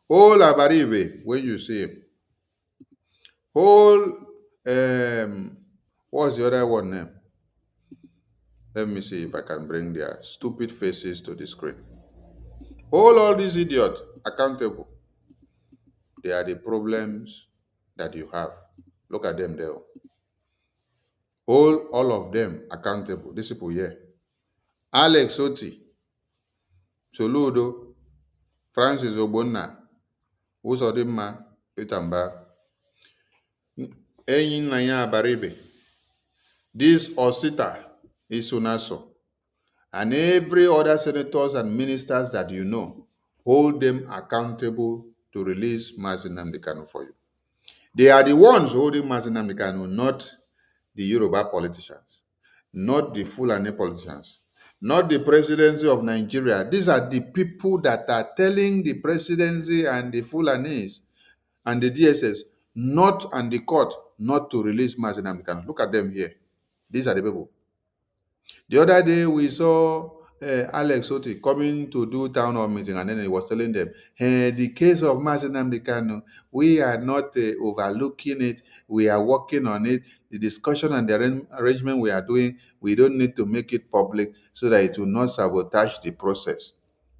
Hold Abaribe when you see him. Hold, what's the other one name? Let me see if I can bring their stupid faces to the screen. Hold all these idiots accountable. They are the problems that you have. Look at them there. Hold all of them accountable. These people here. Alex Oti, Soludo, Francis Ogbonna, Usodimma, Peter Mba, Enyin Nanya Baribe, this Osita Isunaso, and every other senators and ministers that you know, hold them accountable to release Nnamdi Kanu for you. They are the ones holding Nnamdi Kanu, not the Yoruba politicians, not the Fulani politicians, not the presidency of Nigeria. These are the people that are telling the presidency and the Fulanis and the DSS not and the court not to release Nnamdi Kanu. Look at them here. These are the people. The other day we saw Alex Oti coming to do town hall meeting, and then he was telling them, hey, the case of Nnamdi Kanu, we are not overlooking it. We are working on it. The discussion and the arrangement we are doing, we don't need to make it public so that it will not sabotage the process.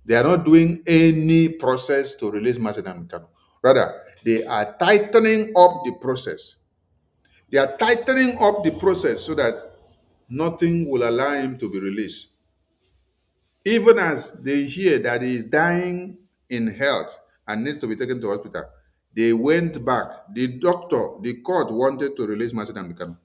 They are not doing any process to release Nnamdi Kanu. Rather, they are tightening up the process. They are tightening up the process so that nothing will allow him to be released. Even as they hear that he is dying in health and needs to be taken to hospital, they went back. The doctor, the court wanted to release Nnamdi Kanu.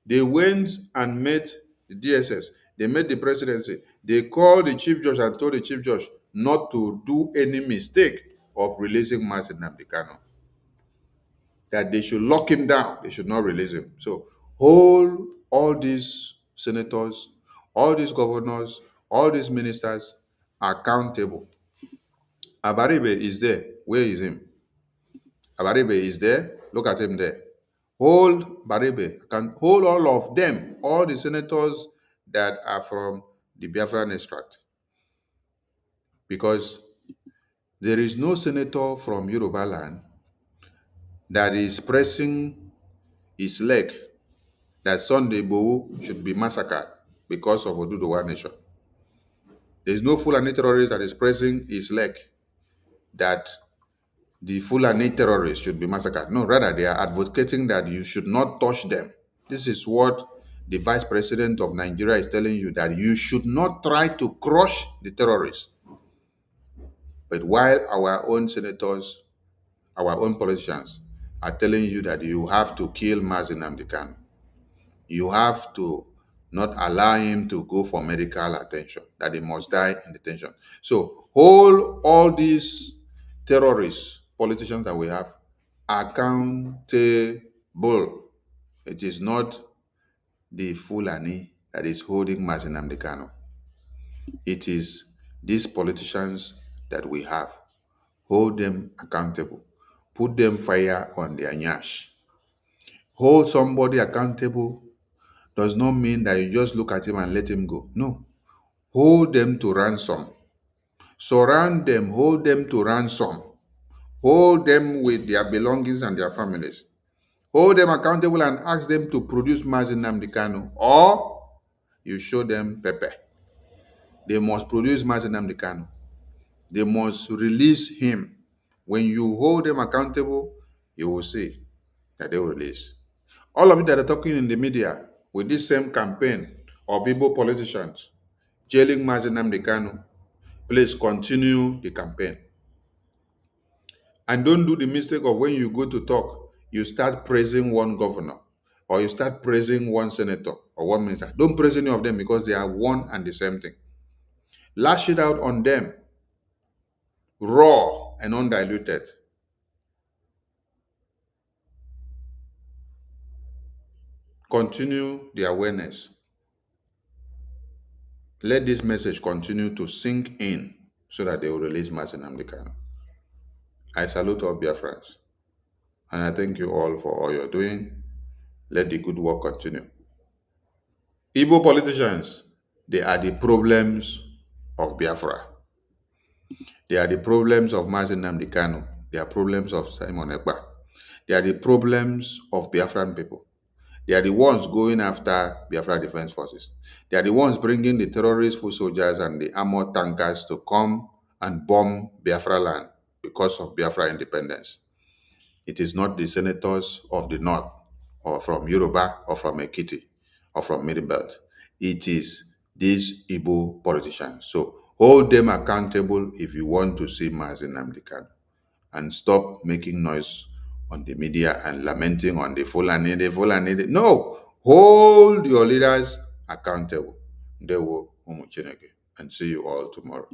They went and met the DSS. They met the presidency. They called the chief judge and told the chief judge not to do any mistake of releasing Nnamdi Kanu. That they should lock him down. They should not release him. So hold all these senators, all these governors, all these ministers accountable. Abaribe is there. Where is him? Abaribe is there. Look at him there. Hold Baribe, hold all of them, all the senators that are from the Biafran extract. Because there is no senator from Yoruba land that is pressing his leg that Sunday Igbo should be massacred because of Oduduwa nation. There is no Fulani terrorist that is pressing his leg that the Fulani terrorists should be massacred. No, rather they are advocating that you should not touch them. This is what the vice president of Nigeria is telling you, that you should not try to crush the terrorists. But while our own senators, our own politicians are telling you that you have to kill Nnamdi Kanu, you have to not allow him to go for medical attention, that he must die in detention. So hold all these terrorists, politicians that we have, accountable. It is not the Fulani that is holding Nnamdi Kanu. It is these politicians that we have. Hold them accountable. Put them fire on their nyash. Hold somebody accountable does not mean that you just look at him and let him go. No. Hold them to ransom. Surround them, hold them to ransom. Hold them with their belongings and their families. Hold them accountable and ask them to produce Nnamdi Kanu, or you show them pepper. They must produce Nnamdi Kanu. They must release him. When you hold them accountable, you will see that they will release. All of you that are talking in the media with this same campaign of Igbo politicians jailing Nnamdi Kanu, please continue the campaign. And don't do the mistake of when you go to talk, you start praising one governor, or you start praising one senator or one minister. Don't praise any of them, because they are one and the same thing. Lash it out on them, raw and undiluted. Continue the awareness. Let this message continue to sink in so that they will release Nnamdi Kanu. I salute all Biafrans, and I thank you all for all you're doing. Let the good work continue. Igbo politicians, they are the problems of Biafra. They are the problems of Nnamdi Kanu. They are problems of Simon Ekpa. They are the problems of Biafran people. They are the ones going after Biafra Defense Forces. They are the ones bringing the terrorist foot soldiers and the armored tankers to come and bomb Biafra land because of Biafra independence. It is not the senators of the north, or from Yoruba, or from Ekiti, or from Middle Belt. It is these Igbo politicians. So hold them accountable if you want to see Nnamdi Kanu, and stop making noise on the media and lamenting on the Fulani. No, hold your leaders accountable. And see you all tomorrow.